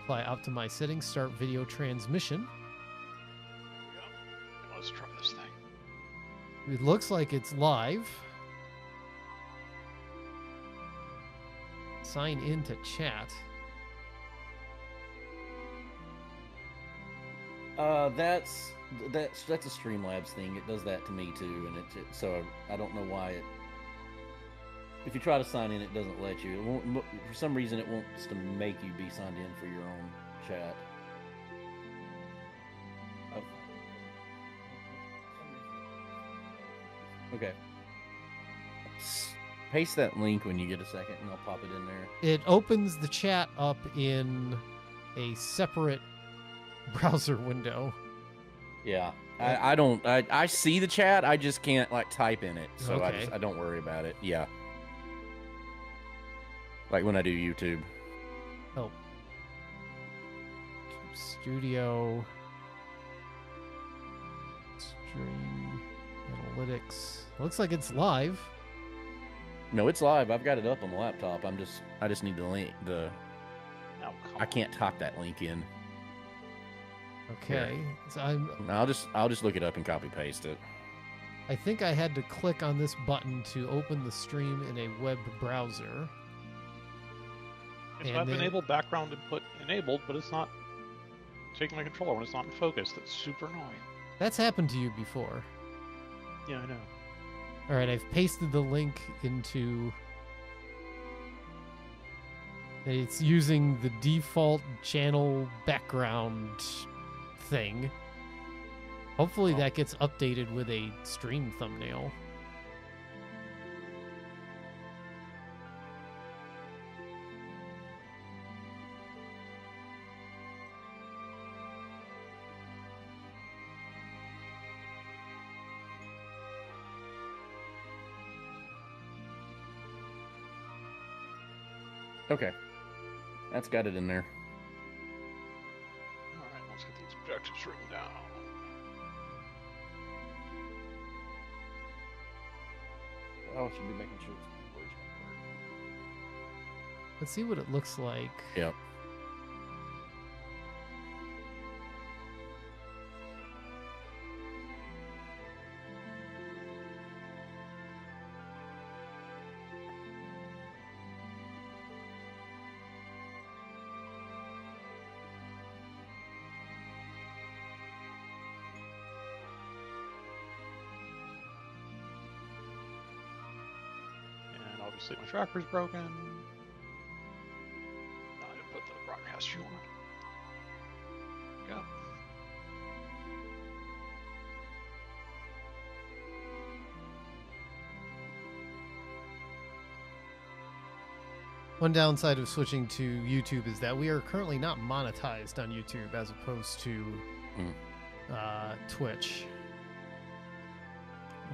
Apply optimize settings. Start video transmission. There we go. Let's try this thing. It looks like it's live. Sign in to chat. That's a Streamlabs thing. It does that to me too, and so I don't know why it. If you try to sign in, it doesn't let you. It won't, for some reason, it wants to make you be signed in for your own chat. Oh. Okay. Paste that link when you get a second, and I'll pop it in there. It opens the chat up in a separate browser window. Yeah, I see the chat. I just can't like type in it, so Okay. I don't worry about it. Yeah. Like when I do YouTube. Oh. Studio. Stream. Analytics. Looks like it's live. No, it's live. I've got it up on the laptop. I just need the link. I can't type that link in. Okay. So I'll just look it up and copy paste it. I think I had to click on this button to open the stream in a web browser. So I've enabled background input enabled, but it's not taking my controller when it's not in focus. That's super annoying. That's happened to you before. Yeah, I know. All right, I've pasted the link into... It's using the default channel background thing. Hopefully that gets updated with a stream thumbnail. Okay. That's got it in there. All right, let's get these objectives written down. Oh, I should be making sure it's Let's see what it looks like. Yep. Obviously my tracker's broken. I didn't put the broadcast shoe on. Go. One downside of switching to YouTube is that we are currently not monetized on YouTube as opposed to Twitch.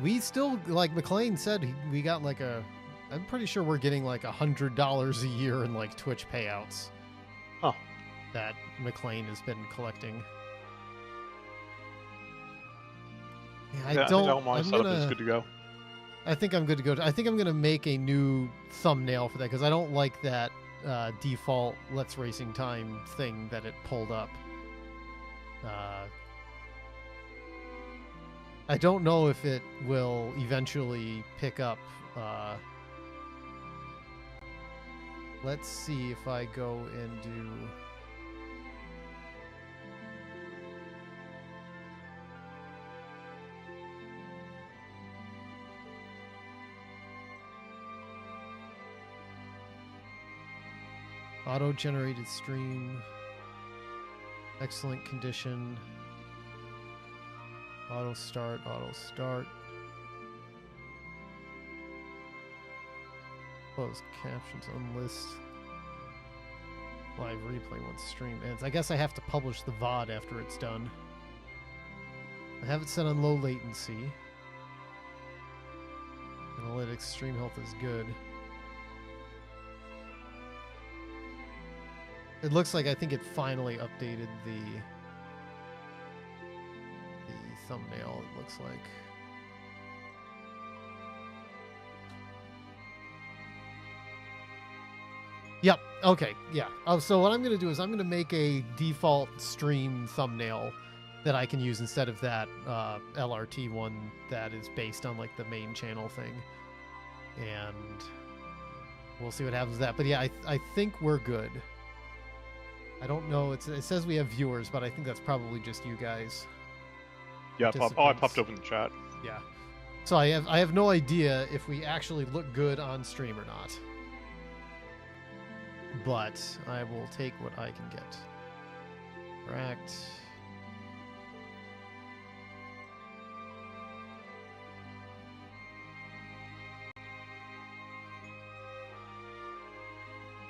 We still, like McLean said, we got like I'm pretty sure we're getting like $100 a year in like Twitch payouts. Oh. That McLean has been collecting. Yeah, I think all my setup is good to go. I think I'm good to go. I think I'm going to make a new thumbnail for that because I don't like that default Let's Racing Time thing that it pulled up. I don't know if it will eventually pick up. Let's see if I go and do... Auto-generated stream. Excellent condition. Auto start, auto start. Close captions, unlist. Live replay once stream ends. I guess I have to publish the VOD after it's done. I have it set on low latency. Analytics, stream health is good. It looks like I think it finally updated the thumbnail, it looks like. Yep. Okay. Yeah. Oh, so what I'm going to do is I'm going to make a default stream thumbnail that I can use instead of that LRT one that is based on like the main channel thing, and we'll see what happens with that. But yeah, I think we're good. I don't know. It says we have viewers, but I think that's probably just you guys. Yeah. I popped open the chat. Yeah. So I have no idea if we actually look good on stream or not. But I will take what I can get. Correct.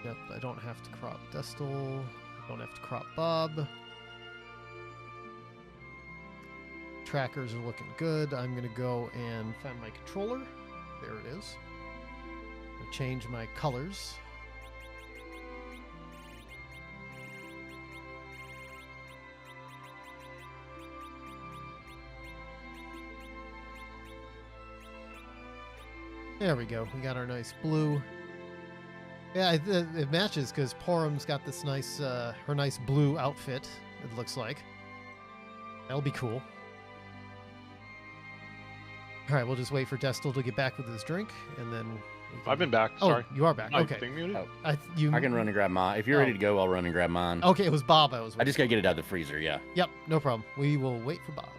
Yep, I don't have to crop Destil. I don't have to crop Bob. Trackers are looking good. I'm going to go and find my controller. There it is. I'm going to change my colors. There we go. We got our nice blue. Yeah, it matches because Porum's got this nice, her nice blue outfit. It looks like that'll be cool. All right, we'll just wait for Destil to get back with his drink, and then I've been back. Sorry. Oh, you are back. Okay. Thing muted? Oh. I can run and grab mine. If you're ready to go, I'll run and grab mine. Okay, it was Bob. I just gotta get it out of the freezer. Yeah. Yep, no problem. We will wait for Bob.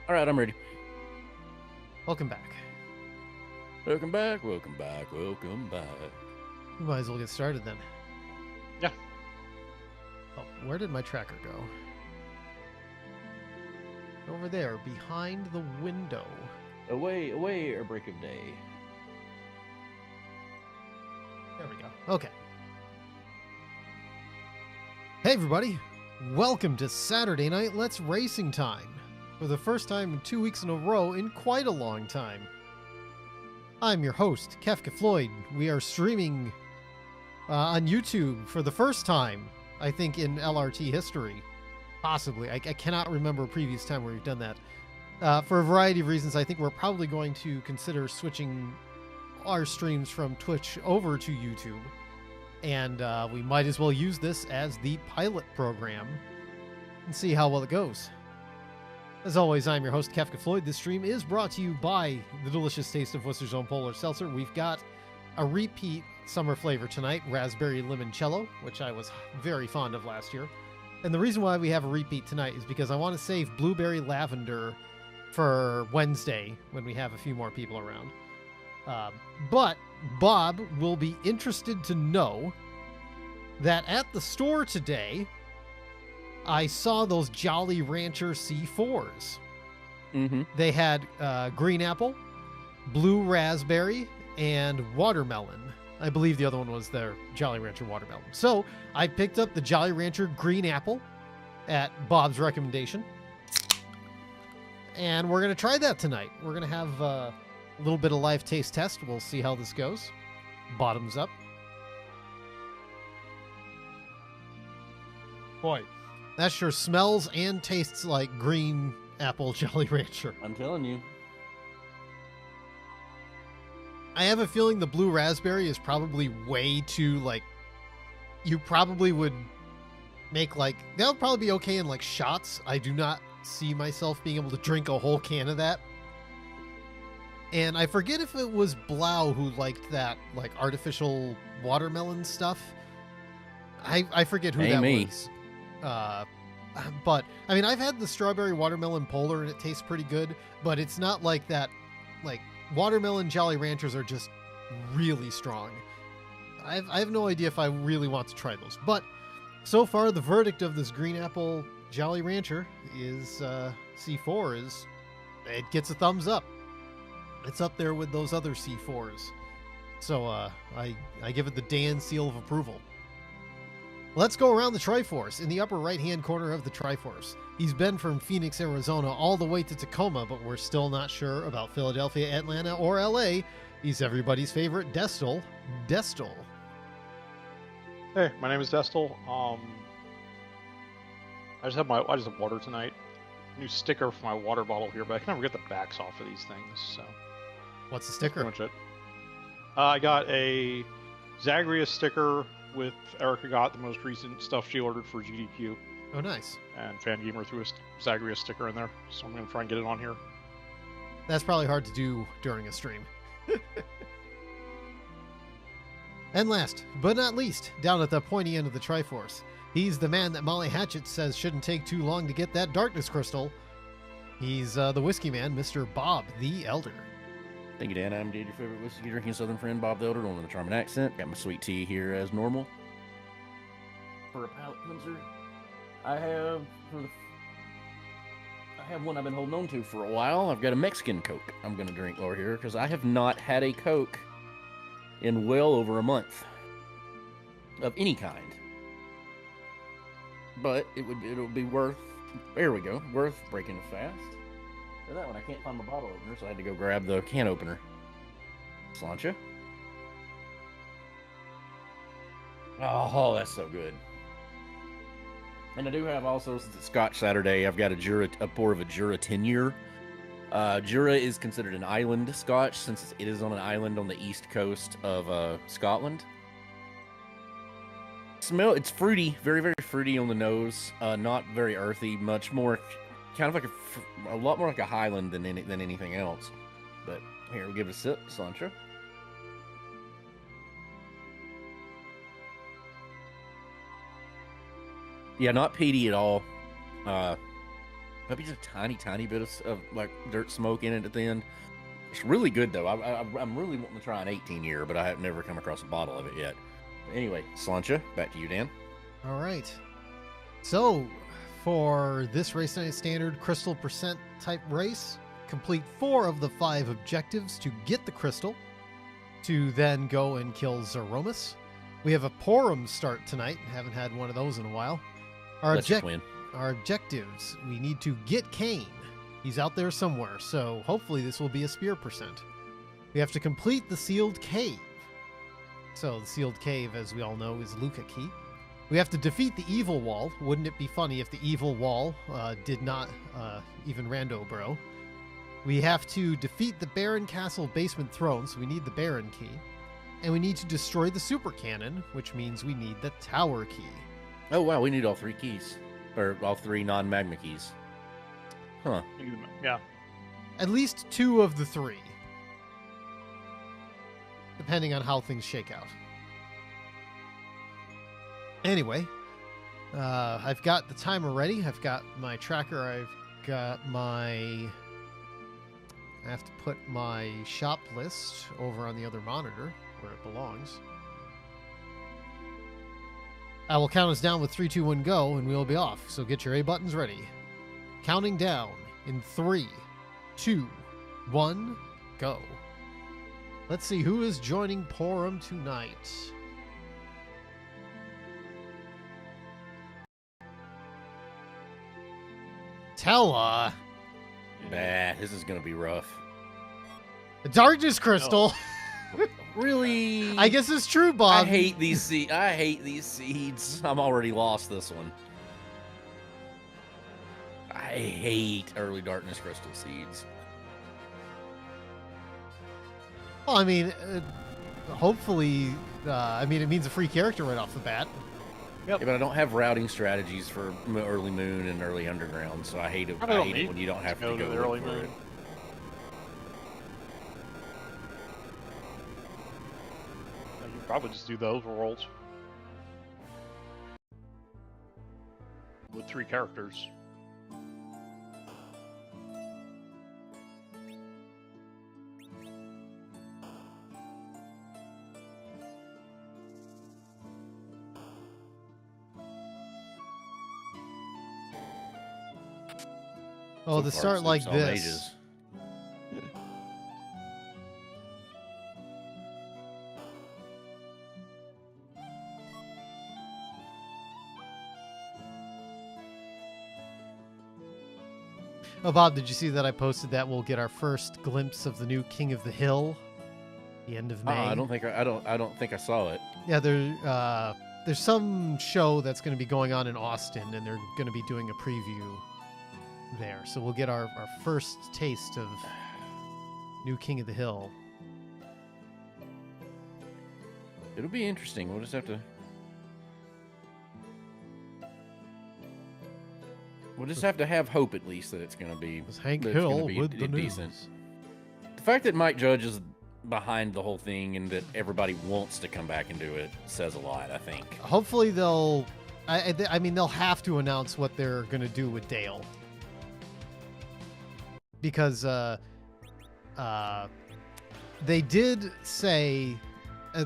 All right, I'm ready. Welcome back. Welcome back. Welcome back. Welcome back. We might as well get started then. Yeah. Oh, where did my tracker go? Over there, behind the window. Away, or break of day. There we go. Okay. Hey everybody, welcome to Saturday Night Let's Racing Time. For the first time in 2 weeks in a row in quite a long time. I'm your host, Kefka Floyd. We are streaming on YouTube for the first time, I think, in LRT history. Possibly. I cannot remember a previous time where we've done that. For a variety of reasons, I think we're probably going to consider switching our streams from Twitch over to YouTube. And we might as well use this as the pilot program and see how well it goes. As always, I'm your host, Kefka Floyd. This stream is brought to you by the delicious taste of Worcester's Own Polar Seltzer. We've got a repeat summer flavor tonight, Raspberry Limoncello, which I was very fond of last year. And the reason why we have a repeat tonight is because I want to save Blueberry Lavender for Wednesday when we have a few more people around. But Bob will be interested to know that at the store today, I saw those Jolly Rancher C4s. Mm-hmm. They had green apple, blue raspberry, and watermelon. I believe the other one was their Jolly Rancher watermelon. So I picked up the Jolly Rancher green apple at Bob's recommendation. And we're going to try that tonight. We're going to have a little bit of live taste test. We'll see how this goes. Bottoms up. Boy, that sure smells and tastes like green apple Jolly Rancher. I'm telling you. I have a feeling the blue raspberry is probably way too, like, you probably would make, like, that would probably be okay in, like, shots. I do not see myself being able to drink a whole can of that. And I forget if it was Blau who liked that, like, artificial watermelon stuff. I forget who that was. But, I mean, I've had the strawberry watermelon polar, and it tastes pretty good, but it's not like that, like, watermelon Jolly Ranchers are just really strong. I have no idea if I really want to try those. But so far, the verdict of this green apple Jolly Rancher is C4 is it gets a thumbs up. It's up there with those other C4s. So I give it the Dan seal of approval. Let's go around the Triforce. In the upper right-hand corner of the Triforce, he's been from Phoenix, Arizona, all the way to Tacoma, but we're still not sure about Philadelphia, Atlanta, or LA. He's everybody's favorite Destil. Destil. Hey, my name is Destil. I just have water tonight. New sticker for my water bottle here, but I can never get the backs off of these things. So, what's the sticker? That's pretty much it. I got a Zagreus sticker with Erica got the most recent stuff she ordered for GDQ. Oh, nice. And Fangamer threw a Zagreus sticker in there, so I'm going to try and get it on here. That's probably hard to do during a stream. And last, but not least, down at the pointy end of the Triforce, he's the man that Molly Hatchet says shouldn't take too long to get that darkness crystal. He's the whiskey man, Mr. Bob the Elder. Thank you, Dan. I'm indeed your favorite whiskey drinking southern friend, Bob the Elder, on with a charming accent. Got my sweet tea here as normal. For a palate cleanser, I have one I've been holding on to for a while. I've got a Mexican Coke I'm going to drink over here because I have not had a Coke in well over a month of any kind. But it'll be worth, there we go, worth breaking a fast. For that one, I can't find my bottle opener, so I had to go grab the can opener. Sláinte. Oh, that's so good. And I do have also, since it's Scotch Saturday, I've got a pour of a Jura 10-year. Jura is considered an island Scotch since it is on an island on the east coast of Scotland. It's fruity, very, very fruity on the nose. Not very earthy, much more, kind of like a lot more like a Highland than anything else. But here, we'll give it a sip, Sláinte. Yeah, not peaty at all. Maybe just a tiny bit of like dirt smoke in it at the end. It's really good though. I'm really wanting to try an 18-year, but I have never come across a bottle of it yet. Anyway, Sláinte, back to you, Dan. All right. So, for this Race Night Standard Crystal Percent type race, complete 4 of the 5 objectives to get the crystal, to then go and kill Zeromus. We have a Porum start tonight. Haven't had one of those in a while. Our objectives, we need to get Kane. He's out there somewhere, so hopefully this will be a spear percent. We have to complete the sealed cave. So the sealed cave, as we all know, is Luca Key. We have to defeat the evil wall. Wouldn't it be funny if the evil wall did not even rando bro? We have to defeat the Baron Castle basement throne, so we need the Baron key. And we need to destroy the super cannon, which means we need the tower key. Oh wow, we need all 3 keys. Or all 3 non-magma keys. Huh. Yeah. At least 2 of the 3. Depending on how things shake out. Anyway, I've got the timer ready. I've got my tracker. I have to put my shop list over on the other monitor where it belongs. I will count us down with 3, 2, 1, go, and we'll be off. So get your A buttons ready. Counting down in 3, 2, 1, go. Let's see who is joining Porum tonight. Tella. Bah, this is gonna be rough. The Darkness Crystal. Oh. Really? I guess it's true, Bob. I hate these seeds. I'm already lost this one. I hate early darkness crystal seeds. Well, I mean, hopefully, I mean, it means a free character right off the bat. Yep. Yeah, but I don't have routing strategies for early moon and early underground, so I hate it. I hate it when you don't have to go the early moon. It. You probably just do the overworlds with 3 characters. Oh, to start like this. Mages. Oh, Bob, did you see that I posted that we'll get our first glimpse of the new King of the Hill? The end of May. I don't think I saw it. Yeah, there's some show that's going to be going on in Austin, and they're going to be doing a preview there. So we'll get our first taste of new King of the Hill. It'll be interesting. We'll just have to. We'll just have to have hope, at least, that it's going to be. Hank Hill with the decent. News. The fact that Mike Judge is behind the whole thing and that everybody wants to come back and do it says a lot, I think. Hopefully they'll. I mean, they'll have to announce what they're going to do with Dale. Because they did say,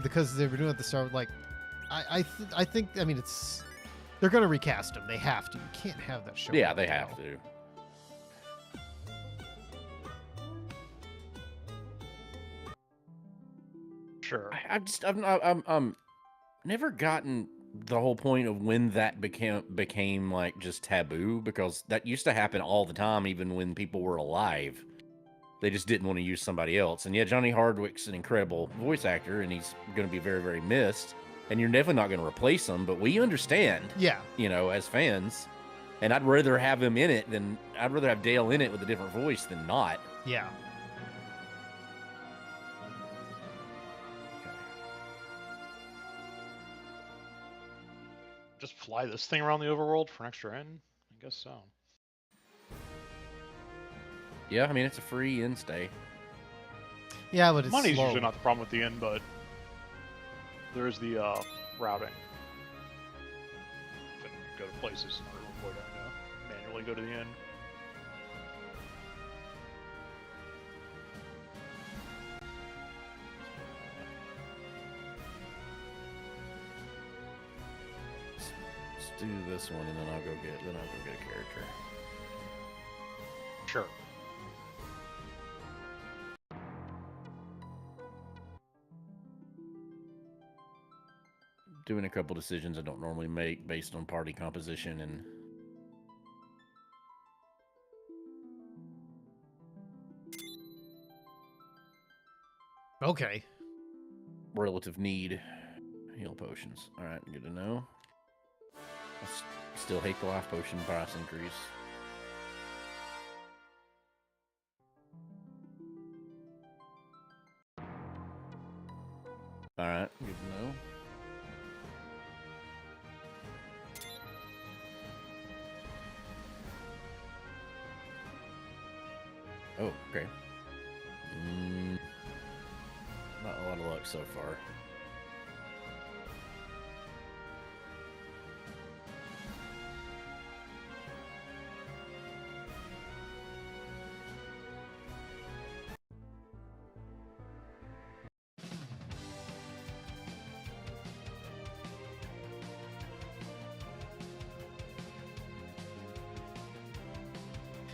because they were doing it at the start, like, I think, I mean, it's, they're going to recast him. They have to. You can't have that show. Yeah, they have to. Sure. I'm never gotten the whole point of when that became like just taboo, because that used to happen all the time, even when people were alive. They just didn't want to use somebody else. And yeah, Johnny Hardwick's an incredible voice actor, and he's going to be very, very missed. And you're definitely not going to replace him, but we understand. Yeah. You know, as fans. And I'd rather have him in it I'd rather have Dale in it with a different voice than not. Yeah. Just fly this thing around the overworld for an extra N? I guess so. Yeah, I mean, it's a free in stay. Yeah, but it's money's slow. usually not the problem with the inn, but there is the routing. If I go to places, I don't know, manually go to the inn. Let's do this one, and then I'll go get a character. Sure. Doing a couple decisions I don't normally make based on party composition and Okay. relative need. Heal potions. All right, good to know. I still hate the life potion price increase. All right, good to know. Oh, okay. Not a lot of luck so far.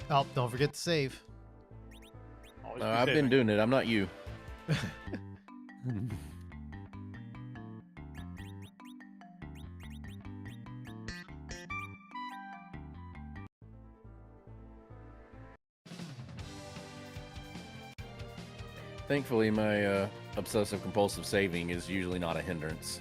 Oh, don't forget to save. I've been doing it. I'm not you. Thankfully, my obsessive compulsive saving is usually not a hindrance.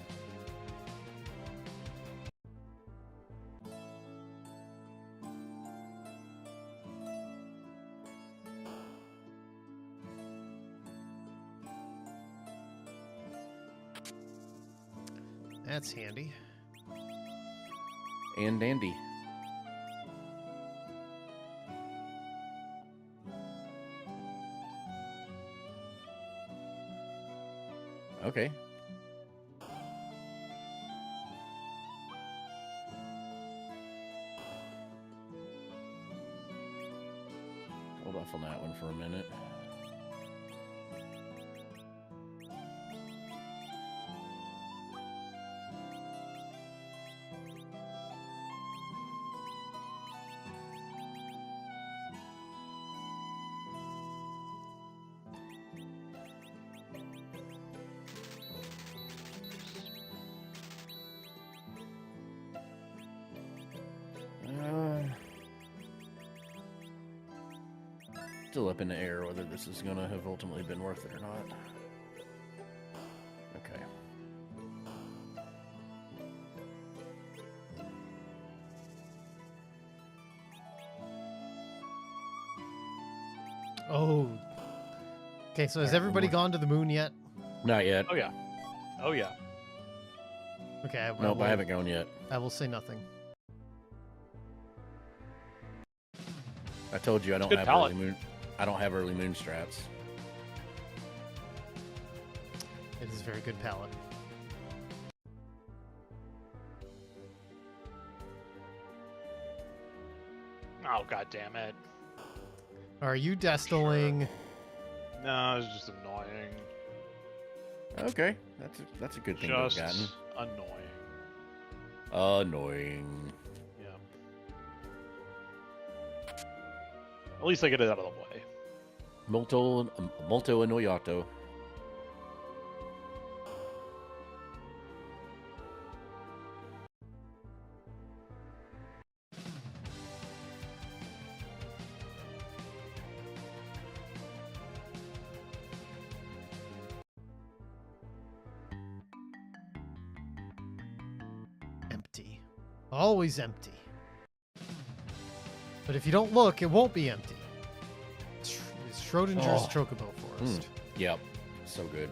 That's handy. And dandy. Okay. Hold off on that one for a minute. Still up in the air whether this is going to have ultimately been worth it or not. Okay. Oh. Okay, so has everybody gone to the moon yet? Not yet. Oh, yeah. Oh, yeah. Okay. Nope, I haven't gone yet. I will say nothing. I told you I don't good have palette. early moon. I don't have early moon strats. It is a very good palette. Oh, god damn it. Are you destilling? No, it's just annoying. Okay, that's a good thing to have Just gotten. annoying. Annoying. Yeah. At least I get it out of the way. Molto annoyato. Empty. Always empty. But if you don't look, it won't be empty. It's Schrodinger's Chocobo Forest. Yep, so good.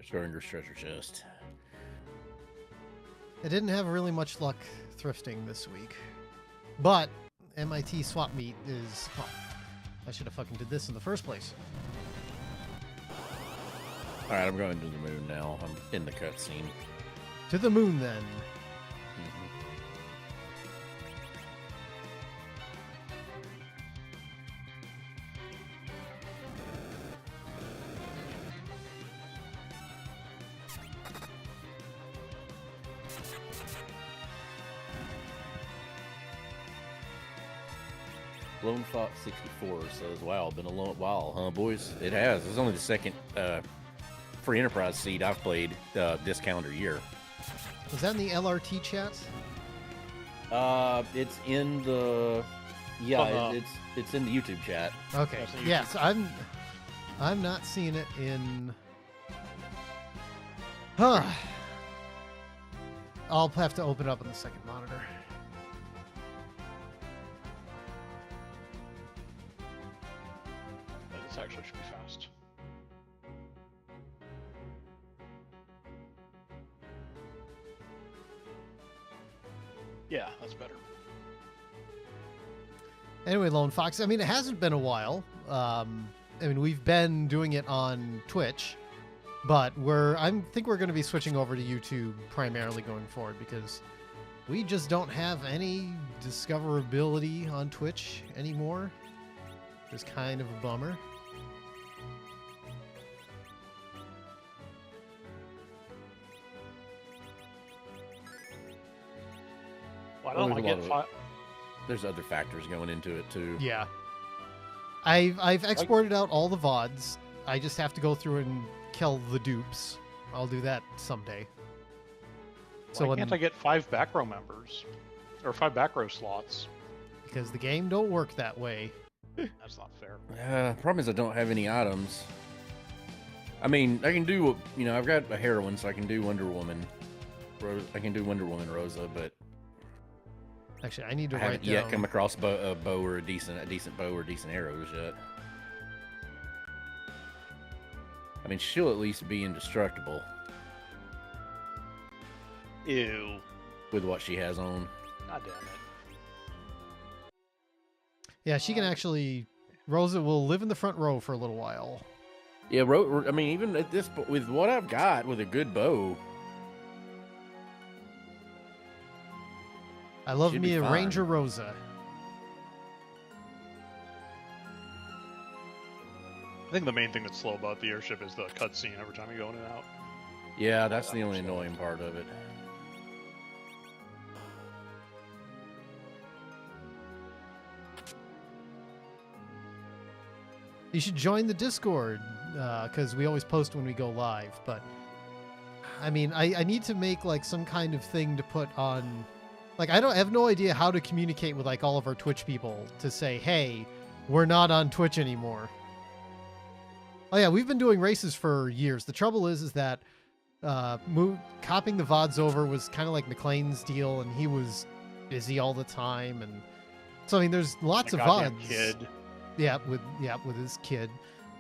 Schrodinger's treasure chest. I didn't have really much luck thrifting this week. But MIT Swap Meet is... Well, I should have fucking did this in the first place. Alright, I'm going to the moon now. I'm in the cutscene. To the moon, then. Lone Fox 64 says, wow, been a long while, huh, boys? It has. It's only the second free enterprise seed I've played this calendar year. Was that in the LRT chat? It's in the... Yeah, it's in the YouTube chat. Okay. Yes, in Yes, I'm not seeing it in... Huh. I'll have to open it up on the second monitor. This actually should be fast. Yeah, that's better. Anyway, Lone Fox, I mean, it hasn't been a while. I mean, we've been doing it on Twitch, but I think we're going to be switching over to YouTube primarily going forward because we just don't have any discoverability on Twitch anymore. It's kind of a bummer. Well, I don't There's like a it. lot There's other factors going into it, too. Yeah. I've exported out all the VODs. I just have to go through and kill the dupes. I'll do that someday. Why can't I get 5 back row members? Or 5 back row slots? Because the game don't work that way. That's not fair. Problem is I don't have any items. I mean, I can do, I've got a heroine, so I can do Wonder Woman. I can do Wonder Woman Rosa, but Actually, I need to I write haven't down. yet come across a bow or a decent bow or decent arrows yet. I mean, she'll at least be indestructible. Ew. With what she has on. God damn it. Yeah, she can actually. Rosa will live in the front row for a little while. Yeah, I mean, even at this point, with what I've got with a good bow. I love Should me be a fine. Ranger Rosa. I think the main thing that's slow about the airship is the cutscene every time you go in and out. Yeah, that's the only annoying part of it. You should join the Discord because we always post when we go live. But I mean, I need to make like some kind of thing to put on. Like, I have no idea how to communicate with like all of our Twitch people to say, hey, we're not on Twitch anymore. Oh yeah, we've been doing races for years. The trouble is that copying the VODs over was kind of like McLean's deal, and he was busy all the time. And so I mean, there's lots of Goddamn VODs. kid. Yeah, with his kid.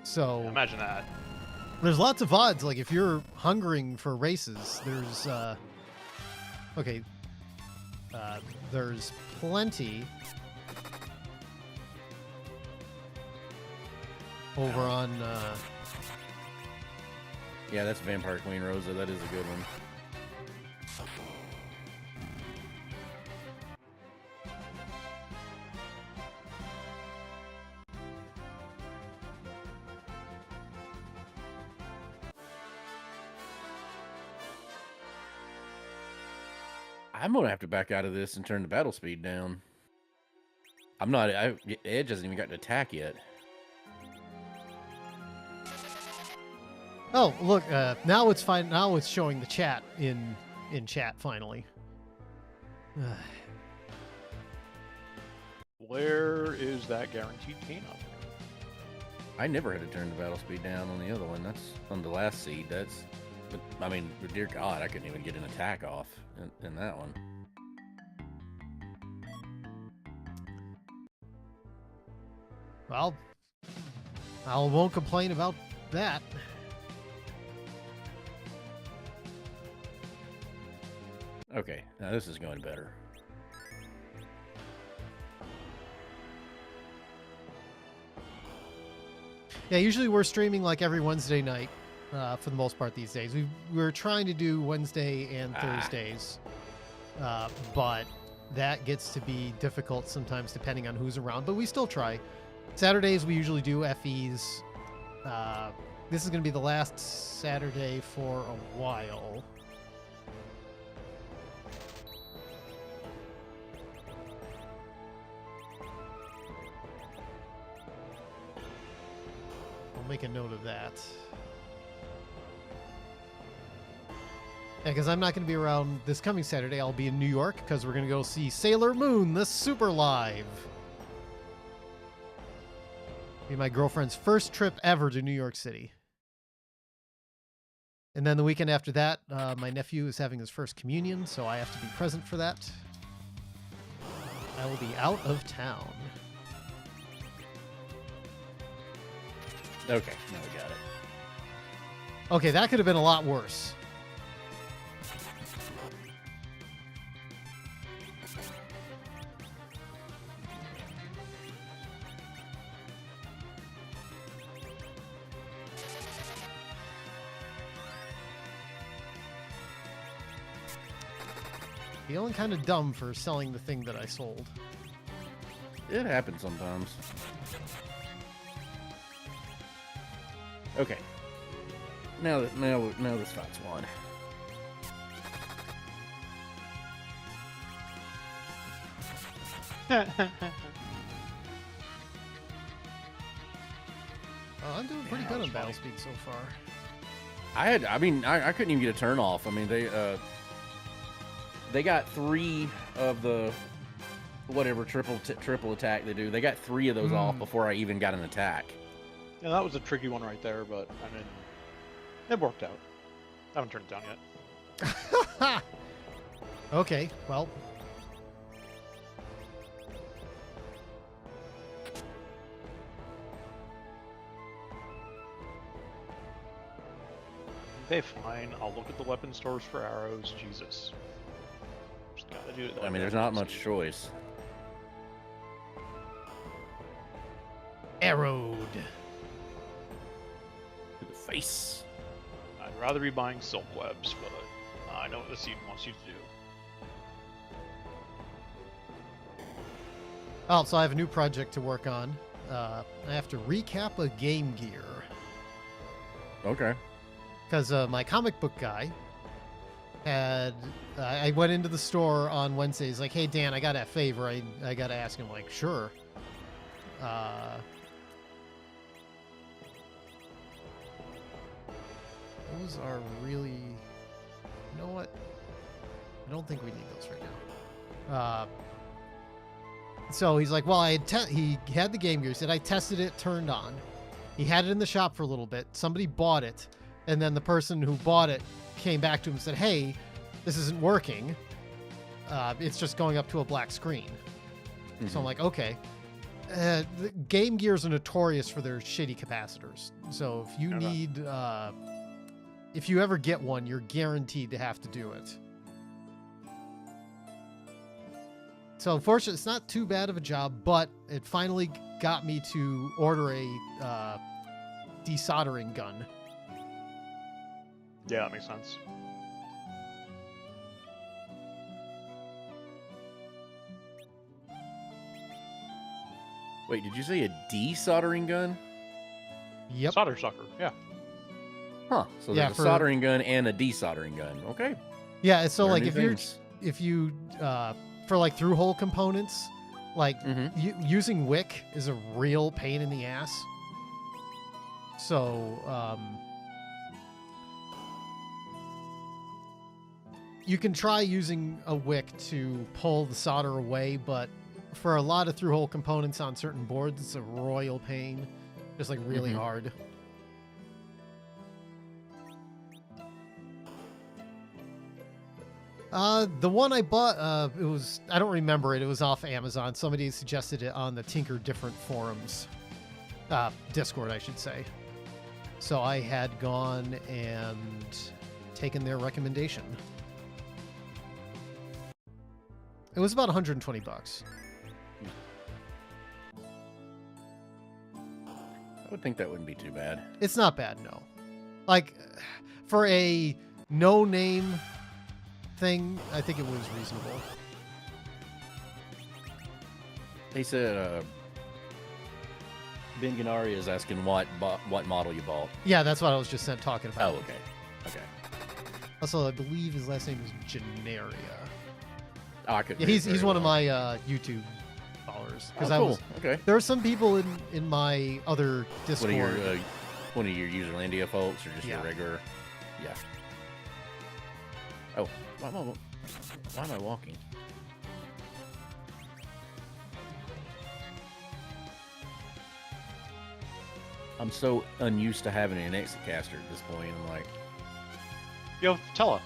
So Imagine that. there's lots of VODs. Like if you're hungering for races, there's there's plenty over on. Yeah, that's Vampire Queen Rosa. That is a good one. I'm gonna have to back out of this and turn the battle speed down. I'm not. Edge hasn't even got to attack yet. Oh, look! Now it's fine. Now it's showing the chat in chat finally. Where is that guaranteed gain up? I never had to turn the battle speed down on the other one. That's on the last seed. That's. But, I mean, dear God, I couldn't even get an attack off in that one. Well, I won't complain about that. Okay, now this is going better. Yeah, usually we're streaming like every Wednesday night for the most part these days. We're trying to do Wednesday and Thursdays, but that gets to be difficult sometimes depending on who's around, but we still try. Saturdays we usually do FEs. This is going to be the last Saturday for a while. I'll make a note of that. Yeah, because I'm not going to be around this coming Saturday. I'll be in New York because we're going to go see Sailor Moon, the Super Live. Be my girlfriend's first trip ever to New York City. And then the weekend after that, my nephew is having his first communion, so I have to be present for that. I will be out of town. Okay, now we got it. Okay, that could have been a lot worse. Feeling kind of dumb for selling the thing that I sold. It happens sometimes. Okay. Now this fight's won. I'm doing pretty good on battle speed so far. I couldn't even get a turn off. I mean, they got 3 of the whatever triple attack they do. They got 3 of those off before I even got an attack. Yeah, that was a tricky one right there, but I mean, it worked out. I haven't turned it down yet. Okay, well. Okay, fine. I'll look at the weapon stores for arrows. Jesus. Just gotta do it. I mean, there's not much choice. Arrowed. To the face. I'd rather be buying silk webs, but I know what the seed wants you to do. Oh, so I have a new project to work on. I have to recap a Game Gear. Okay. Because my comic book guy had... I went into the store on Wednesday. He's like, hey, Dan, I got a favor. I got to ask him. Like, sure. Those are really... You know what? I don't think we need those right now. So he's like, well, he had the Game Gear. He said, I tested it, turned on. He had it in the shop for a little bit. Somebody bought it. And then the person who bought it came back to him and said, hey, this isn't working. It's just going up to a black screen. Mm-hmm. So I'm like, okay. The Game Gears are notorious for their shitty capacitors. So if you need... if you ever get one, you're guaranteed to have to do it. So unfortunately, it's not too bad of a job, but it finally got me to order a desoldering gun. Yeah, that makes sense. Wait, did you say a desoldering gun? Yep. Solder sucker, yeah. Huh. So there's a soldering gun and a desoldering gun. Okay. Yeah, so Learn like new if you for like through hole components, like using wick is a real pain in the ass. So you can try using a wick to pull the solder away, but for a lot of through hole components on certain boards, it's a royal pain, just like really hard. The one I bought, it was, I don't remember it. It was off Amazon. Somebody suggested it on the Tinker Different forums, Discord, I should say. So I had gone and taken their recommendation. It was about 120 bucks. I would think that wouldn't be too bad. It's not bad, no. Like, for a no-name thing, I think it was reasonable. They said Ben Ganari is asking what model you bought. Yeah, that's what I was just talking about. Oh, okay. Okay. Also, I believe his last name is Genaria. Oh, I could. Yeah, he's one of my YouTube followers. Oh, cool. Okay. There are some people in my other Discord. One of your Userlandia folks, or just your regular? Yeah. Oh, why am I walking? I'm so unused to having an exit caster at this point. I'm like, yo, tell her.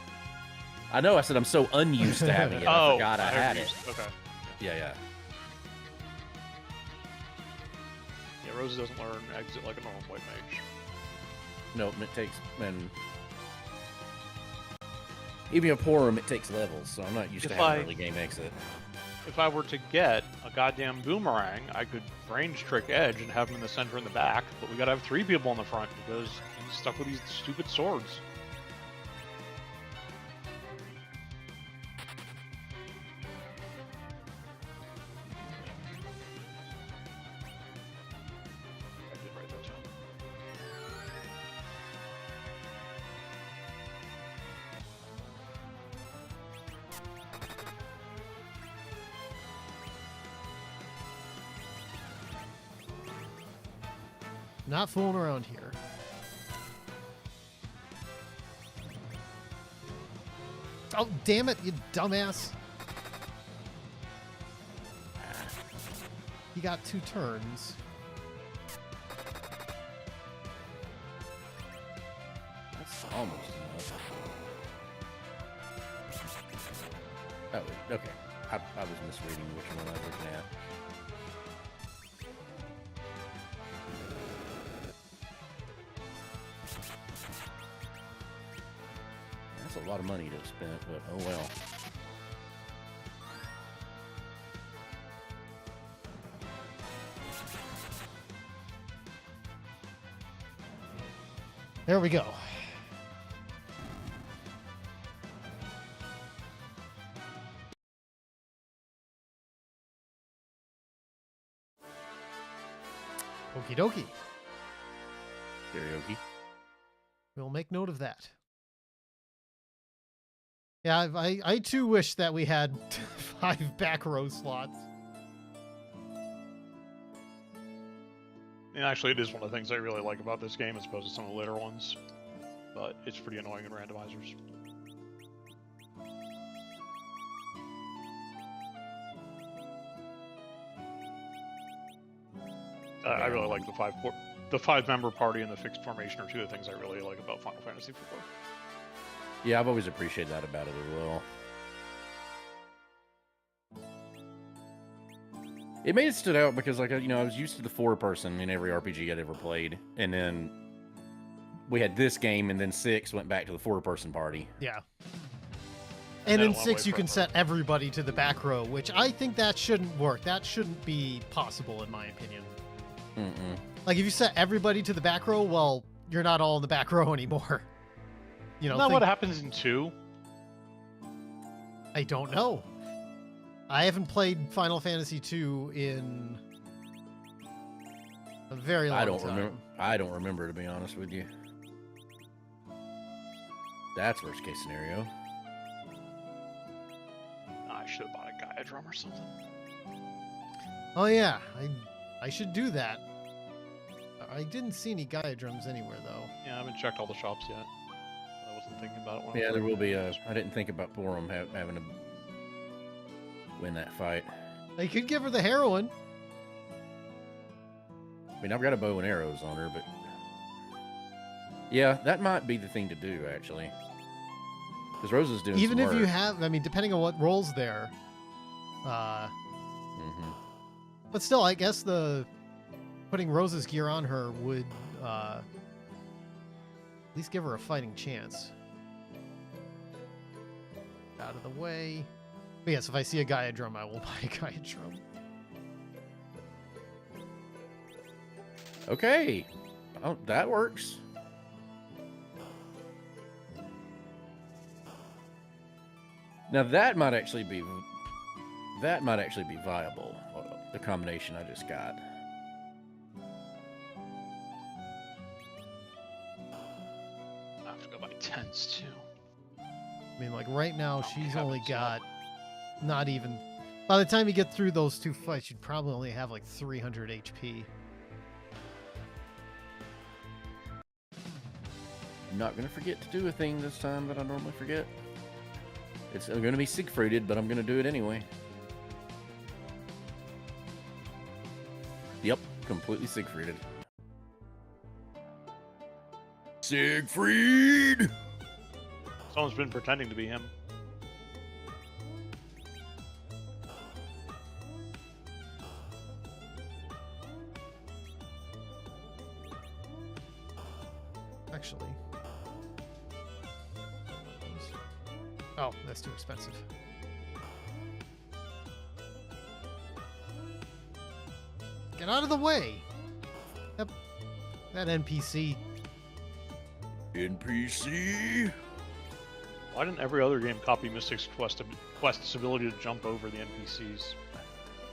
I know. I said I'm so unused to having it. I forgot I had it. Okay. Yeah. Yeah, Rose doesn't learn exit like a normal white mage. No, it takes, and even a Porum, it takes levels, so I'm not used to having early game exit. If I were to get a goddamn boomerang, I could range trick Edge and have him in the center and the back, but we gotta have 3 people in the front because he's stuck with these stupid swords. Not fooling around here. Oh, damn it, you dumbass. He got 2 turns. That's almost enough. Oh, okay. I was misreading which one I was looking at. That's a lot of money to have spent, but oh well. There we go. Okie dokie. Karaoke. We'll make note of that. Yeah, I too wish that we had 5 back row slots. And actually, it is one of the things I really like about this game as opposed to some of the later ones. But it's pretty annoying in randomizers. I really like the 5-member party and the fixed formation are two of the things I really like about Final Fantasy IV. Yeah, I've always appreciated that about it as well. It made it stood out because, like, you know, I was used to the 4-person in every RPG I'd ever played, and then we had this game, and then 6 went back to the 4-person party. Yeah. And in 6, you can set everybody to the back row, which I think that shouldn't work. That shouldn't be possible, in my opinion. Mm-mm. Like, if you set everybody to the back row, well, you're not all in the back row anymore. You know, Isn't that what happens in 2? I don't know. I haven't played Final Fantasy II in a very long time. I don't remember, to be honest with you. That's worst case scenario. I should have bought a Gaia drum or something. Oh yeah, I should do that. I didn't see any Gaia drums anywhere though. Yeah, I haven't checked all the shops yet. I wasn't thinking about it. Yeah, there will be a. I didn't think about Porum having to win that fight. I could give her the heroin. I mean, I've got a bow and arrows on her, but yeah, that might be the thing to do actually. Because Rosa's doing even some if you work. have, I mean, depending on what role's there. Mm-hmm. But still, I guess the putting Rosa's gear on her would at least give her a fighting chance. Out of the way. But yes, if I see a Gaia drum, I will buy a Gaia drum. Okay, oh, that works. Now that might actually be viable. The combination I just got. I have to go buy tents too. I mean, like right now, she's heavens, only no. got not even. By the time you get through those 2 fights, you'd probably only have like 300 HP. I'm not gonna forget to do a thing this time that I normally forget. It's gonna be Siegfrieded, but I'm gonna do it anyway. Yep, completely Siegfrieded. Siegfried! Someone's been pretending to be him. Actually. Oh, that's too expensive. Get out of the way! Yep. That NPC. NPC? Why didn't every other game copy Mystic's Quest's ability to jump over the NPCs?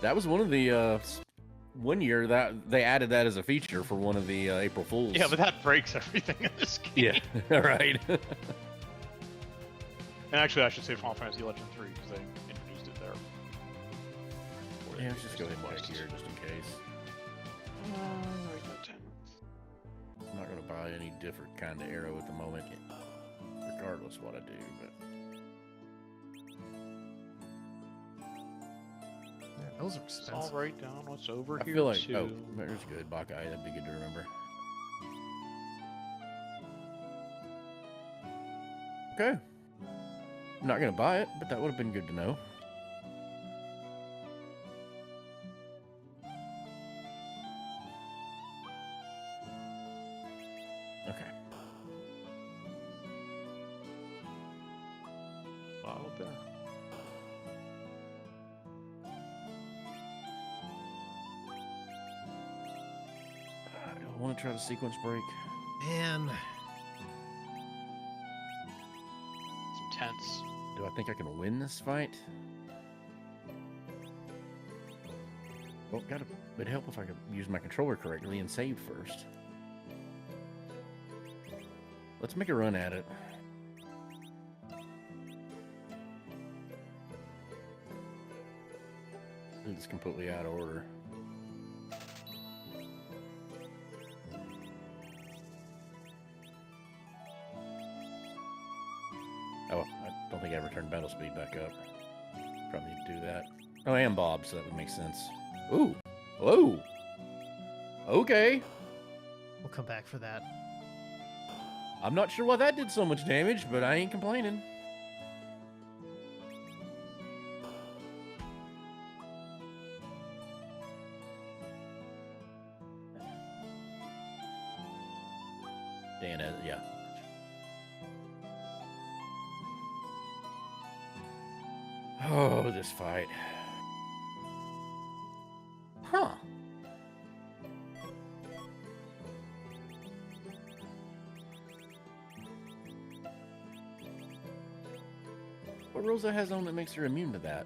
That was one of the, one year that they added that as a feature for one of the April Fools. Yeah, but that breaks everything in this game. Yeah, right. And actually, I should say Final Fantasy Legend 3 because they introduced it there. Yeah, let's just go ahead and check here just in case. I'm not going to buy any different kind of arrow at the moment, regardless of what I do, but... Yeah, those are Let's expensive. all write down what's over I here feel like, too. oh, there's good. Buckeye, that'd be good to remember. Okay. I'm not going to buy it, but that would have been good to know. Okay. out there. I want to try to sequence break. Man. It's intense. Do I think I can win this fight? Well, it'd help if I could use my controller correctly and save first. Let's make a run at it. It's completely out of order. Oh, I don't think I ever turned battle speed back up. Probably need to do that. Oh, I am Bob, so that would make sense. Ooh. Whoa. Okay. We'll come back for that. I'm not sure why that did so much damage, but I ain't complaining. Dan, yeah. Oh, this fight. Huh. What Rosa has on that makes her immune to that?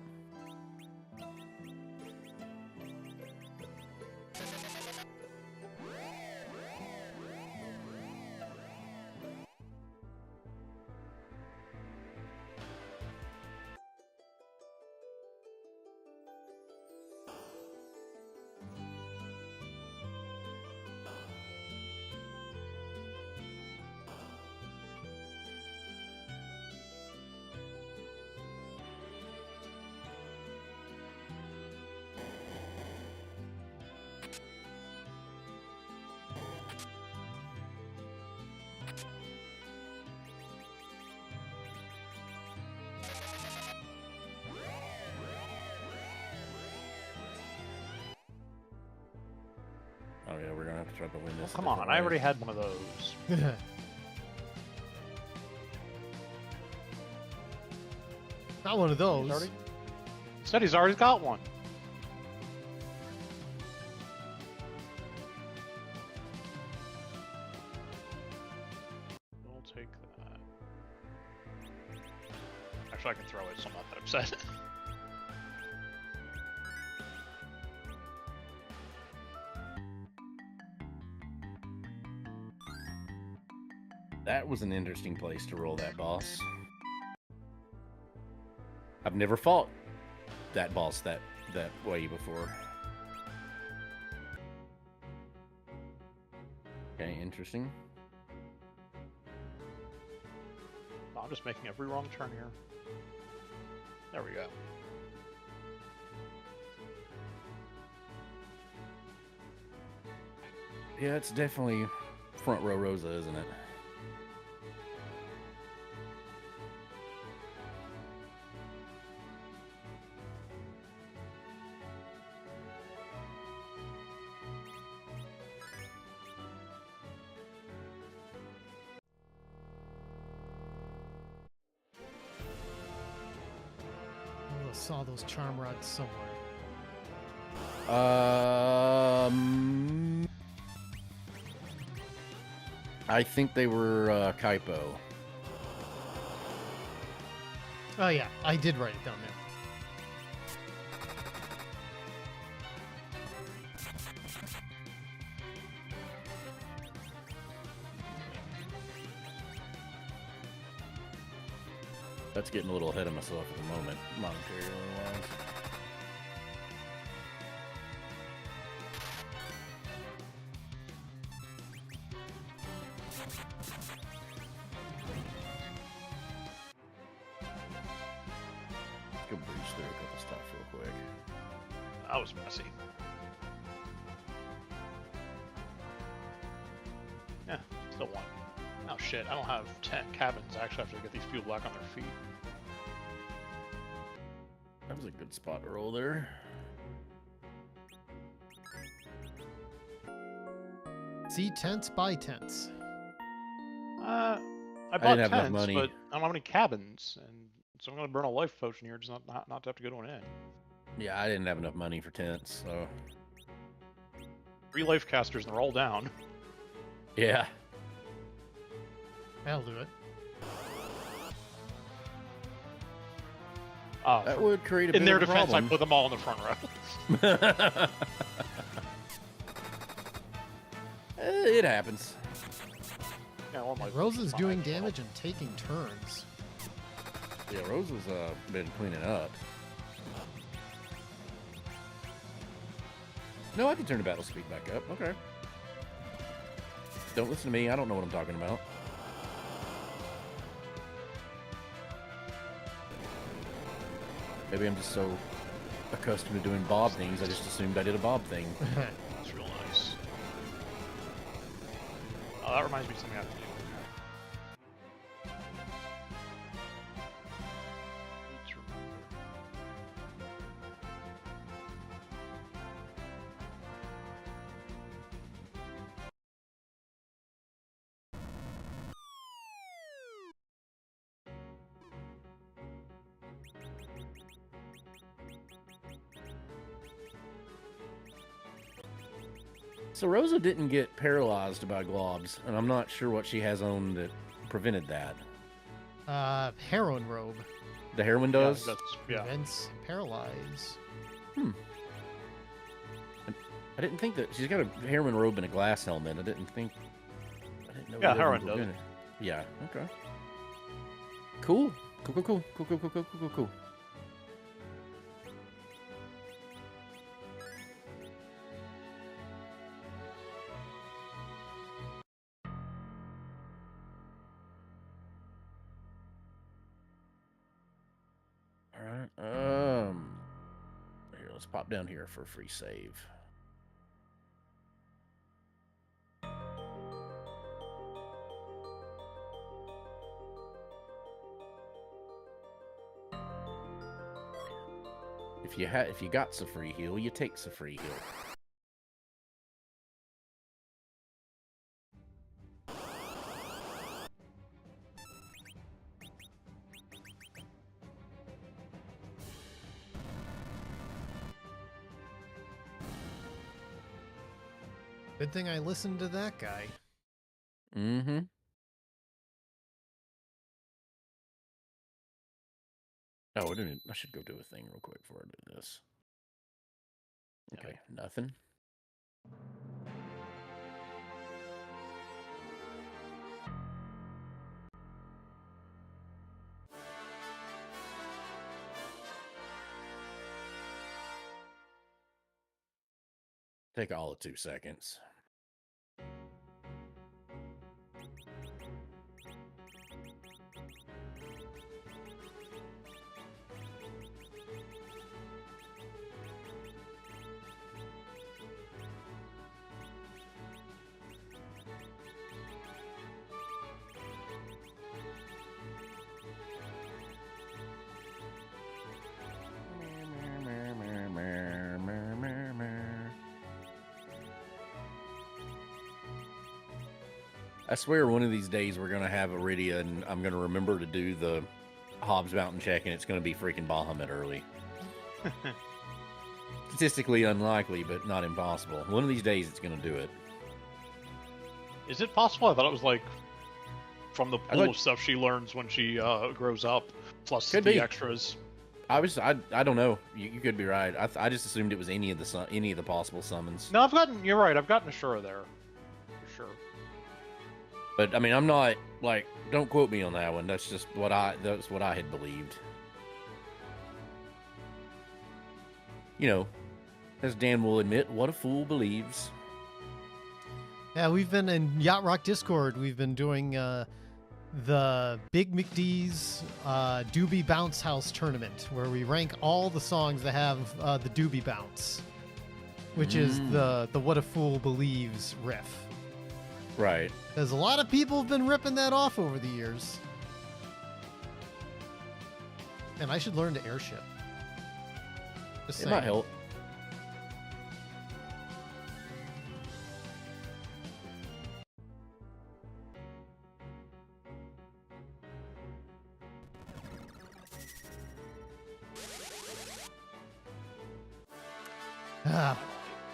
Oh yeah, we're gonna have to try to win this. Come on, I already had one of those. Not one of those. Said he's already got one. We'll take that. Actually, I can throw it, so I'm not that upset. That was an interesting place to roll that boss. I've never fought that boss that way before. Okay, interesting. I'm just making every wrong turn here. There we go. Yeah, it's definitely front row Rosa, isn't it? Saw those charm rods somewhere. I think they were Kaipo. Oh yeah, I did write it down there. That's getting a little ahead of myself at the moment, monetary-wise. Let's go breeze through a couple stuff real quick. That was messy. Yeah, still one. Oh shit, I don't have 10 cabins. I actually have to get these people back on their feet. That was a good spot to roll there. See, tents, buy tents. I bought didn't have enough tents, money. but I don't have any cabins, and So I'm gonna burn a life potion here, just not to have to go to an inn. Yeah, I didn't have enough money for tents, so 3 life casters and they're all down. yeah. That'll do it. That would create a bit in their of a defense, problem. I put them all in the front row. It happens. Yeah, well, my Rose is 5, doing well. damage and taking turns. Yeah, Rose has been cleaning up. No, I can turn the battle speed back up. Okay. Don't listen to me. I don't know what I'm talking about. Maybe I'm just so accustomed to doing Bob things, I just assumed I did a Bob thing. That's real nice. Oh, that reminds me of something I have to do. Need to remember. So Rosa didn't get paralyzed by globs, and I'm not sure what she has on that prevented that. Heroin robe. The heroin does? Yeah. Prevents paralyze. I didn't think that she's got a heroin robe and a glass helmet. I didn't know. Yeah, either heroin were does. gonna- Yeah. Okay. Cool. Cool. All right. Here, let's pop down here for a free save. If you got a free heal, you take a free heal. Good thing I listened to that guy. Mm-hmm. Oh, I should go do a thing real quick before I do this. Okay, nothing. Take all of 2 seconds. I swear one of these days we're going to have Iridia and I'm going to remember to do the Hobbs Mountain check and it's going to be freaking Bahamut early. Statistically unlikely, but not impossible. One of these days it's going to do it. Is it possible? I thought it was like from the pool of stuff she learns when she grows up, plus Could the be. extras. I don't know. You could be right. I just assumed it was any of the possible summons. No, you're right. I've gotten Ashura there, for sure. But I mean, I'm not like, don't quote me on that one. That's just what I had believed. You know, as Dan will admit, what a fool believes. Yeah, we've been in Yacht Rock Discord. We've been doing the Big McD's Doobie Bounce House tournament, where we rank all the songs that have the Doobie Bounce, which is the What a Fool Believes riff. Right. Because a lot of people have been ripping that off over the years. And I should learn to airship. Just It saying. might help.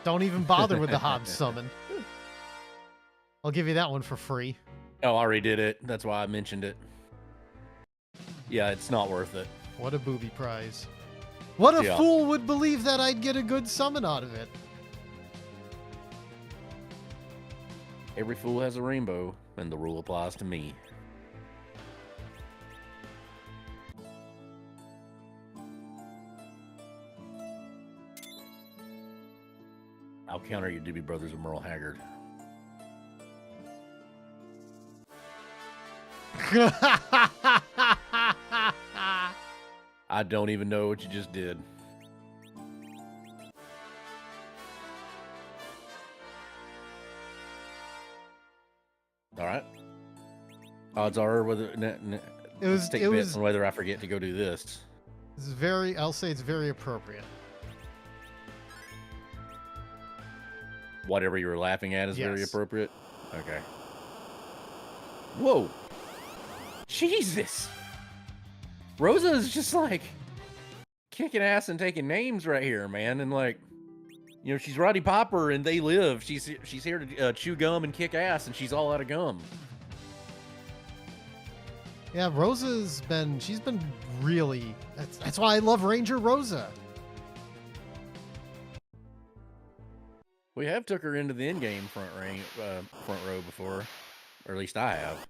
Don't even bother with the Hobbs summon. I'll give you that one for free. Oh, I already did it. That's why I mentioned it. Yeah, it's not worth it. What a booby prize. What a Yeah. fool would believe that I'd get a good summon out of it. Every fool has a rainbow, and the rule applies to me. I'll counter your Doobie Brothers with Merle Haggard. I don't even know what you just did. All right. Odds are whether let's take bets on whether I forget to go do this. It's very, I'll say it's very appropriate. Whatever you were laughing at is very Yes. appropriate. Okay. Whoa. Jesus. Rosa is just like kicking ass and taking names right here, man. And like, you know, she's Roddy Popper and They Live. She's here to chew gum and kick ass, and she's all out of gum. Yeah, she's been really, that's why I love Ranger Rosa. We have took her into the in-game front row before, or at least I have.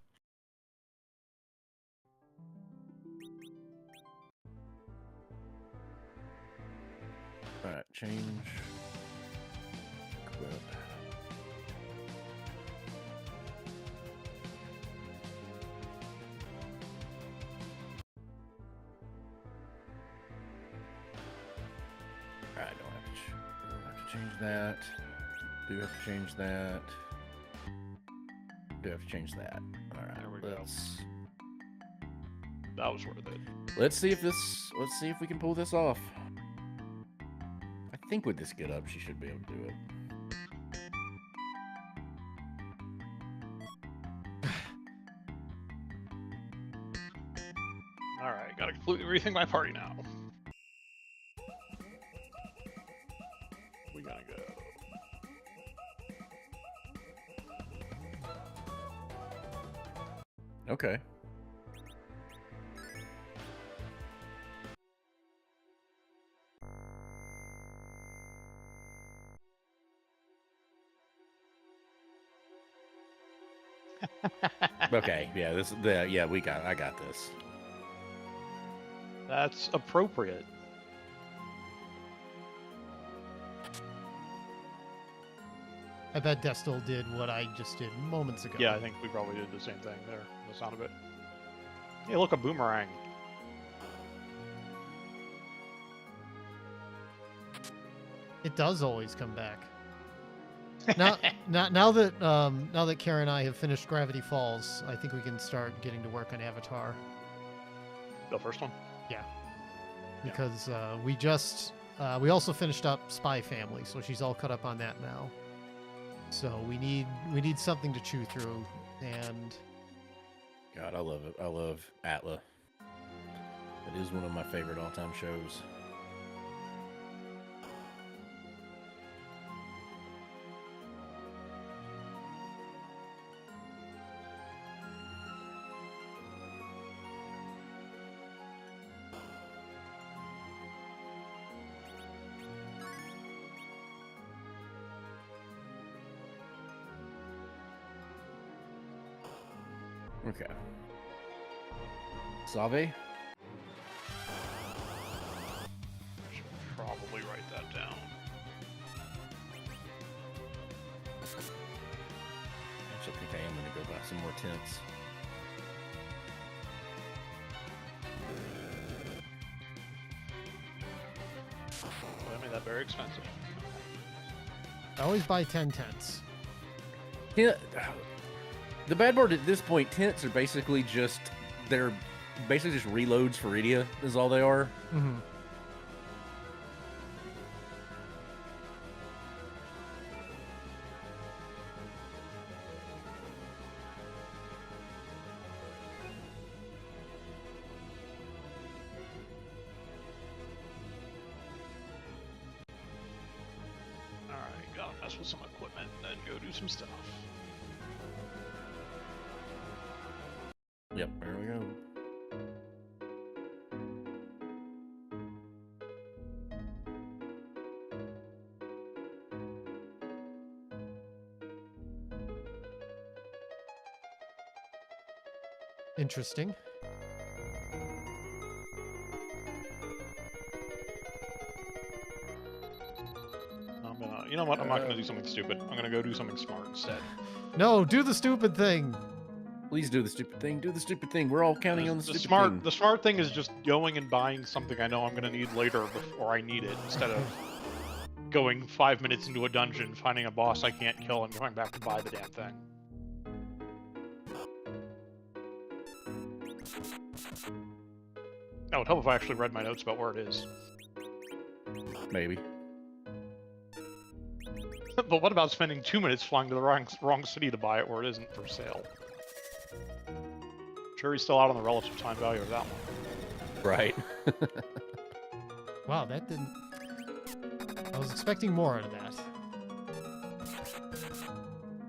All right, change. Equip. I don't have to change that. Do have to change that. Do have to change that. All right, There we go. let's. That was worth it. Let's see if we can pull this off. I think with this get up, she should be able to do it. All right, gotta completely rethink my party now. We gotta go. Okay. Okay, yeah, I got this. That's appropriate. I bet Destil did what I just did moments ago. Yeah, I think we probably did the same thing there. The sound of it. Hey, look, a boomerang. It does always come back. Now that Kara and I have finished Gravity Falls, I think we can start getting to work on Avatar. The first one. Yeah, because we also finished up Spy Family, so she's all caught up on that now. So we need something to chew through, and God, I love it. I love Atla. It is one of my favorite all-time shows. Okay. Save? I should probably write that down. Actually, I think I am going to go buy some more tents. That made that very expensive. I always buy 10 tents. Yeah. The bad part at this point, tents are basically just reloads for Idia is all they are. Mm-hmm. mess with some equipment and then go do some stuff. Yep, there we go. Interesting. You know what? I'm not gonna do something stupid. I'm gonna go do something smart instead. No, do the stupid thing. Please do the stupid thing. Do the stupid thing. We're all counting on the stupid smart. thing. The smart thing is just going and buying something I know I'm gonna need later before I need it, instead of going 5 minutes into a dungeon, finding a boss I can't kill, and going back to buy the damn thing. That would help if I actually read my notes about where it is. Maybe. But what about spending 2 minutes flying to the wrong city to buy it where it isn't for sale? Jury's still out on the relative time value of that one. Right. Wow, that didn't... I was expecting more out of that.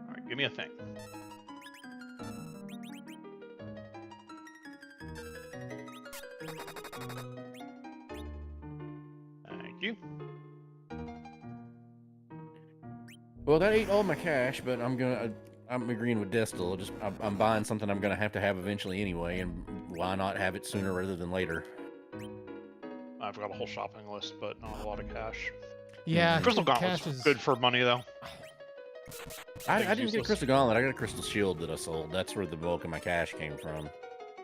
Alright, give me a thing. Thank you. Well, that ain't all my cash, but I'm agreeing with Destil. I'm buying something I'm gonna have to have eventually anyway, and why not have it sooner rather than later? I've got a whole shopping list, but not a lot of cash. Yeah, Crystal cash Gauntlet's is good for money, though. I didn't get a useless. Crystal Gauntlet. I got a Crystal Shield that I sold. That's where the bulk of my cash came from.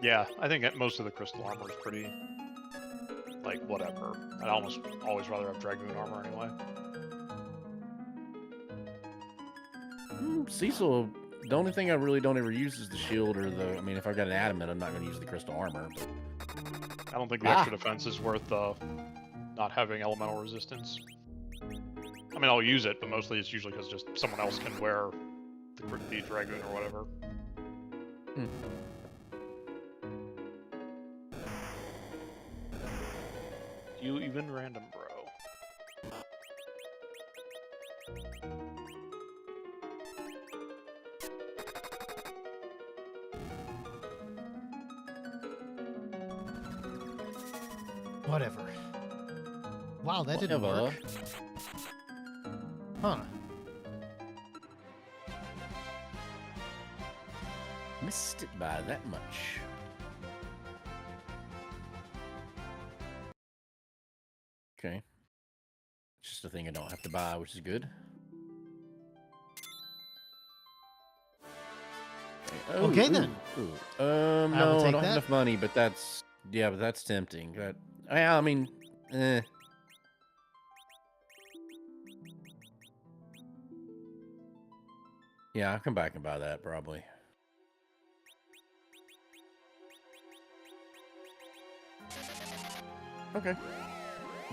Yeah, I think most of the crystal armor is pretty, like, whatever. I'd almost always rather have Dragoon armor anyway. Cecil, the only thing I really don't ever use is the shield or the... I mean, if I've got an adamant, I'm not going to use the crystal armor, but... I don't think the extra defense is worth not having elemental resistance. I mean, I'll use it, but mostly it's usually because just someone else can wear the Dragoon or whatever. You even random, bro. whatever. Wow, that didn't work. Huh. Missed it by that much. Okay. Just a thing I don't have to buy, which is good. Okay, then. No, I don't have enough money, but that's... Yeah, but that's tempting. But, yeah, I mean... Yeah, I'll come back and buy that, probably. Okay.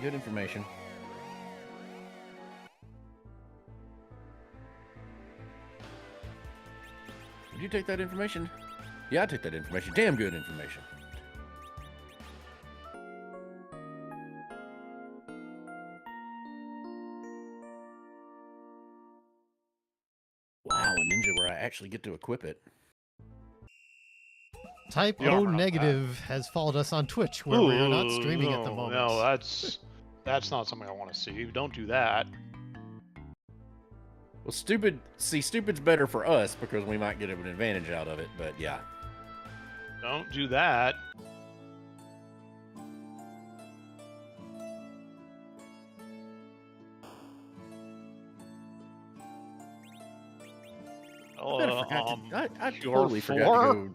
Good information. Did you take that information? Yeah, I took that information. Damn good information. Wow, a ninja where I actually get to equip it. Type You don't O know negative has followed us on Twitch, where we're not streaming at the moment. No, that's not something I want to see. Don't do that. Well, stupid's better for us because we might get an advantage out of it, but yeah. Don't do that. I totally forgot to go.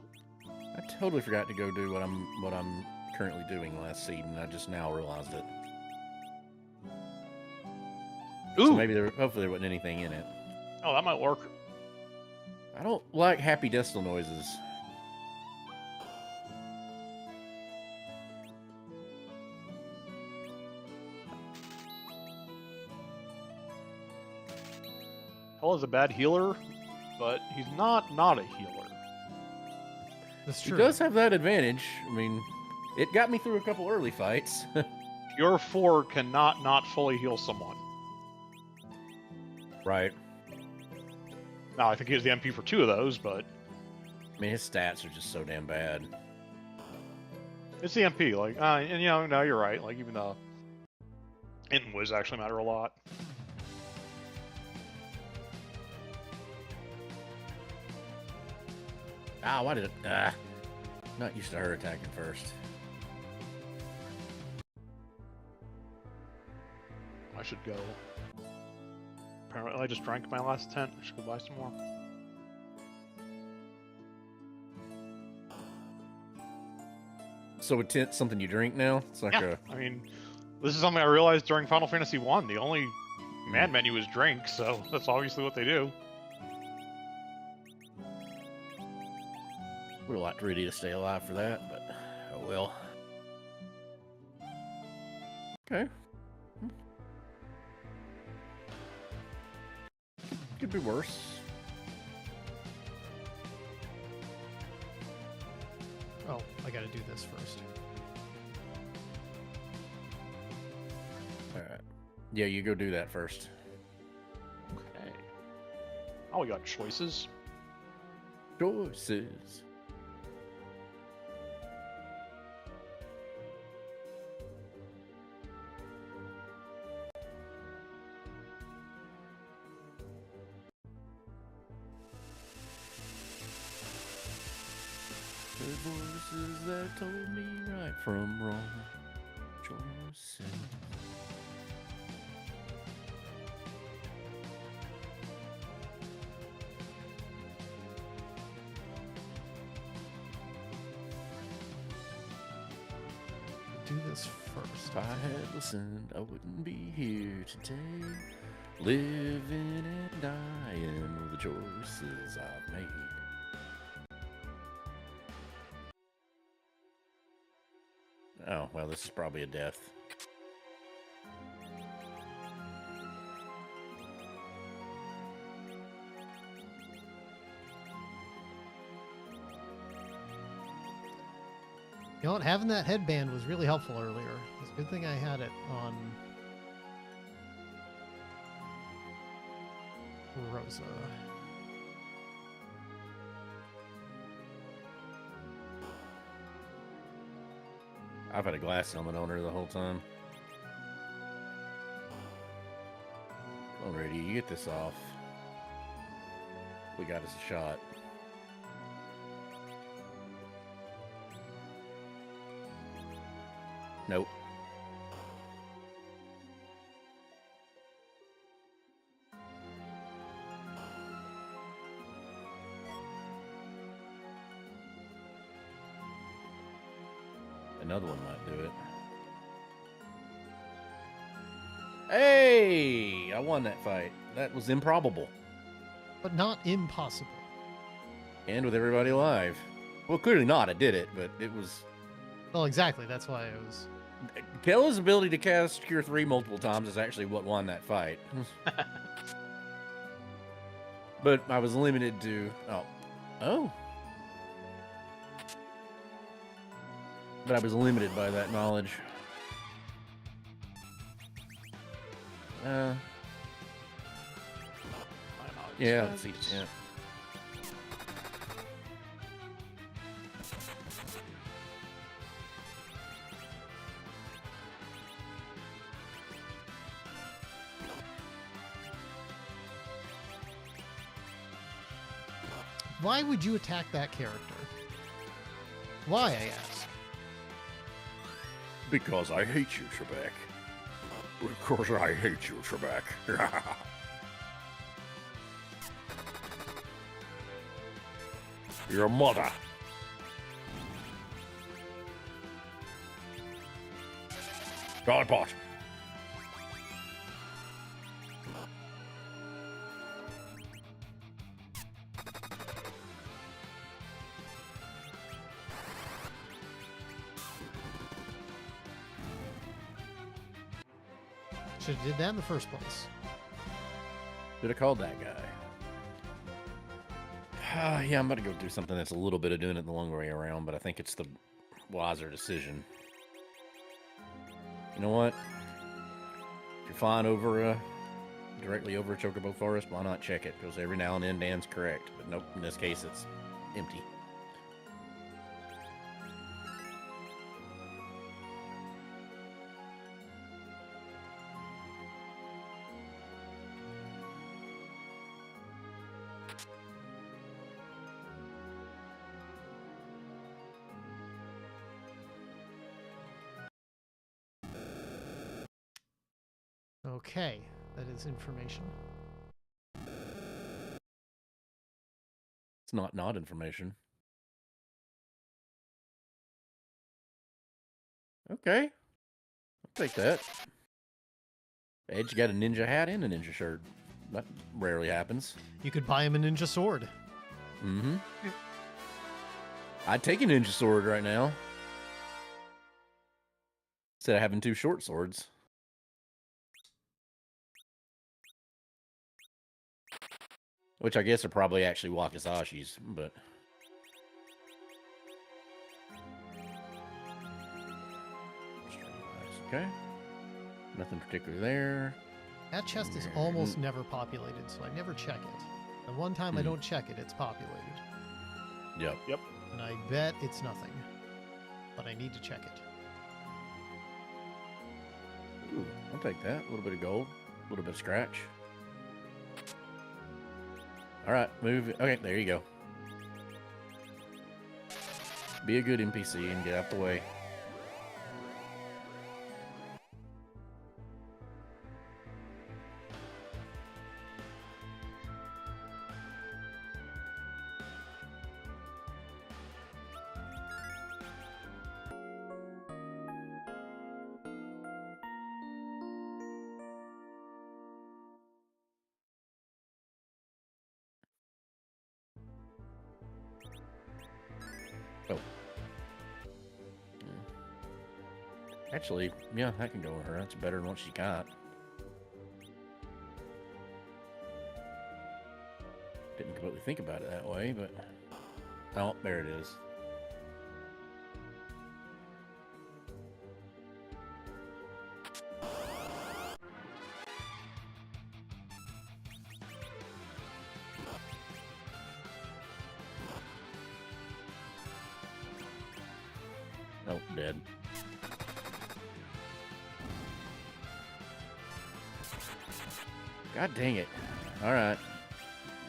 I totally forgot to go do what I'm currently doing last seed, and I just now realized it. Ooh. So maybe hopefully there wasn't anything in it. Oh, that might work. I don't like happy Destil noises. Hell is a bad healer, but he's not a healer. That's true. He does have that advantage. I mean, it got me through a couple early fights. Pure 4 cannot not fully heal someone. Right. Now, I think he has the MP for 2 of those, but I mean, his stats are just so damn bad. it's the MP. Like, and you know, no, you're right. Like, even the int and whiz actually matter a lot. Ah, why did it? Not used to her attacking first. I should go. Apparently, I just drank my last tent. I should go buy some more. So a tent, something you drink now? It's like Yeah, I mean, this is something I realized during Final Fantasy 1. The only command menu is drink, so that's obviously what they do. Would have liked Rudy to stay alive for that, but oh well. Okay. Could be worse. Oh, I gotta do this first. Alright. Yeah, you go do that first. Okay. Oh, we got choices. Choices. The voices that told me right from wrong. Choices. Do this first. If I had listened, I wouldn't be here today. Living and dying with the choices I've made. Oh, well, this is probably a death. You know what? Having that headband was really helpful earlier. It's a good thing I had it on Rosa. I've had a glass helmet on her the whole time. Alrighty, you get this off. We got us a shot. Nope. Another one might do it. Hey! I won that fight. That was improbable. But not impossible. And with everybody alive. Well, clearly not. I did it, but it was... Well, exactly. That's why it was... Kella's ability to cast Cure 3 multiple times is actually what won that fight. But I was limited to... Oh. But I was limited by that knowledge. Yeah, let's see. Yeah. Why would you attack that character? Why, I ask? Because I hate you, Trebek. Because I hate you, Trebek. Your mother. Godbot. Should have did that in the first place. Should have called that guy. Yeah, I'm about to go do something that's a little bit of doing it the long way around, but I think it's the wiser decision. You know what? If you're flying over directly over Chocobo Forest, why not check it? Because every now and then Dan's correct. But nope, in this case it's empty. Okay, that is information. It's not information. Okay. I'll take that. Edge got a ninja hat and a ninja shirt. That rarely happens. You could buy him a ninja sword. Mm-hmm. I'd take a ninja sword right now. Instead of having 2 short swords. Which I guess are probably actually Wakizashi's, but... Okay. Nothing particular there. That chest is almost never populated, so I never check it. The one time I don't check it, it's populated. Yep. And I bet it's nothing. But I need to check it. Ooh, I'll take that. A little bit of gold. A little bit of scratch. Alright, move. Okay, there you go. Be a good NPC and get out the way. Oh. Actually, yeah, that can go with her. That's better than what she got. Didn't completely think about it that way, but... Oh, there it is. Oh, dead. God dang it. Alright.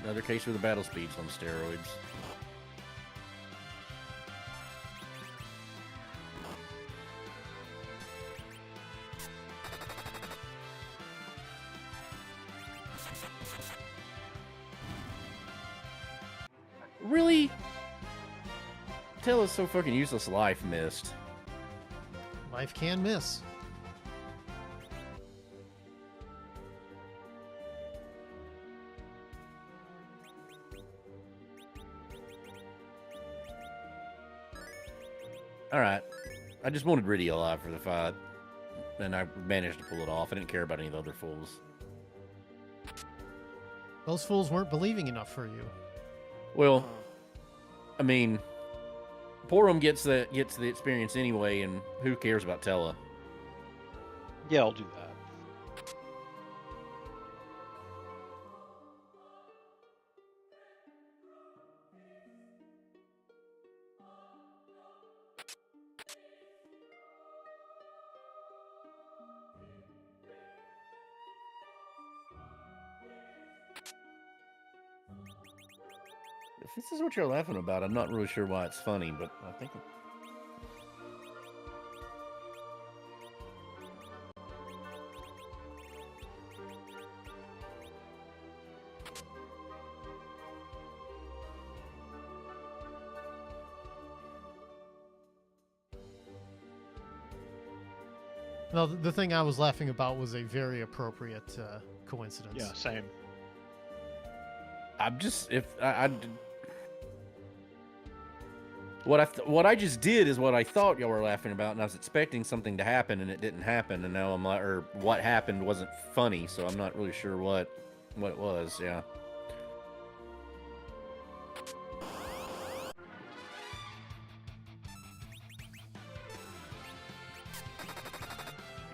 Another case where the battle speed's on steroids. Really? Tell us so fucking useless. Life missed. Life can miss. Alright. I just wanted Riddy alive for the fight. And I managed to pull it off. I didn't care about any of the other fools. Those fools weren't believing enough for you. Well, I mean, Porum gets the experience anyway, and who cares about Tella? Yeah, I'll do that. If this is what you're laughing about, I'm not really sure why it's funny, but I think... No, the thing I was laughing about was a very appropriate coincidence. Yeah, same. I'm just... What I just did is what I thought y'all were laughing about, and I was expecting something to happen, and it didn't happen, and now I'm like, or what happened wasn't funny, so I'm not really sure what it was. Yeah.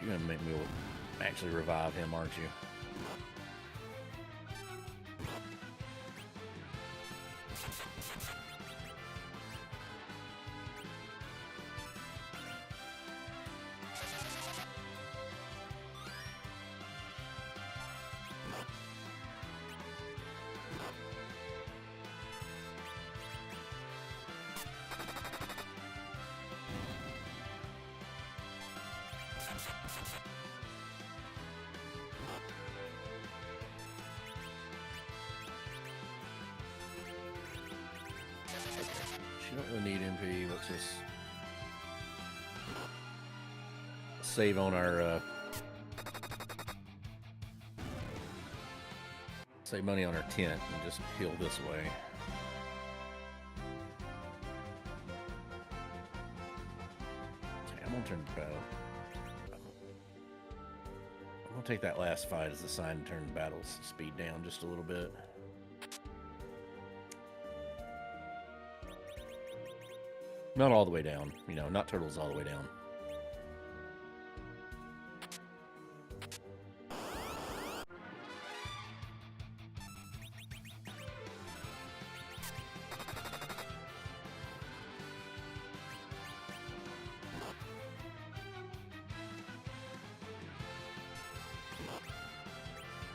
You're gonna make me actually revive him, aren't you? don't really need MP. Let's just save on our save money on our tent and just heal this way. Okay, I'm gonna turn the battle. I'm gonna take that last fight as a sign to turn the battle speed down just a little bit. Not all the way down, you know, not turtles all the way down.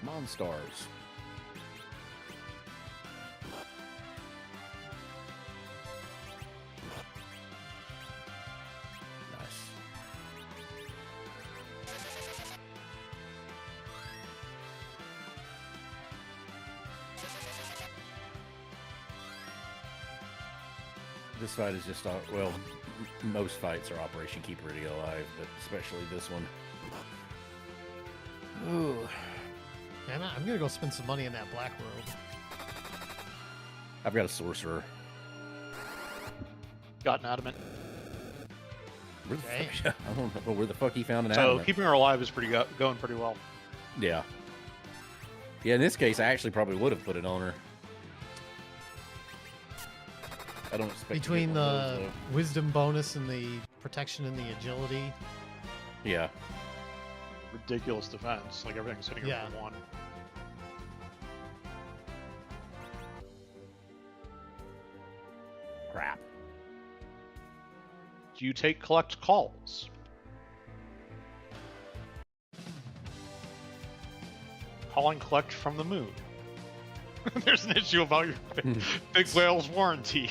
Monstars. Nice. This fight is just, well, most fights are Operation Keep Rudy Alive, but especially this one. Ooh. Man, I'm gonna go spend some money on that black robe. I've got a sorcerer. Got an adamant. Where the Okay. fuck, I don't know where the fuck he found an So adamant. keeping her alive is going pretty well. Yeah. Yeah, in this case, I actually probably would have put it on her. I don't expect to get Between one of the those, wisdom bonus and the protection and the agility. though. Yeah. Ridiculous defense. Like everything's hitting her Yeah. for 1. Crap. Do you take collect calls? Calling collect from the moon. There's an issue about your big whale's warranty.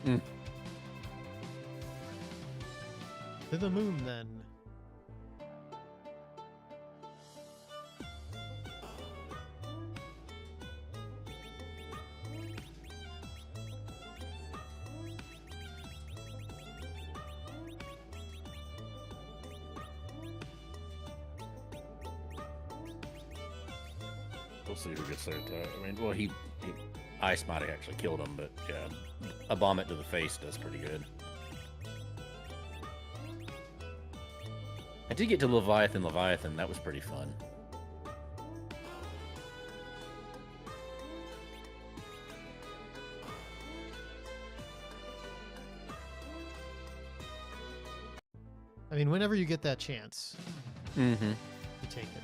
To the moon, then. We'll see who gets there. I mean, well, Ice might have actually killed him, but yeah, a vomit to the face does pretty good. I did get to Leviathan. That was pretty fun. I mean, whenever you get that chance, Mm-hmm. you take it.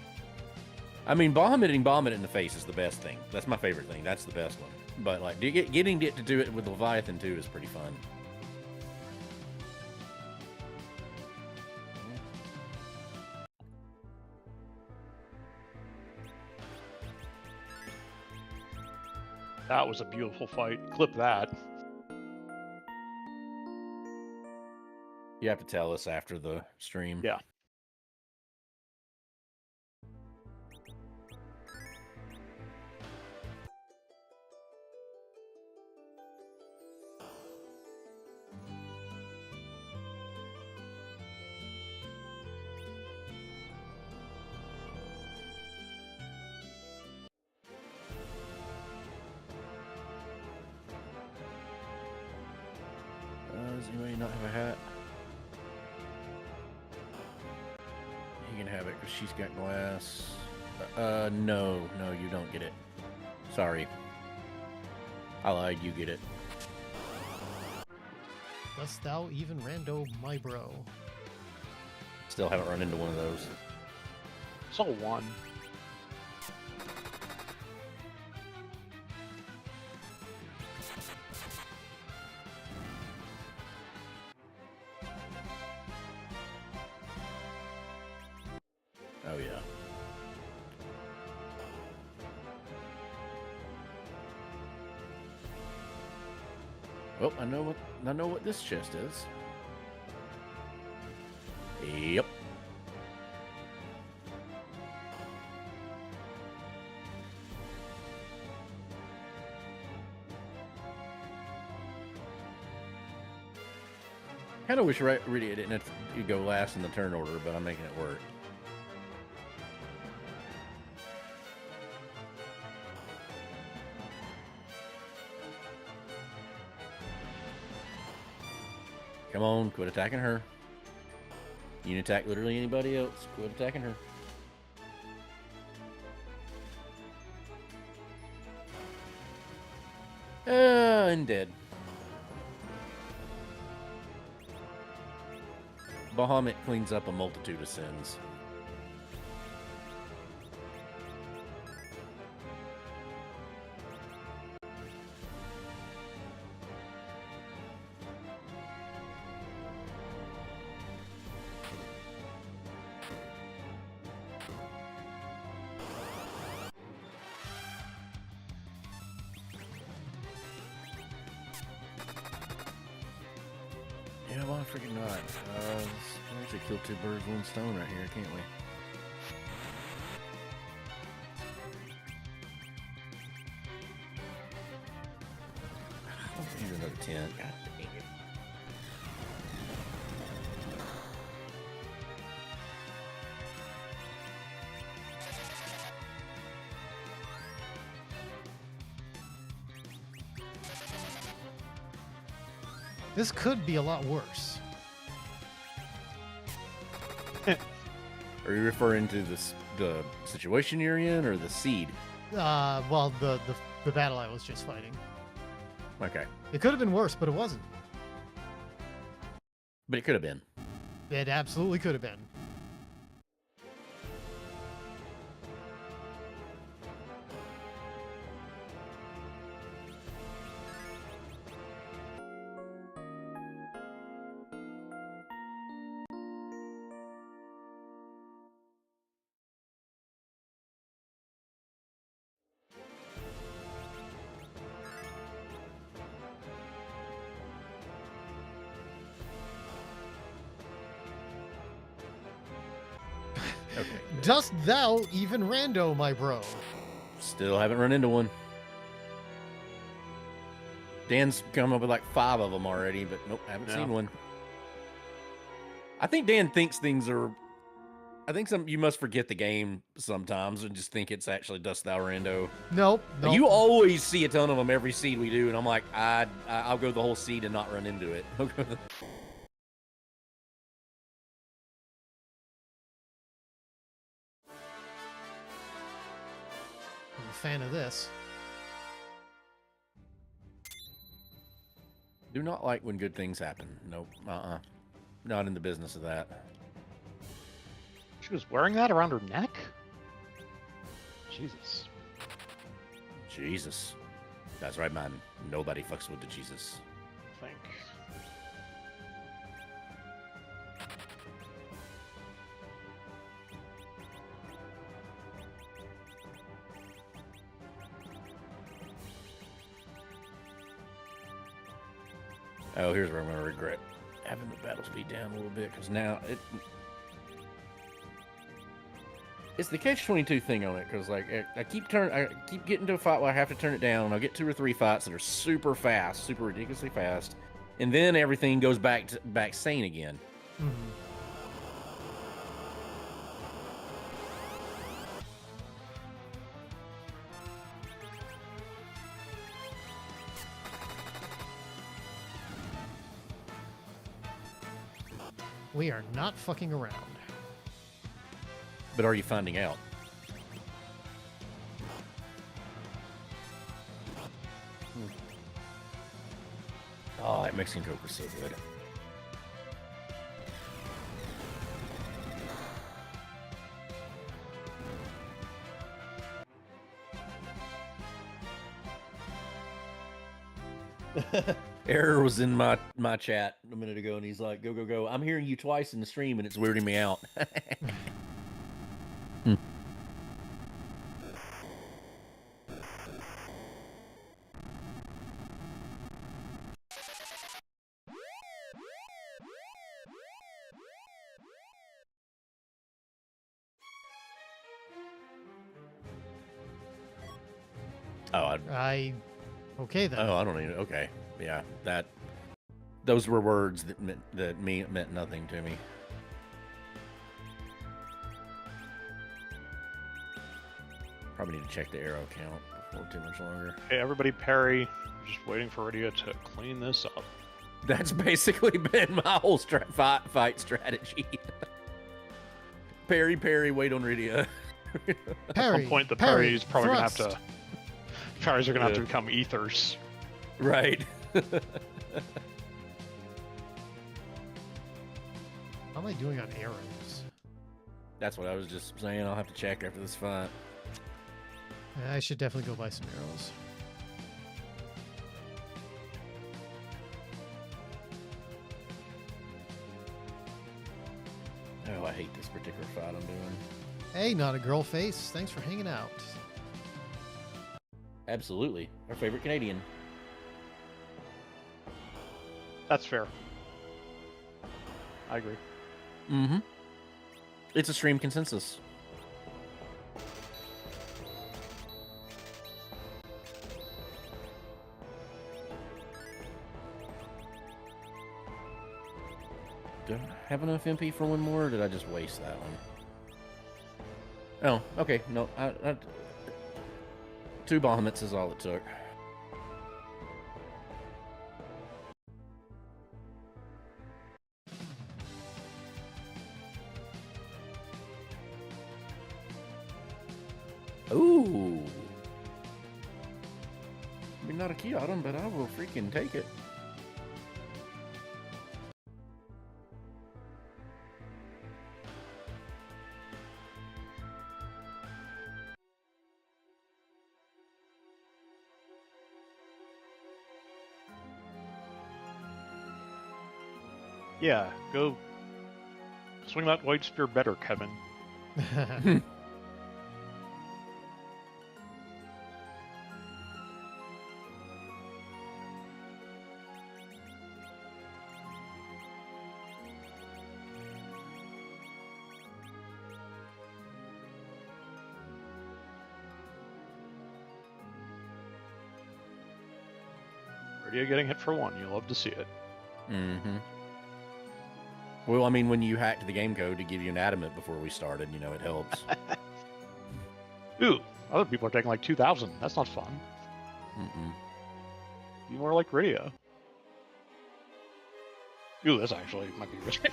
I mean, vomiting in the face is the best thing. That's my favorite thing. That's the best one. But like, getting it to do it with Leviathan too is pretty fun. That was a beautiful fight. Clip that. You have to tell us after the stream. Yeah. Does anybody not have a hat? You can have it because she's got glass. No, you don't get it. Sorry. I lied, you get it. Dost thou even rando, my bro? Still haven't run into one of those. Saw 1. Oh yeah. Oh, I know what this chest is. Yep. Kind of wish really it didn't have to go last in the turn order, but I'm making it work. Come on, quit attacking her. You can attack literally anybody else. Quit attacking her. And dead. Bahamut cleans up a multitude of sins. Yeah, why freaking not? We actually kill 2 birds, 1 stone right here, can't we? I don't need another tent. God dang it. This could be a lot worse. Are you referring to the situation you're in, or the seed? Well, the battle I was just fighting. Okay, It could have been worse, but it wasn't. but it could have been. It absolutely could have been. Okay. Dost thou even rando, my bro? Still haven't run into one. Dan's come up with like 5 of them already, but nope, haven't seen one. I think Dan thinks things are. I think you must forget the game sometimes and just think it's actually Dust Thou Rando. Nope. You always see a ton of them every seed we do, and I'm like, I'll go the whole seed and not run into it. I'm a fan of this. Do not like when good things happen. Nope. Not in the business of that. She was wearing that around her neck? Jesus. Jesus. That's right, man. Nobody fucks with the Jesus. I think. Oh, here's where I'm going to regret having the battle speed down a little bit, because now it's the catch-22 thing on it, because like I keep getting to a fight where I have to turn it down, and I'll get 2 or 3 fights that are super fast, super ridiculously fast, and then everything goes back sane again. Mm-hmm. We are not fucking around. But are you finding out? Oh, that Mexican Coke was so good. Error was in my chat a minute ago, and he's like, "Go, go, go! I'm hearing you twice in the stream, and it's weirding me out." Oh, Okay then. oh, I don't even. Okay, yeah, that Those were words that meant nothing to me. Probably need to check the arrow count before too much longer. Hey, everybody, parry. Just waiting for Rydia to clean this up. That's basically been my whole fight strategy. Parry, wait on Rydia. At some point, the parries probably gonna have to. Parries are gonna have to become ethers. Right. How am I doing on arrows? That's what I was just saying. I'll have to check after this fight. I should definitely go buy some arrows. Oh, I hate this particular fight I'm doing. Hey, not a girl face. Thanks for hanging out. Absolutely. Our favorite Canadian. That's fair. I agree. Mm-hmm. It's a stream consensus. Do I have enough MP for one more, or did I just waste that one? Oh, okay. No, I 2 Bahamut's is all it took. Ooh. I mean, not a key item, but I will freaking take it. Yeah, go swing that white spear better, Kevin. Rydia getting hit for 1. You love to see it. Mm-hmm. Well, I mean, when you hacked the game code to give you an adamant before we started, you know, it helps. Ooh, other people are taking like 2,000. That's not fun. Mm-mm. Be more like Rydia. Ooh, this actually might be risky.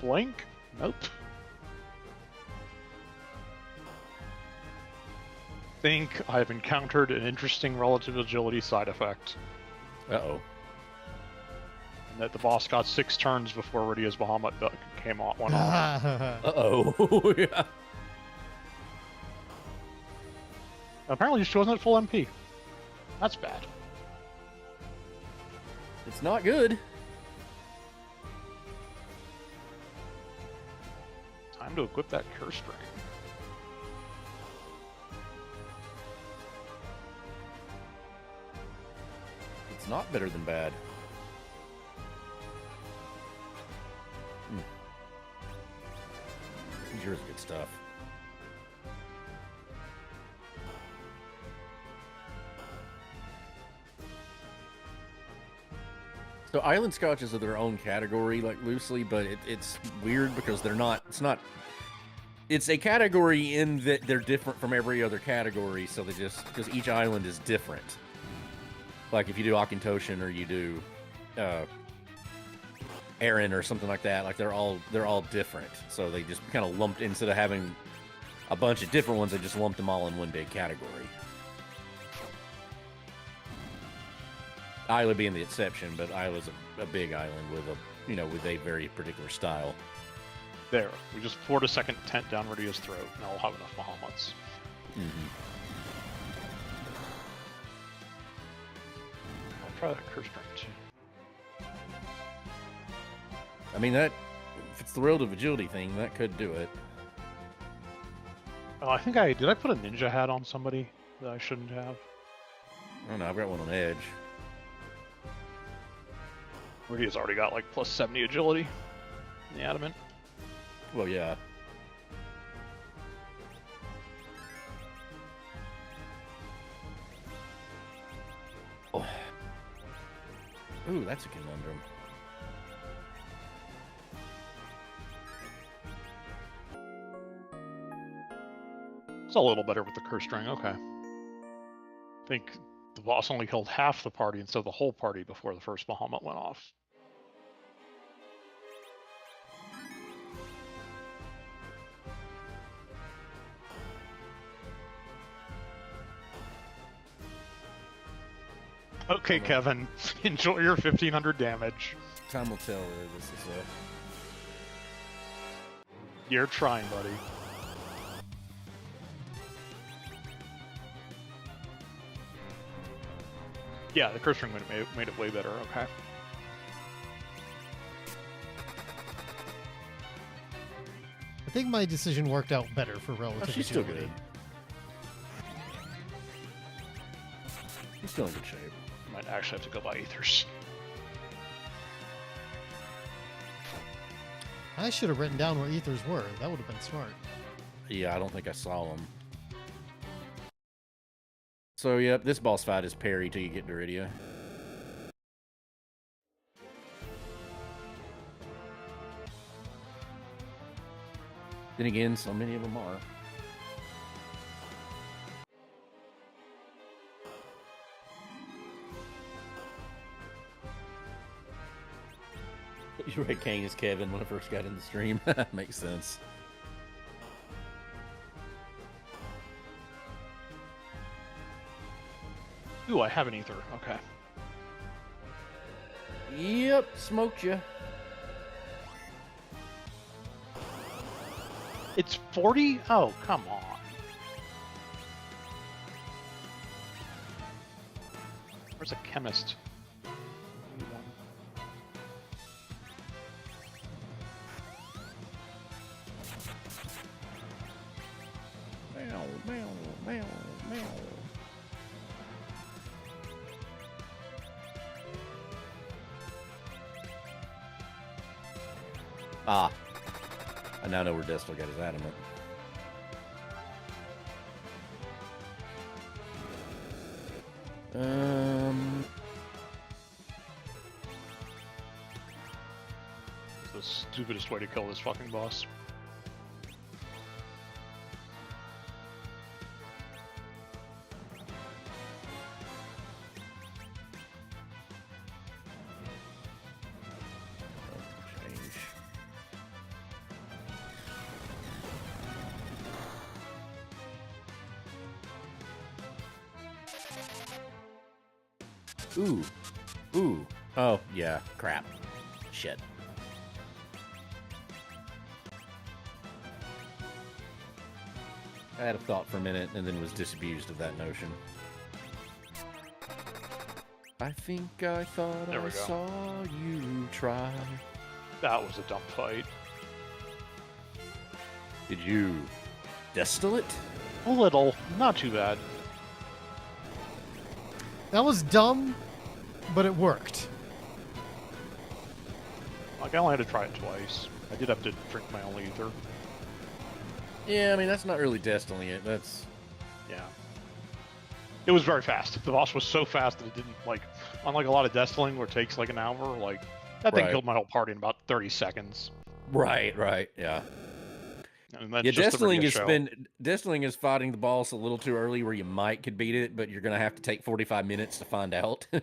Blink? Nope. Think I've encountered an interesting relative agility side effect. Uh-oh. And that the boss got 6 turns before Rydia's Bahamut went off. Uh-oh. Yeah. Apparently she wasn't at full MP. That's bad. It's not good. Time to equip that curse string. It's not better than bad. Yours good stuff. So island scotches are their own category, like loosely, but it's weird because they're not. It's a category in that they're different from every other category. So they just because each island is different. Like if you do Akintoshin or you do Aaron or something like that, like they're all different. So they just kind of lumped, instead of having a bunch of different ones, they just lumped them all in one big category. Isla being the exception, but Isla's a big island with with a very particular style. There, we just poured a second tent down Rydia's throat, and I'll have enough Bahamuts. Mm-hmm. I'll try that curse string too. I mean, that, if it's the World of Agility thing, that could do it. Oh, I think did I put a ninja hat on somebody that I shouldn't have? I don't know, I've got one on edge. Rydia's already got like plus 70 agility in the adamant. Well, yeah. Ooh, that's a conundrum. It's a little better with the curse string. Okay. I think the boss only killed half the party instead of the whole party before the first Bahamut went off. Okay, Kevin, enjoy your 1500 damage. Time will tell whether this is a... You're trying, buddy. Yeah, the curse ring made it way better. Okay. I think my decision worked out better for relative she's still agility. good. She's still in good shape. Might actually have to go by ethers. I should have written down where ethers were. That would have been smart. Yeah, I don't think I saw them. So, yep, this boss fight is parry till you get Duridia. Then again, so many of them are. You're right, Kane is Kevin when I first got in the stream. Makes sense. Ooh, I have an ether. Okay. Yep, smoked you. It's 40? Oh, come on. Where's a chemist? Meow, meow, meow, meow. Ah. I now know where Destil got his adamant. The stupidest way to kill this fucking boss. Ooh. Ooh. Oh, yeah. Crap. Shit. I had a thought for a minute and then was disabused of that notion. I think I thought I saw you try. That was a dumb fight. Did you Destil it? A little. Not too bad. That was dumb, but it worked. Like, I only had to try it twice. I did have to drink my only ether. Yeah, I mean, that's not really Destiling it. That's... Yeah. It was very fast. The boss was so fast that it didn't, like, unlike a lot of Destiling where it takes like an hour, like, that thing killed my whole party in about 30 seconds. Right, yeah. And that's Yeah, just Destiling is fighting the boss a little too early where you could beat it, but you're going to have to take 45 minutes to find out. Yeah.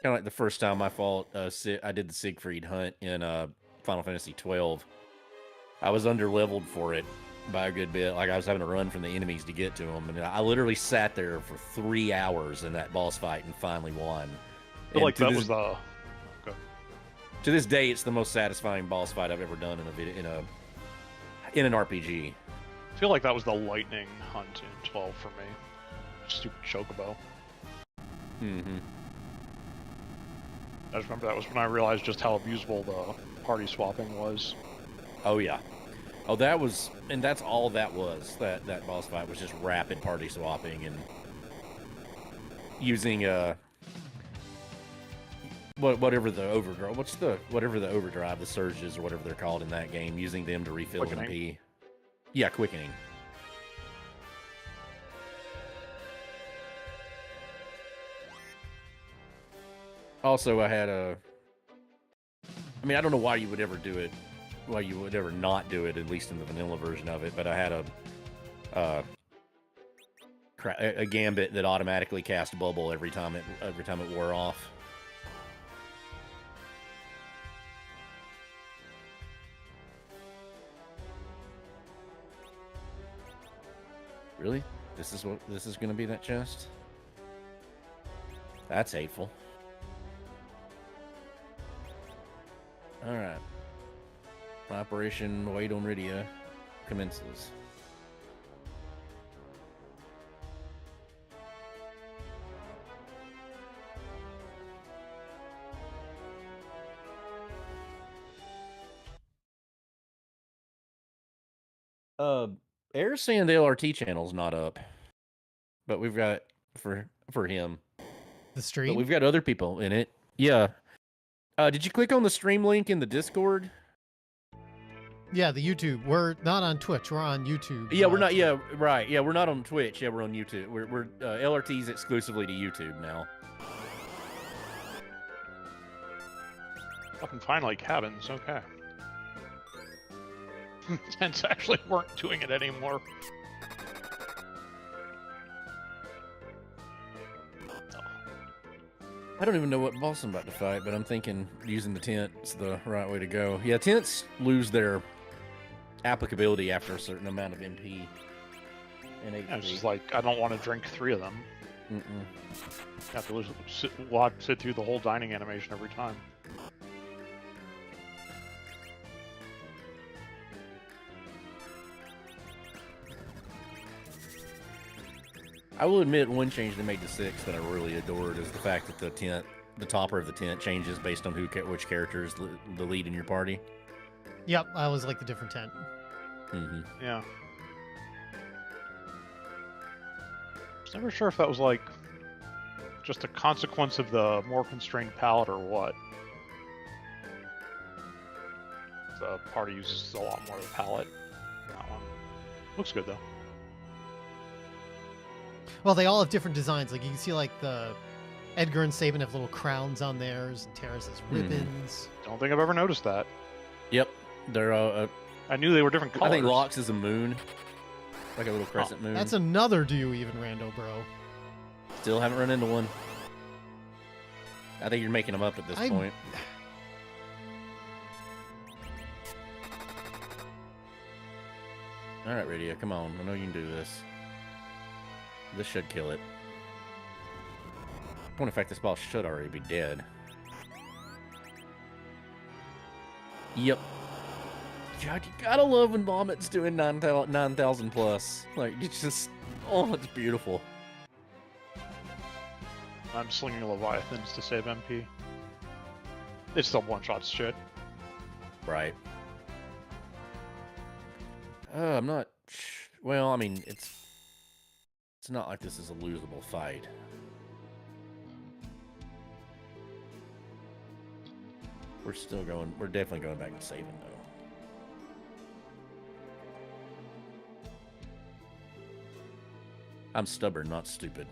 Kind of like the first time I fought, I did the Siegfried hunt in Final Fantasy 12. I was under-leveled for it by a good bit. Like, I was having to run from the enemies to get to them. And I literally sat there for 3 hours in that boss fight and finally won. I feel like that was the... Okay. To this day, it's the most satisfying boss fight I've ever done in an RPG. I feel like that was the lightning hunt in 12 for me. Stupid chocobo. Mm-hmm. I just remember that was when I realized just how abusable the party swapping was. Oh, yeah. Oh, that was... And that's all that was. That boss fight was just rapid party swapping and using, whatever the overdrive... Whatever the overdrive, the surges, or whatever they're called in that game, using them to refill Quickening. MP. Yeah, quickening. Also, I had a. I mean, I don't know why you would ever do it, why you would ever not do it, at least in the vanilla version of it. But I had a gambit that automatically cast bubble every time it wore off. Really? This is going to be that chest? That's hateful. All right. Operation Wait on Rydia commences. Air Sand LRT channel's not up, but we've got for him The stream. But we've got other people in it. Yeah. Did you click on the stream link in the Discord? Yeah, the YouTube. We're not on Twitch. We're on YouTube. Yeah, we're not. Yeah, right. Yeah, we're not on Twitch. Yeah, we're on YouTube. We're LRT's exclusively to YouTube now. Fucking finally, cabins. Okay. Tents actually weren't doing it anymore. I don't even know what boss I'm about to fight, but I'm thinking using the tent is the right way to go. Yeah, tents lose their applicability after a certain amount of MP and HP. Yeah, it's just like, I don't want to drink 3 of them. Mm-mm. Have to sit through the whole dining animation every time. I will admit one change they made to 6 that I really adored is the fact that the topper of the tent changes based on which character is the lead in your party. Yep, I always like the different tent. Mm-hmm. Yeah. I was never sure if that was like just a consequence of the more constrained palette or what. The party uses a lot more of the palette. That one looks good though. Well, they all have different designs. Like you can see, like the Edgar and Sabin have little crowns on theirs, and Terrace has ribbons. Don't think I've ever noticed that. Yep, they're. I knew they were different colors. I think Locke's is a moon, like a little crescent moon. That's another do you even rando, bro. Still haven't run into one. I think you're making them up at this point. All right, Radio, come on. I know you can do this. This should kill it. Point of fact, this boss should already be dead. Yep. God, you gotta love when Vomit's doing 9,000 plus. Like, it's just... Oh, it's beautiful. I'm slinging Leviathans to save MP. It still one-shots shit. Right. I'm not... Well, I mean, it's not like this is a losable fight. We're still going... We're definitely going back and saving, though. I'm stubborn, not stupid.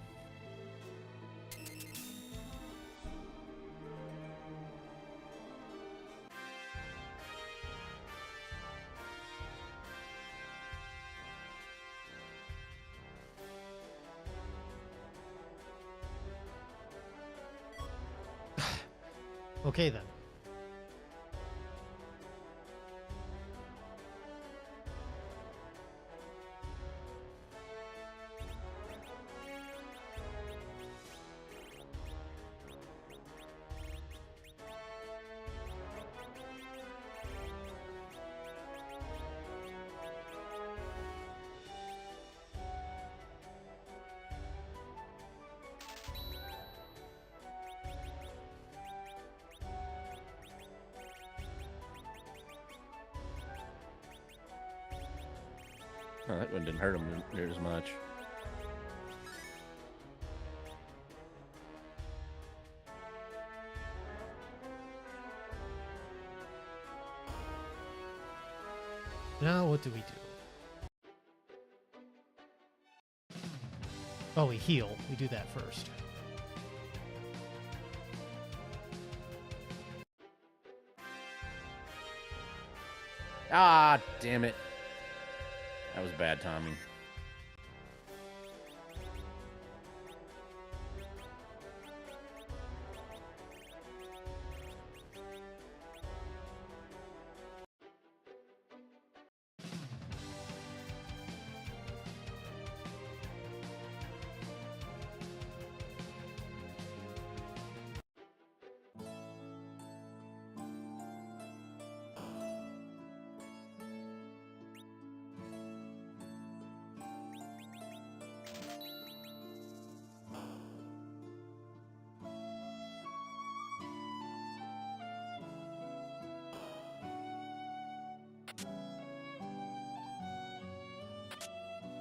Okay, then. Oh, that one didn't hurt him near as much. Now, what do we do? Oh, we heal. We do that first. Ah, damn it. That was bad timing.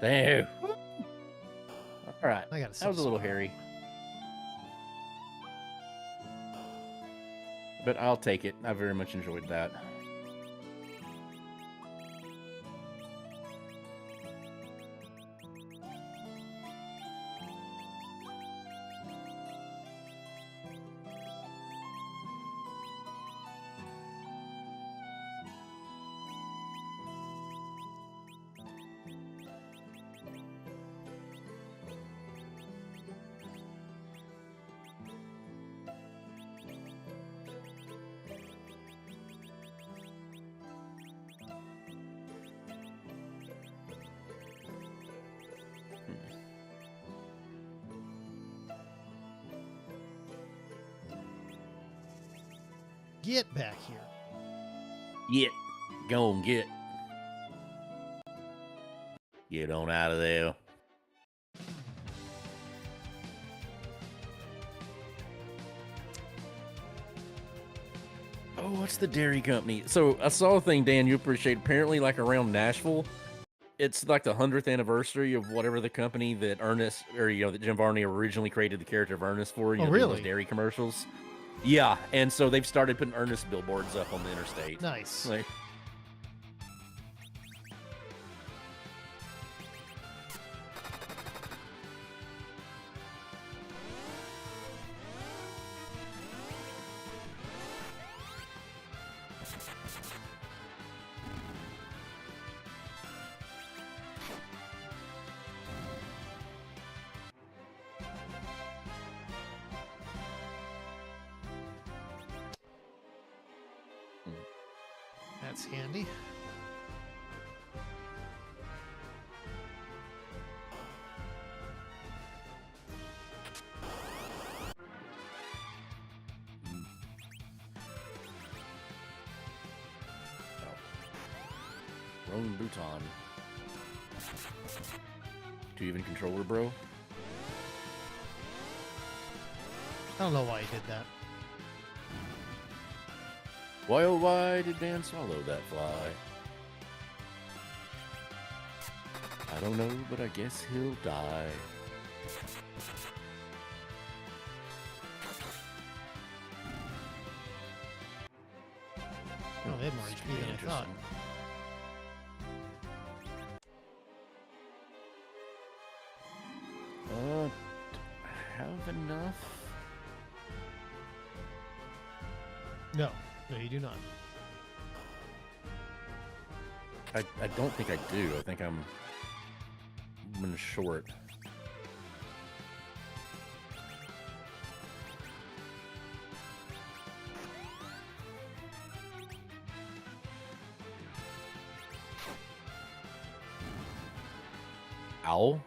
Damn. All right. I got That was a little hairy. But I'll take it. I very much enjoyed that. Get back here. Get. Go and get. Get on out of there. Oh, what's the dairy company? So I saw a thing, Dan, you appreciate. Apparently, like around Nashville, it's like the 100th anniversary of whatever the company that Ernest, or that Jim Varney originally created the character of Ernest for. Oh, doing really? Those dairy commercials. Yeah, and so they've started putting Ernest billboards up on the interstate. Nice. Like, That's handy. Roan Bhutan. Do you even control her, bro? I don't know why he did that. Why, oh, why did Dan swallow that fly? I don't know, but I guess he'll die. Oh, they have more HP than I thought. Have enough? No, you do not. I don't think I do. I think I'm running short. Ow.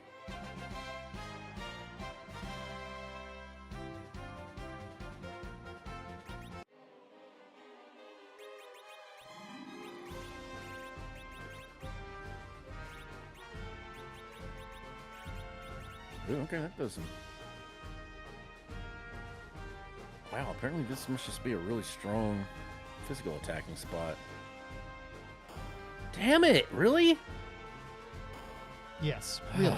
Ooh, okay, that does some. Wow, apparently this must just be a really strong physical attacking spot. Damn it, really? Yes, really.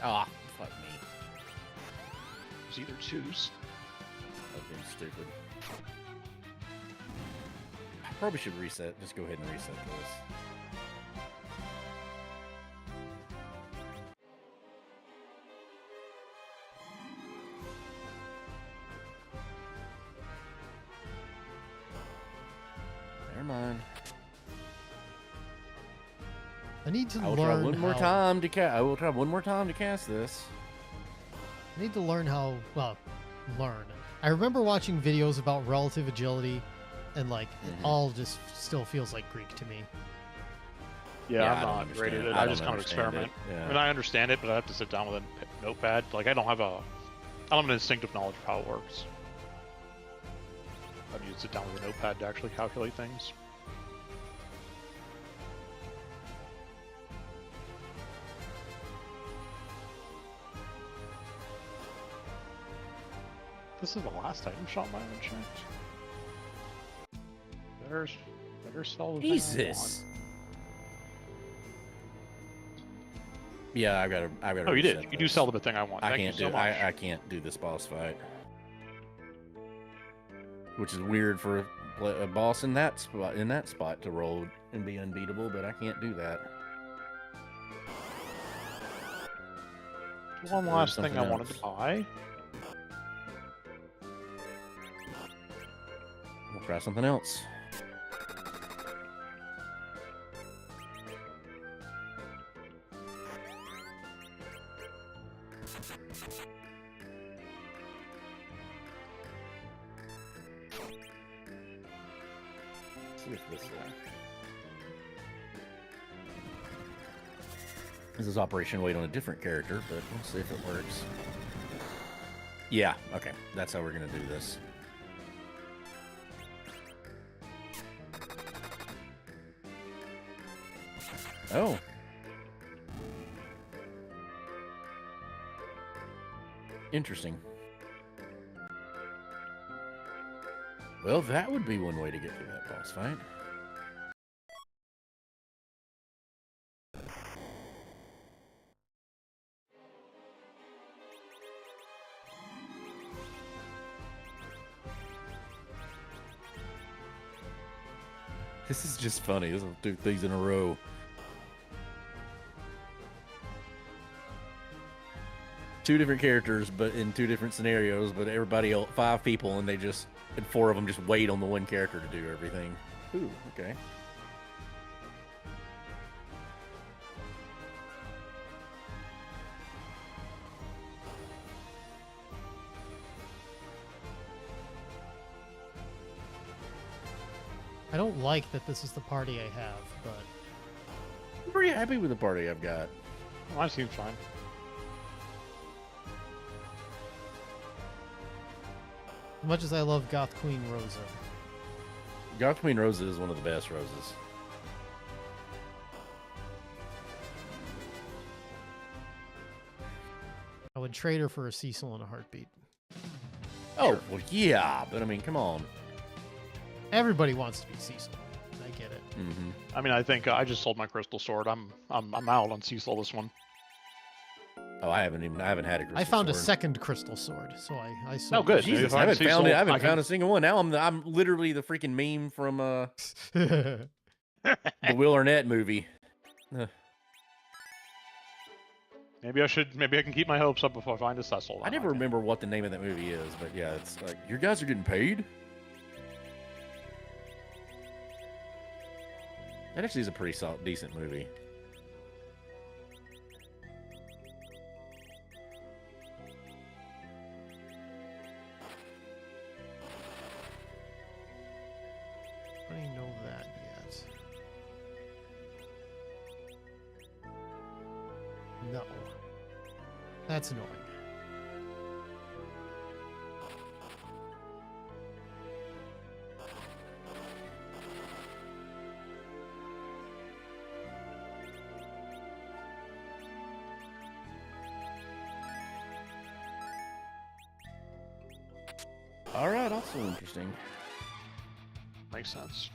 Ah, fuck me. use either twos. That game's stupid. I probably should reset. Just go ahead and reset this. Never mind. I need to I will learn try one more how- time to I will try one more time to cast this. I need to learn how, well, learn. I remember watching videos about relative agility, and like it all just still feels like Greek to me. Yeah, Yeah, I I'm don't not understand great at it. it. I I don't just kind of understand experiment. it. Yeah. I mean, I understand it, but I have to sit down with a notepad. Like, I don't have an instinctive knowledge of how it works. I need to sit down with a notepad to actually calculate things. This is the last item shop I haven't checked. Better sell the thing I Jesus. want. Yeah, I've got to. Oh, you did. reset You do this. sell the thing I want. I Thank can't you so do. much. I can't do this boss fight, which is weird for a boss in that spot to roll and be unbeatable. But I can't do that. One Or last thing something I wanted else. to buy. We'll try something else. See if this is Operation Wait on a different character, but we'll see if it works. Yeah, okay. That's how we're going to do this. Oh. Interesting. Well, that would be one way to get through that boss fight. This is just funny. This will do things in a row. Two different characters, but in two different scenarios, but everybody else, 5 people, and and 4 of them just wait on the one character to do everything. Ooh, okay. I don't like that this is the party I have, but I'm pretty happy with the party I've got. Mine seems fine. as much as I love Goth Queen Rosa, Goth Queen Rosa is one of the best roses. I would trade her for a Cecil in a heartbeat. Oh, well, yeah, but I mean, come on. Everybody wants to be Cecil. I get it. Mm-hmm. I mean, I think I just sold my crystal sword. I'm out on Cecil this one. Oh, I haven't had a crystal I found a sword. second crystal sword, so I Oh, sold good. it. Jesus, If I I'm haven't Cecil, found it. I haven't I can- found a single one. Now I'm literally the freaking meme from the Will Arnett movie. Maybe I can keep my hopes up before I find a Cecil. I never remember what the name of that movie is, but yeah, it's like, your guys are getting paid? That actually is a pretty decent movie. I don't even know that yet. No. That's annoying. All right, also interesting. Makes sense.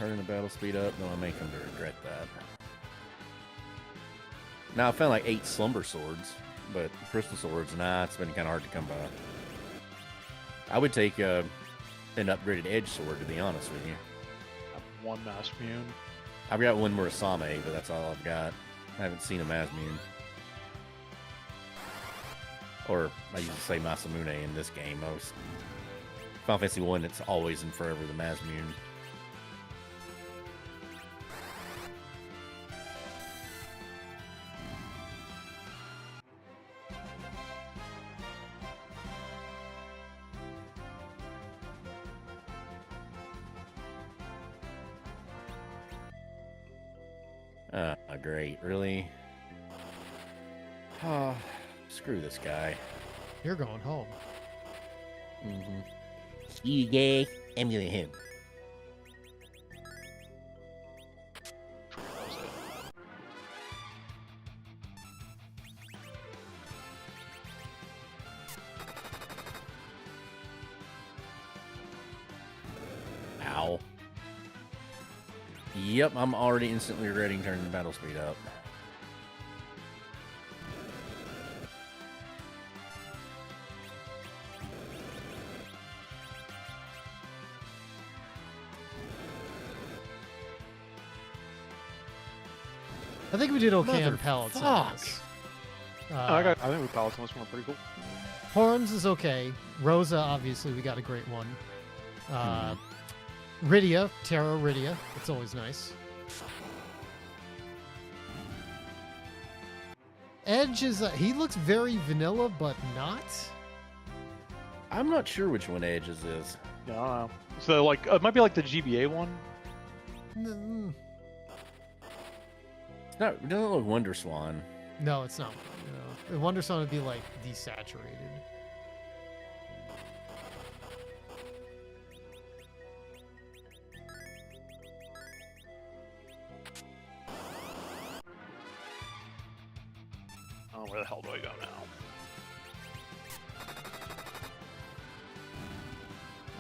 Turning the battle speed up, though I may come to regret that. Now, I found like 8 slumber swords, but crystal swords, nah, it's been kind of hard to come by. I would take an upgraded edge sword, to be honest with you. I have 1 Masmune. I've got 1 Murasame, but that's all I've got. I haven't seen a Masmune. Or, I used to say Masamune in this game. Final Fantasy 1, it's always and forever the Masmune. Great, really? Oh, screw this guy. You're going home. Mm-hmm. See you guys. I'm gonna him. Ow. Yep, I'm already instantly regretting turning the battle speed up. I think we did okay on pellets. On this. I think we pellets on this one are pretty cool. Horns is okay. Rosa, obviously, we got a great one. Rydia, Terra Rydia. It's always nice. Edge is, he looks very vanilla, but not. I'm not sure which one Edge's is. Yeah, I don't know. So, like, it might be like the GBA one. It's not, it doesn't look Wonder Swan. No, it's not. No. Wonder Swan would be, like, desaturated. Oh, where the hell do I go now?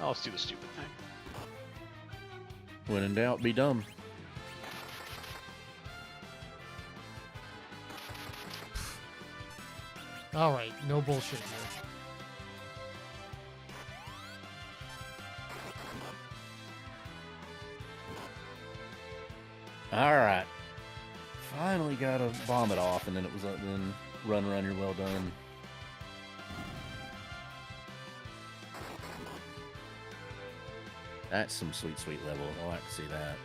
Oh, let's do the stupid thing. When in doubt, be dumb. All right, no bullshit here. All right. Finally got to vomit off, and then it was then run, you're well done. That's some sweet, sweet level. I like to see that.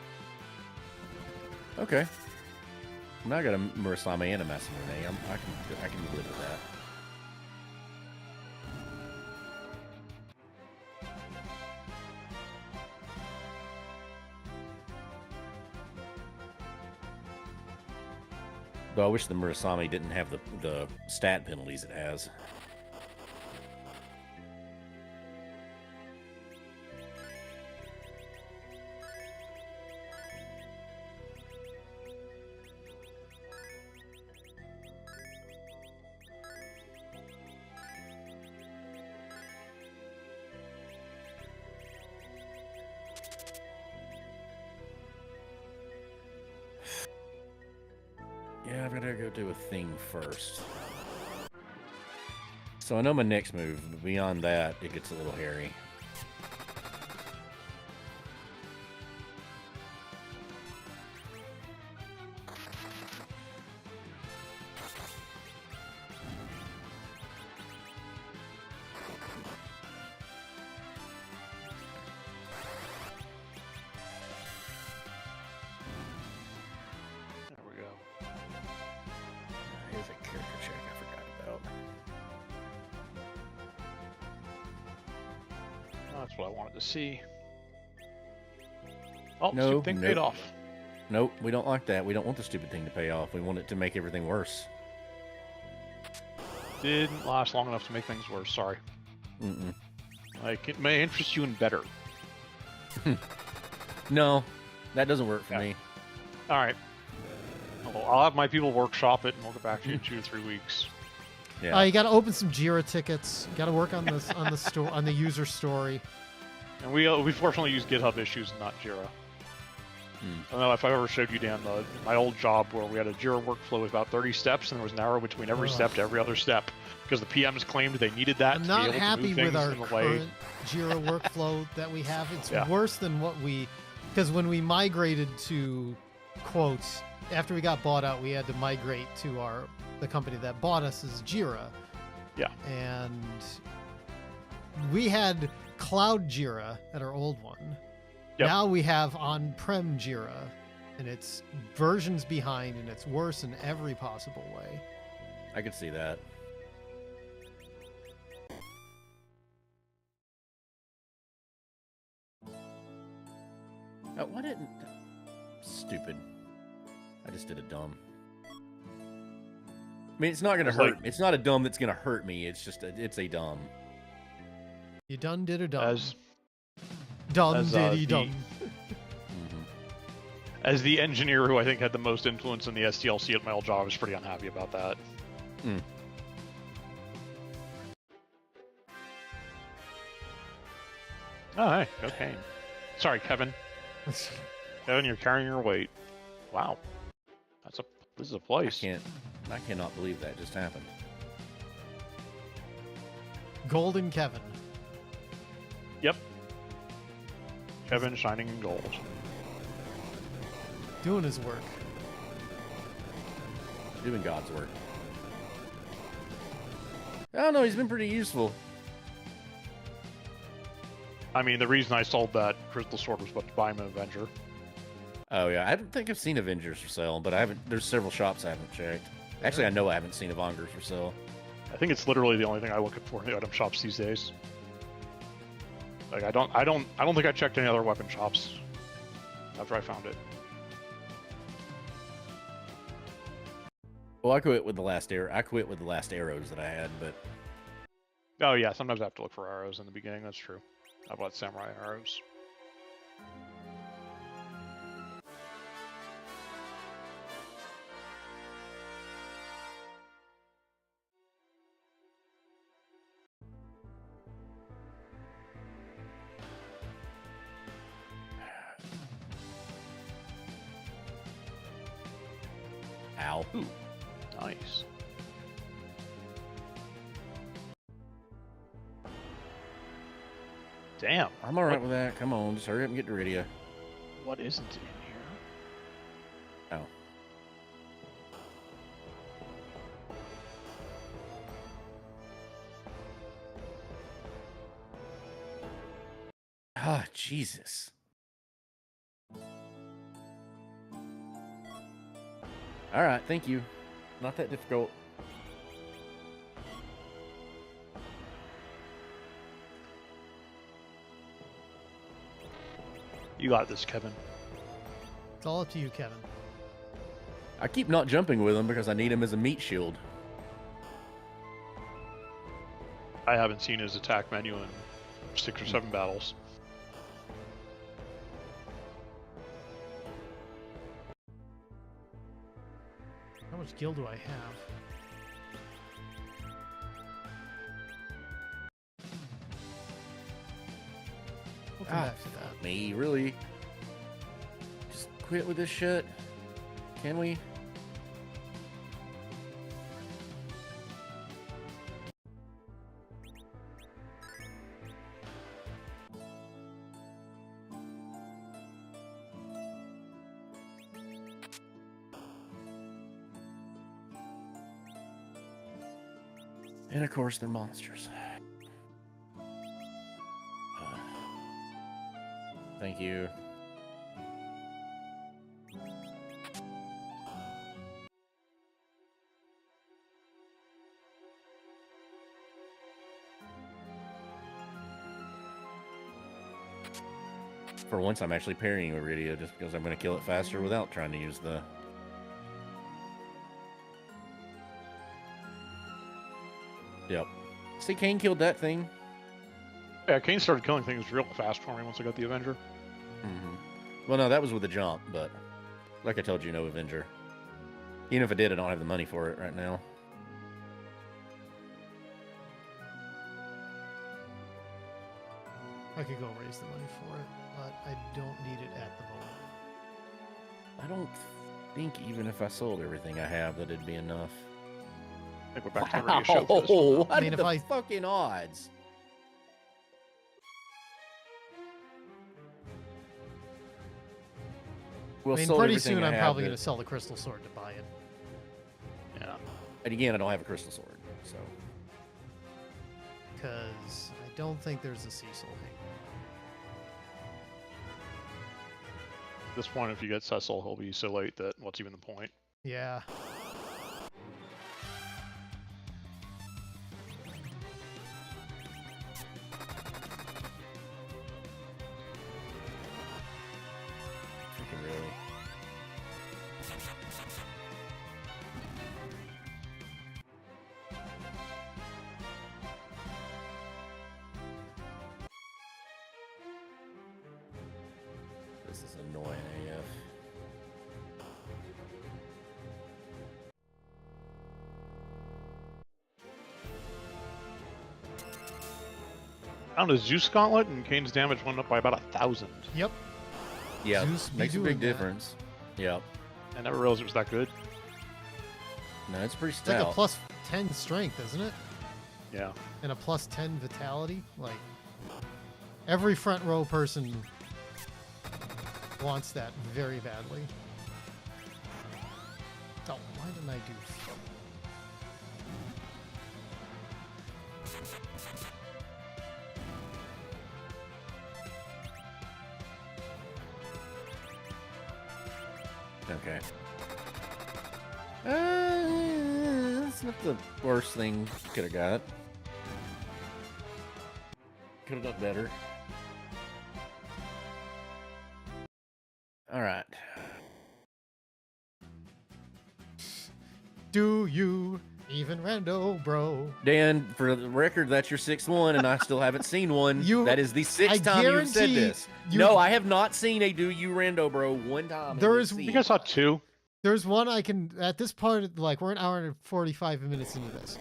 Okay. Now I got a Murasame and a Masamune. I can live with that. Though I wish the Murasame didn't have the stat penalties it has. Yeah, I've got to go do a thing first. So I know my next move, but beyond that, it gets a little hairy. That's what I wanted to see. Oh, No, stupid thing paid off. Nope, we don't like that. We don't want the stupid thing to pay off. We want it to make everything worse. Didn't last long enough to make things worse, sorry. Mm-mm. Like, it may interest you in better. No, that doesn't work for me. Alright. Well, I'll have my people workshop it, and we'll get back to you in 2 to 3 weeks. Yeah. You got to open some Jira tickets. You got to work on this on the store on the user story. And we fortunately use GitHub issues, not Jira. I don't know if I ever showed you, Dan, my old job where we had a Jira workflow with about 30 steps, and there was an arrow between every step to every other step because the PMs claimed they needed that I'm to not be able happy to move with things our in the way. current Jira workflow that we have. It's Yeah. worse than what because when we migrated to quotes, after we got bought out, we had to migrate to the company that bought us is Jira. Yeah. And we had cloud Jira at our old one. Yep. Now we have on-prem Jira, and it's versions behind, and it's worse in every possible way. I could see that. Oh, why didn't... Stupid. I just did a dumb. I mean, it's not gonna hurt. It's not a dumb that's gonna hurt me. It's just it's a dumb. You done did a dumb. As Diddy dum. As the engineer who I think had the most influence in the STLC at my old job, I was pretty unhappy about that. Oh, hey, cocaine. Sorry, Kevin. Kevin, you're carrying your weight. Wow. This is a place. I cannot believe that just happened. Golden Kevin. Yep. Kevin shining in gold. Doing his work. Doing God's work. I don't know, he's been pretty useful. I mean, the reason I sold that crystal sword was to buy him an Avenger. Oh yeah, I don't think I've seen Avengers for sale, but there's several shops I haven't checked. Actually, I know I haven't seen Avengers for sale. I think it's literally the only thing I look for in the item shops these days. Like I don't think I checked any other weapon shops after I found it. Well, I quit with the last arrows that I had, but Oh yeah, sometimes I have to look for arrows in the beginning, that's true. I bought samurai arrows. ow. Ooh, nice. Damn. I'm alright with that. Come on, just hurry up and get to Iridia. What isn't in here? Oh. Ah, Jesus. Alright, thank you. Not that difficult. You got this, Kevin. It's all up to you, Kevin. I keep not jumping with him because I need him as a meat shield. I haven't seen his attack menu in 6 or 7 battles. How much gil do I have? We'll come back to that. Me, really? Just quit with this shit? Can we? And of course, they're monsters. Thank you. For once, I'm actually parrying Iridia just because I'm going to kill it faster without trying to use the... Yep. See, Kane killed that thing. Yeah, Kane started killing things real fast for me once I got the Avenger. Well, no, that was with a jump, but like I told you, no Avenger. Even if I did, I don't have the money for it right now. I could go raise the money for it, but I don't need it at the moment. I don't think even if I sold everything I have, that it'd be enough. I think we're back to the radio show for this one, though. What I mean, are if the I- fucking odds? Well, I mean, sold pretty everything soon I I'm have probably that- going to sell the crystal sword to buy it. Yeah. And again, I don't have a crystal sword, so Because I don't think there's a Cecil hang. At this point, if you get Cecil, he'll be so late that what's even the point? Yeah. freaking really. This is annoying AF. Found a Zeus Gauntlet, and Kane's damage went up by about 1,000. Yep. Yeah, Zeus be makes a doing big that. difference. Yeah, I never realized it was that good. no, it's pretty It's like a stout. plus 10 strength, isn't it? Yeah. And a plus 10 vitality. Like, every front row person wants that very badly. Oh, why didn't I do... Okay. That's not the worst thing you could have got. Could have done better. All right. Do you even rando, bro? Dan, for the record, that's your sixth one, and I still haven't seen one. You- that is the sixth I time you've said guarantee this. you- No, I have not seen a do you rando, bro, one time. in There this is- I season. think I saw 2. There's one I can... At this point, like, we're an hour and 45 minutes into this.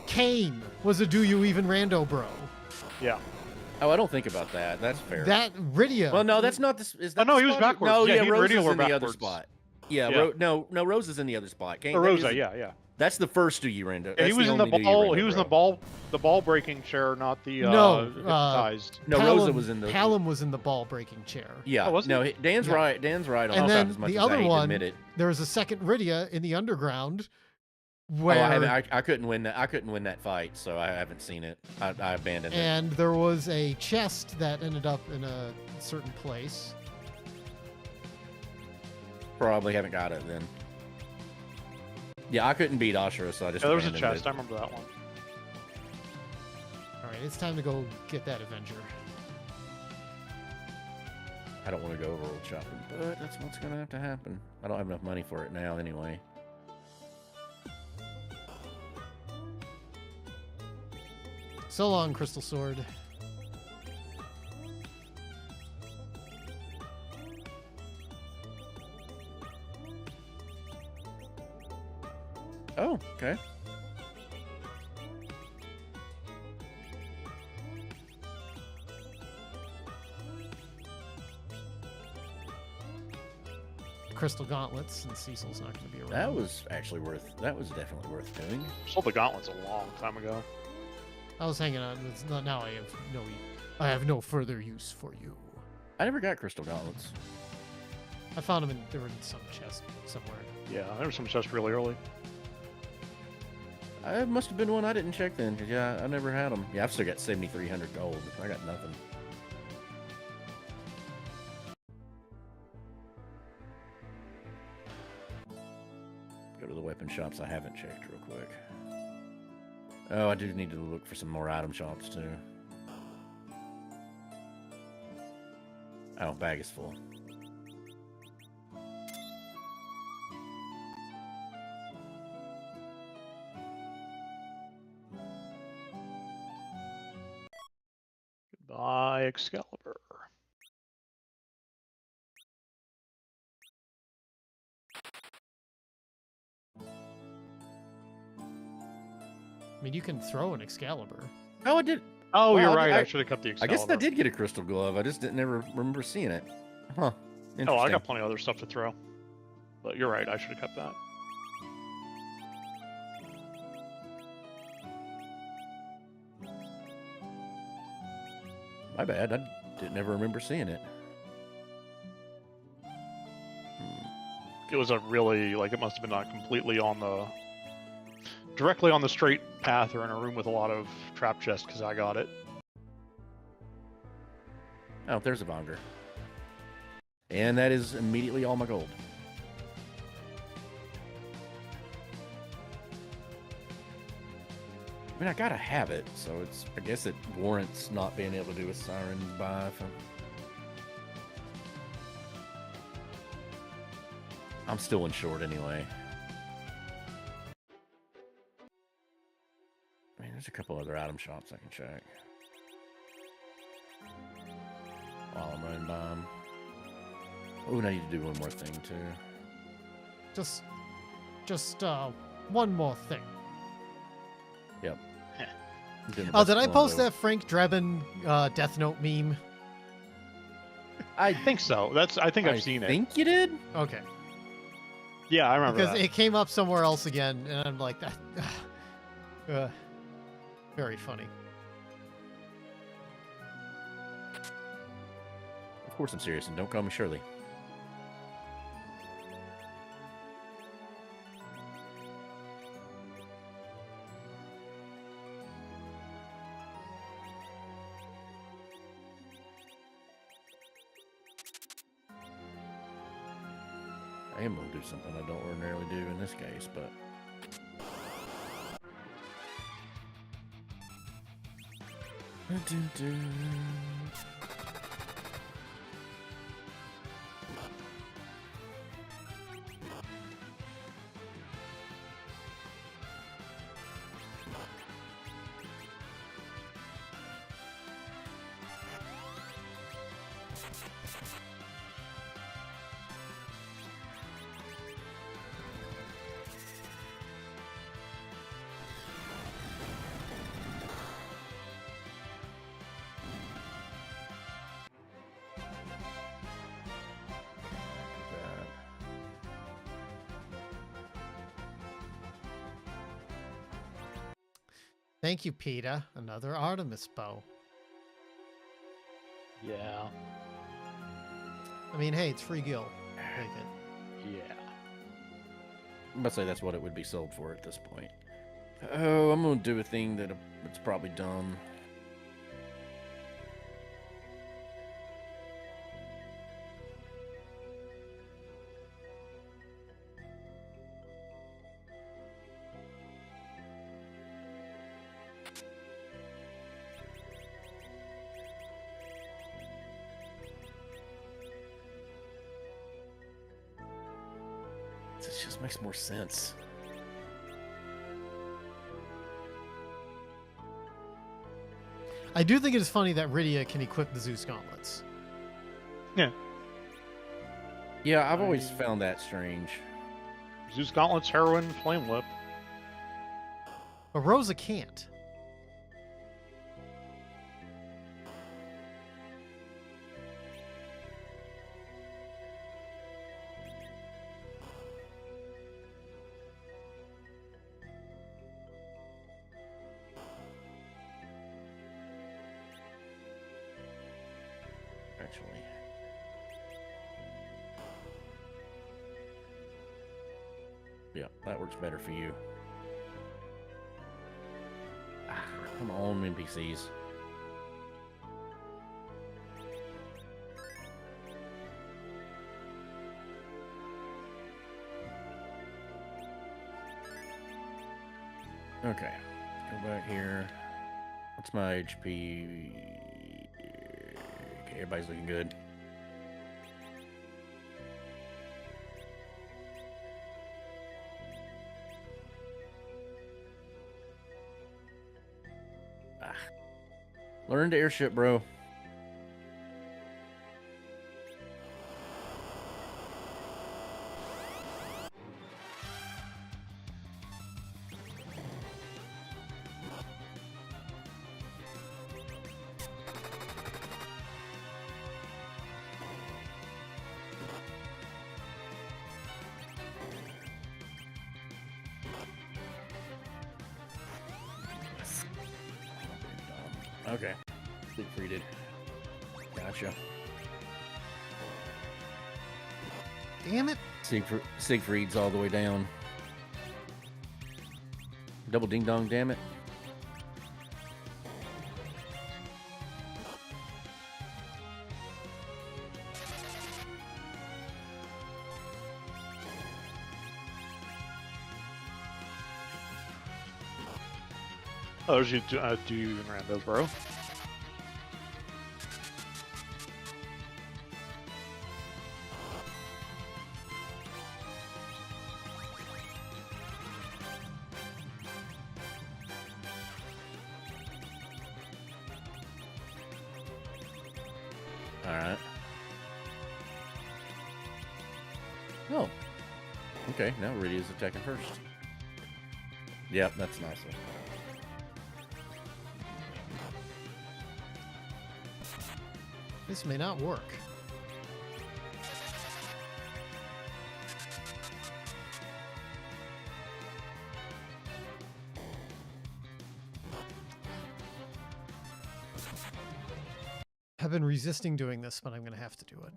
Kane was a do you even rando, bro? Yeah. Oh, I don't think about that. That's fair. That Rydia... Well, no, that's not this. Is that Oh, no, the he was spot? backwards. No, Yeah, yeah, he and Rose is Rydia were in the other backwards. spot. Yeah, Yeah. no, Rose is in the other spot. Kane, Or that Rosa, is- yeah. That's the first do you rando. Yeah, That's he was in the only do you ball. rando, He was in bro. the ball breaking chair, not the No, hypnotized. No, Rosa was in the. Palom was in the ball-breaking chair. Yeah, Oh, was he? no, Dan's Yeah. right. Dan's right on And that then as much the as I other hate to one, admit it. there was a second Rydia in the underground Oh, where... I couldn't win that. I couldn't win that fight, so I haven't seen it. I abandoned it. And there was a chest that ended up in a certain place. Probably haven't got it then. Yeah, I couldn't beat Ashura, so I just. Yeah, there was a abandoned chest. it. I remember that one. All right, it's time to go get that Avenger. I don't want to go overworld shopping, but that's what's going to have to happen. I don't have enough money for it now, anyway. So long, Crystal Sword. Oh, okay. Crystal Gauntlets, and Cecil's not going to be around. That was actually worth. That was definitely worth doing. Sold the gauntlets a long time ago. I was hanging on. It's not, now I have no further use for you. I never got crystal gauntlets. I found them they were in some chest somewhere. Yeah, there was some chests really early. I must have been one I didn't check then, 'cause, yeah, I never had them. Yeah, I've still got 7,300 gold. I got nothing. Go to the weapon shops I haven't checked real quick. Oh, I do need to look for some more item shops too. Oh, bag is full. Goodbye, Excalibur. I mean, you can throw an Excalibur. Oh, I did. Oh, Well, you're right. I I- should have kept the I Excalibur. guess I did get a crystal glove. I just didn't never remember seeing it. Huh. Oh, I Interesting. got plenty of other stuff to throw. But you're right, I should have kept that. My bad. I didn't ever remember seeing it. It was a really, like, it must have been not completely on the... directly on the straight path or in a room with a lot of trap chests, because I got it. Oh, there's a Vonger. And that is immediately all my gold. I mean, I gotta have it, so it's. I guess it warrants not being able to do a siren buy. I'm still in short anyway. I mean, there's a couple other item shops I can check while I'm running by them. Oh, and I need to do one more thing too. Just one more thing. Yep. Oh, did I post that Frank Drebin Death Note meme? I think so. I think I've seen it. I think you did? Okay. Yeah, I remember because that. it came up somewhere else again, and I'm like, that. Very funny. Of course I'm serious, and don't call me Shirley. I am going to do something I don't ordinarily do in this case, but... Thank you, Peter. Another Artemis bow. Yeah. I mean, hey, it's free gil. Take it. Yeah. I'm about to say that's what it would be sold for at this point. Oh, I'm going to do a thing that it's probably dumb. This just makes more sense. I do think it is funny that Rydia can equip the Zeus gauntlets. Yeah. Yeah, I've always found that strange. Zeus gauntlets, heroin, flame whip. But Rosa can't. Actually. Yeah, that works better for you. Ah, come on, NPCs. Okay, go back here. What's my HP? Okay, everybody's looking good. Ah. Learn to airship, bro. Okay. Siegfrieded. Gotcha. Damn it. Siegfried's all the way down. Double ding dong, damn it. Oh, do you even randos, bro? Alright. Oh. Okay, now Rydia's attacking first. Yep, that's nice. This may not work. I've been resisting doing this, but I'm going to have to do it.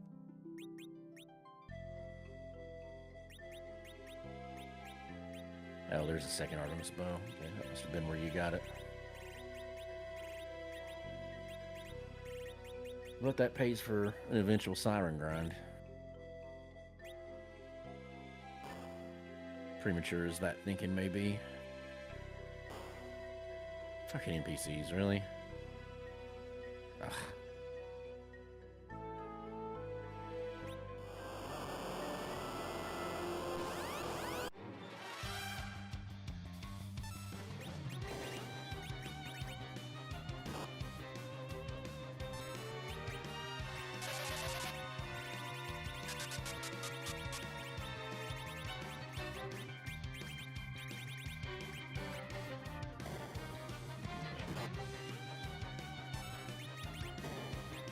Oh, there's a second Artemis bow. Okay, that must have been where you got it. But that pays for an eventual siren grind. Premature as that thinking may be. Fucking NPCs, really? Ugh.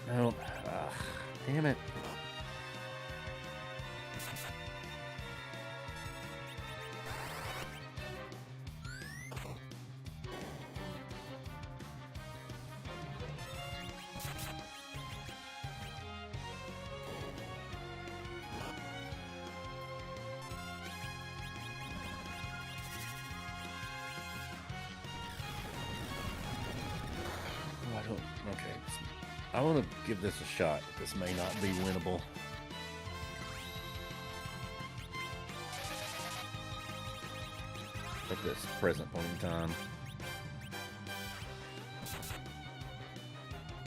Nope. Damn it. Oh, I don't. Okay. I want to give this a shot, but this may not be winnable. At this present point in time.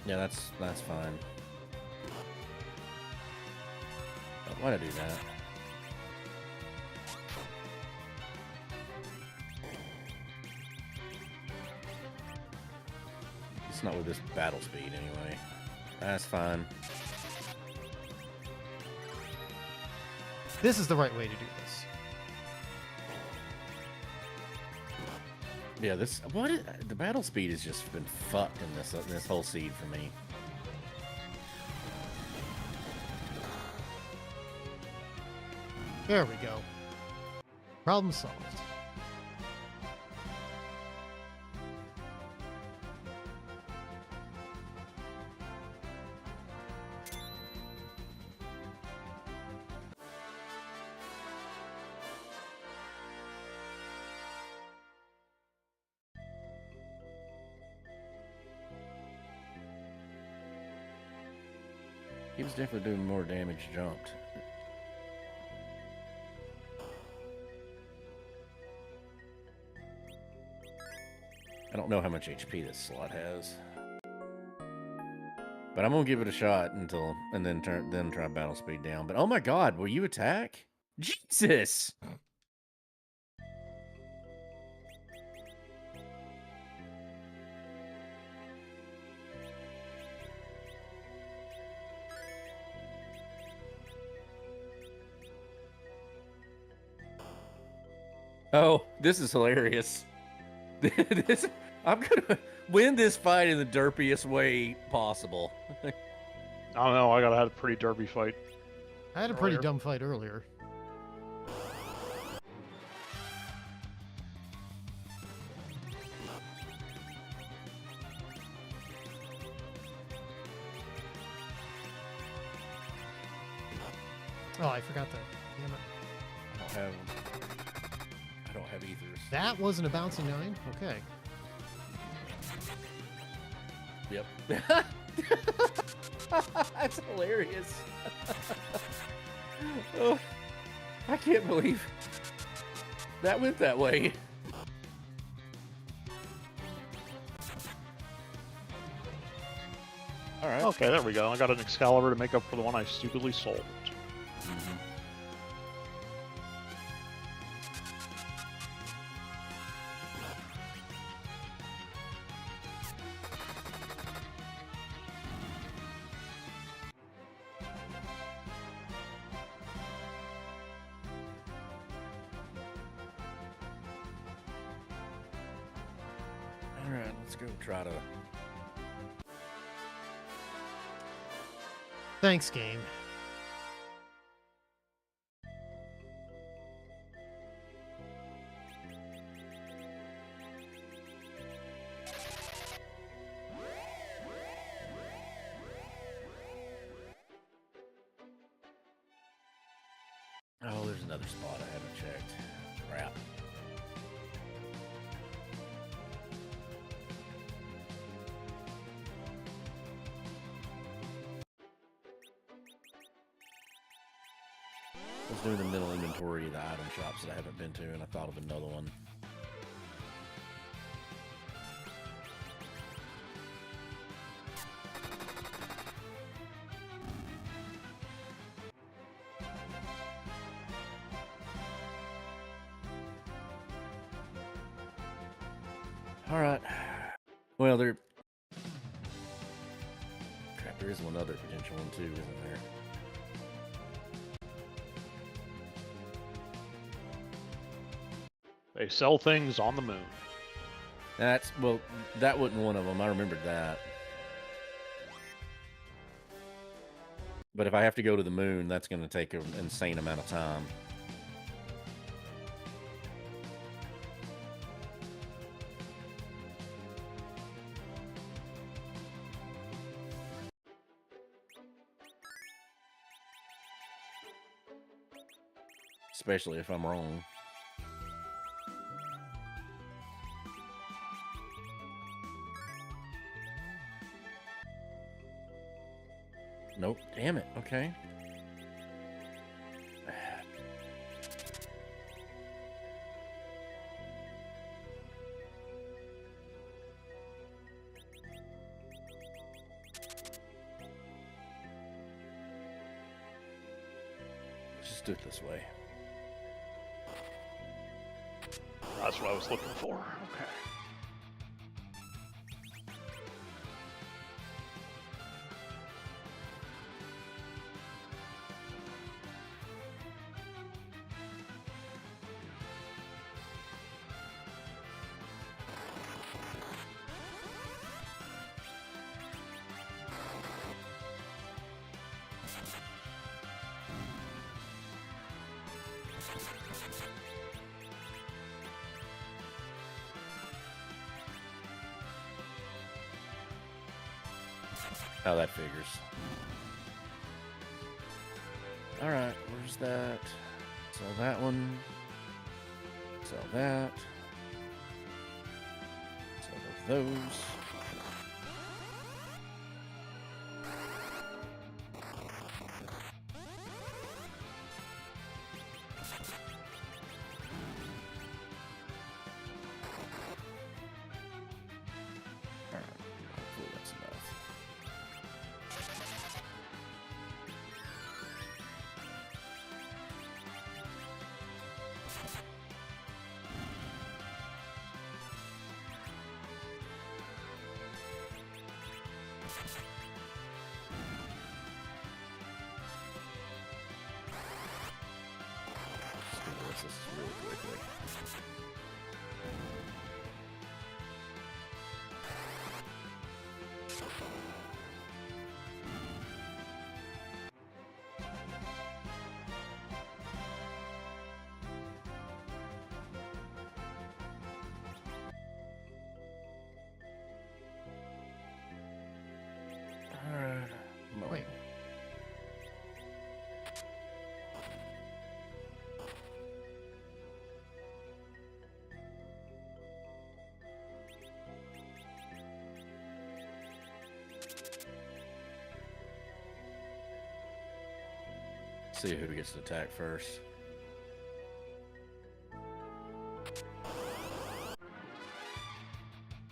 Yeah, that's fine. Oh, why'd I do that? It's not with this battle speed anyway. That's fine. This is the right way to do this. Yeah, the battle speed has just been fucked in this whole seed for me. There we go. Problem solved. He was definitely doing more damage jumped. I don't know how much HP this slot has. But I'm gonna give it a shot and then try battle speed down. But oh my god, will you attack? Jesus! Oh, this is hilarious. I'm gonna win this fight in the derpiest way possible. I don't know. I had a pretty derpy fight. I had a pretty dumb fight earlier. Oh, I forgot that. Damn it. I don't have ethers. That wasn't a bouncing 9? Okay. Yep. That's hilarious. Oh, I can't believe that went that way. All right. Okay, there we go. I got an Excalibur to make up for the one I stupidly sold. Mm-hmm. All right, let's go try to. Thanks, game. Oh, there's another spot I haven't checked. Crap. I was doing the mental inventory of the item shops that I haven't been to, and I thought of another one. All right. Well, there. Crap, there is one other potential one too, isn't there? They sell things on the moon. That's well, that wasn't one of them. I remembered that. But if I have to go to the moon, that's going to take an insane amount of time. Especially if I'm wrong. Nope. Damn it. Okay. Let's just do it this way. That's what I was looking for. Okay. How that figures. All right, where's that? Sell that one. Sell that. Sell both those. All right, hopefully that's enough. Just gonna list this really quickly. Alright. Wait. See who gets to attack first.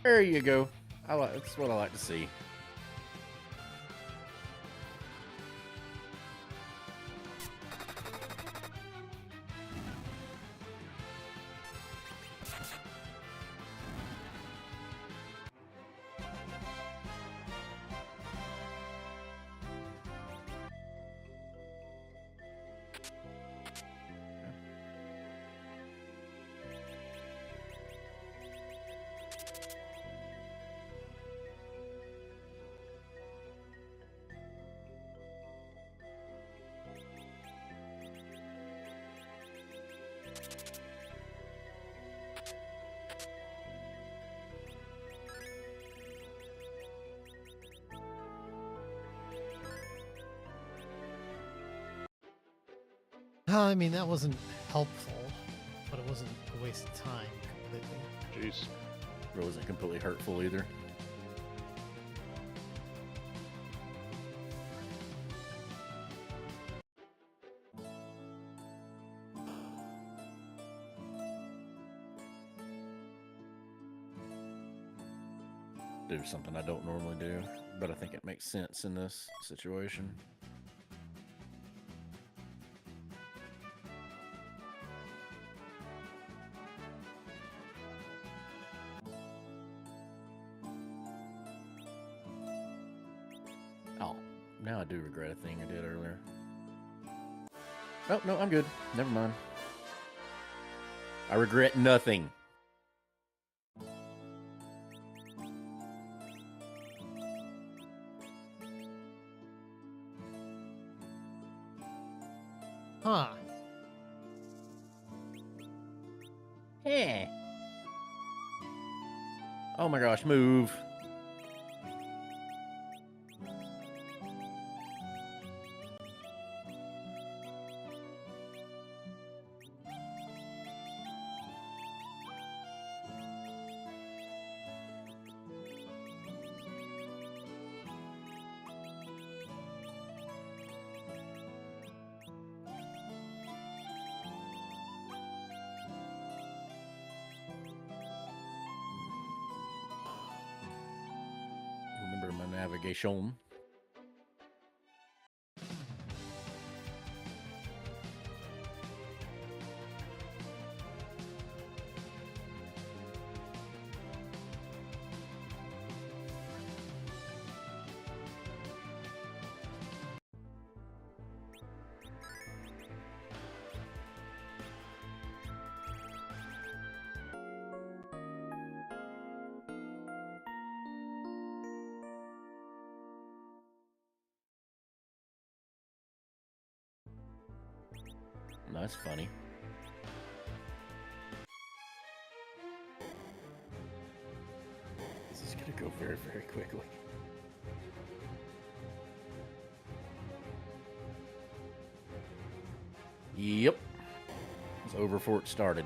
There you go. That's what I like to see. I mean, that wasn't helpful, but it wasn't a waste of time completely. Jeez. It wasn't completely hurtful either. Do something I don't normally do, but I think it makes sense in this situation. Oh, now I do regret a thing I did earlier. Oh, no, I'm good. Never mind. I regret nothing. Huh. Yeah. Oh my gosh, move. Remember my navigation. That's funny. This is gonna go very, very quickly. Yep. It's over before it started.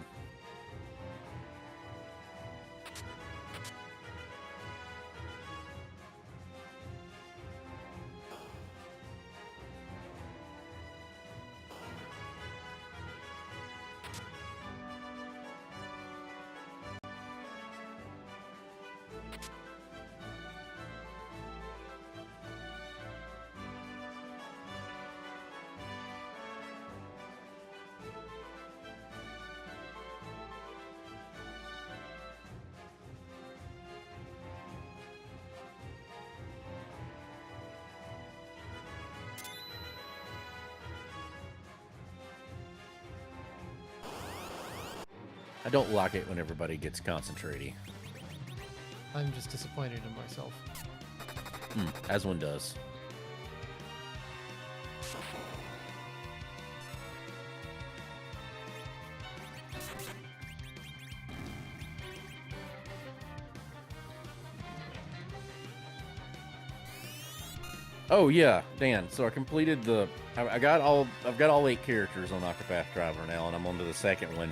I don't like it when everybody gets concentrating. I'm just disappointed in myself. As one does. Oh yeah, Dan. So I completed the. I've got all 8 characters on Octopath Traveler now, and I'm on to the second one.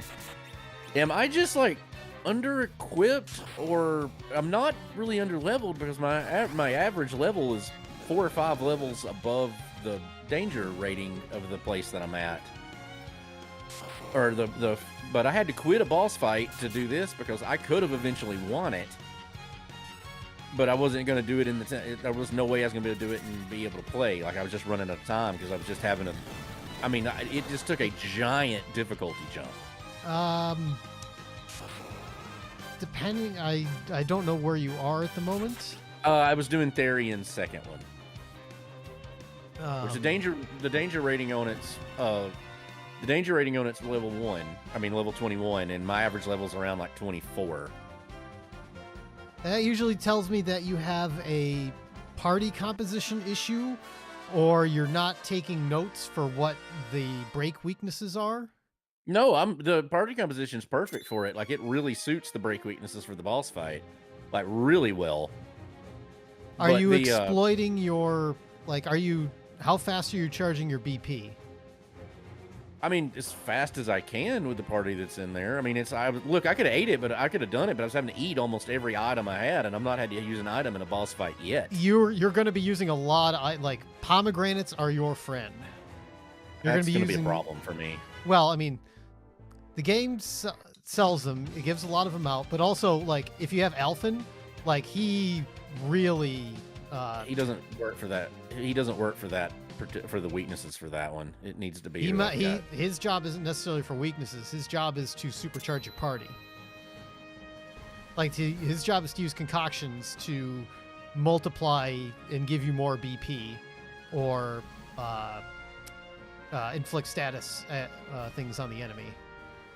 Am I just like under-equipped, or I'm not really under-leveled because my average level is 4 or 5 levels above the danger rating of the place that I'm at, or but I had to quit a boss fight to do this because I could have eventually won it, but I wasn't going to do it in there was no way I was going to be able to do it and be able to play. Like, I was just running out of time because I was just having it just took a giant difficulty jump. Depending, I don't know where you are at the moment. I was doing Therian's second one. Which the danger rating on it's level 1. I mean level 21, and my average level's around like 24. That usually tells me that you have a party composition issue, or you're not taking notes for what the break weaknesses are. No, the party composition's perfect for it. Like, it really suits the break weaknesses for the boss fight, like, really well. Are you exploiting your, like, how fast are you charging your BP? I mean, as fast as I can with the party that's in there. I mean, look, I could have ate it, but I could have done it, but I was having to eat almost every item I had, and I'm not had to use an item in a boss fight yet. You're going to be using a lot of, like, pomegranates are your friend. That's going to be a problem for me. Well, I mean, the game sells them. It gives a lot of them out, but also, like, if you have Alphen, like, he really... he doesn't work for that. He doesn't work for that, for the weaknesses for that one. It needs to be... His job isn't necessarily for weaknesses. His job is to supercharge your party. Like, his job is to use concoctions to multiply and give you more BP, or inflict status things on the enemy.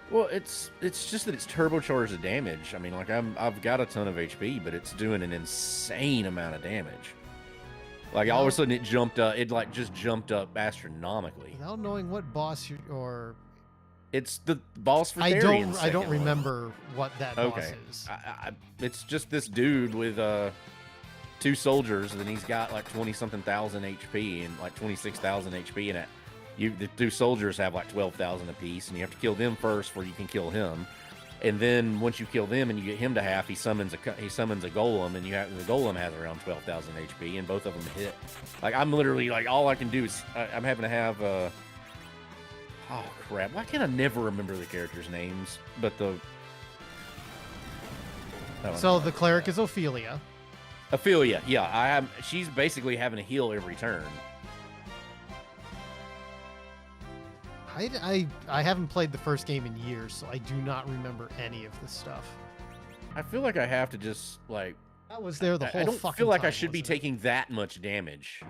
Well, it's just that it's turbocharged the damage. I mean, like, I've got a ton of HP, but it's doing an insane amount of damage. Like, all of a sudden it jumped up. It like just jumped up astronomically. Without knowing what boss or it's the boss for Therian's I don't remember what that boss is. It's just this dude with 2 soldiers, and then he's got like 20-something thousand HP and like 26,000 HP, and the 2 soldiers have like 12,000 apiece, and you have to kill them first before you can kill him. And then once you kill them and you get him to half, he summons a golem, and the golem has around 12,000 HP, and both of them hit. Like, I'm literally like, all I can do is I'm having to have oh crap! Why can't I never remember the characters' names? But the cleric is Ophelia. Ophelia, yeah, she's basically having to heal every turn. I haven't played the first game in years, so I do not remember any of this stuff. I feel like I have to just, like... I was there the whole fucking time. I don't feel like I should be taking that much damage.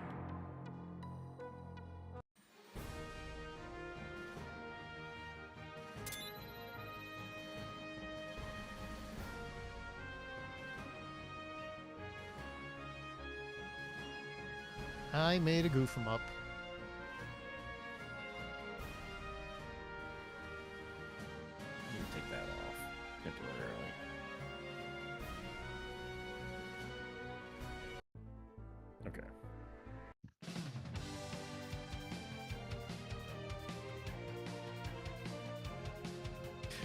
I made a goof 'em up. Take that off temporarily. Okay.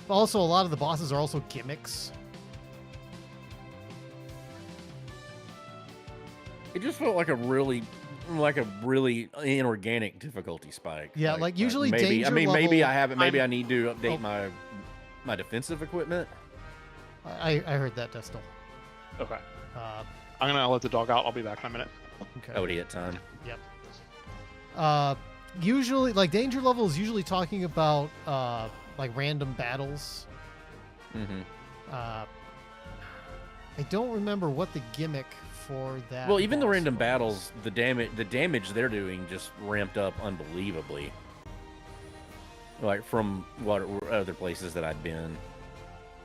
Also, a lot of the bosses are also gimmicks. It just felt like a really inorganic difficulty spike. Yeah, like usually maybe, danger maybe level, I haven't. Maybe I need to update my defensive equipment. I heard that, Destil. Okay. I'm gonna let the dog out. I'll be back in a minute. Okay. OD time. Yep. Usually, like, danger level is usually talking about like random battles. Mm-hmm. I don't remember what the gimmick for that. Well, even the random battles, the damage they're doing just ramped up unbelievably. Like, from what other places that I'd been.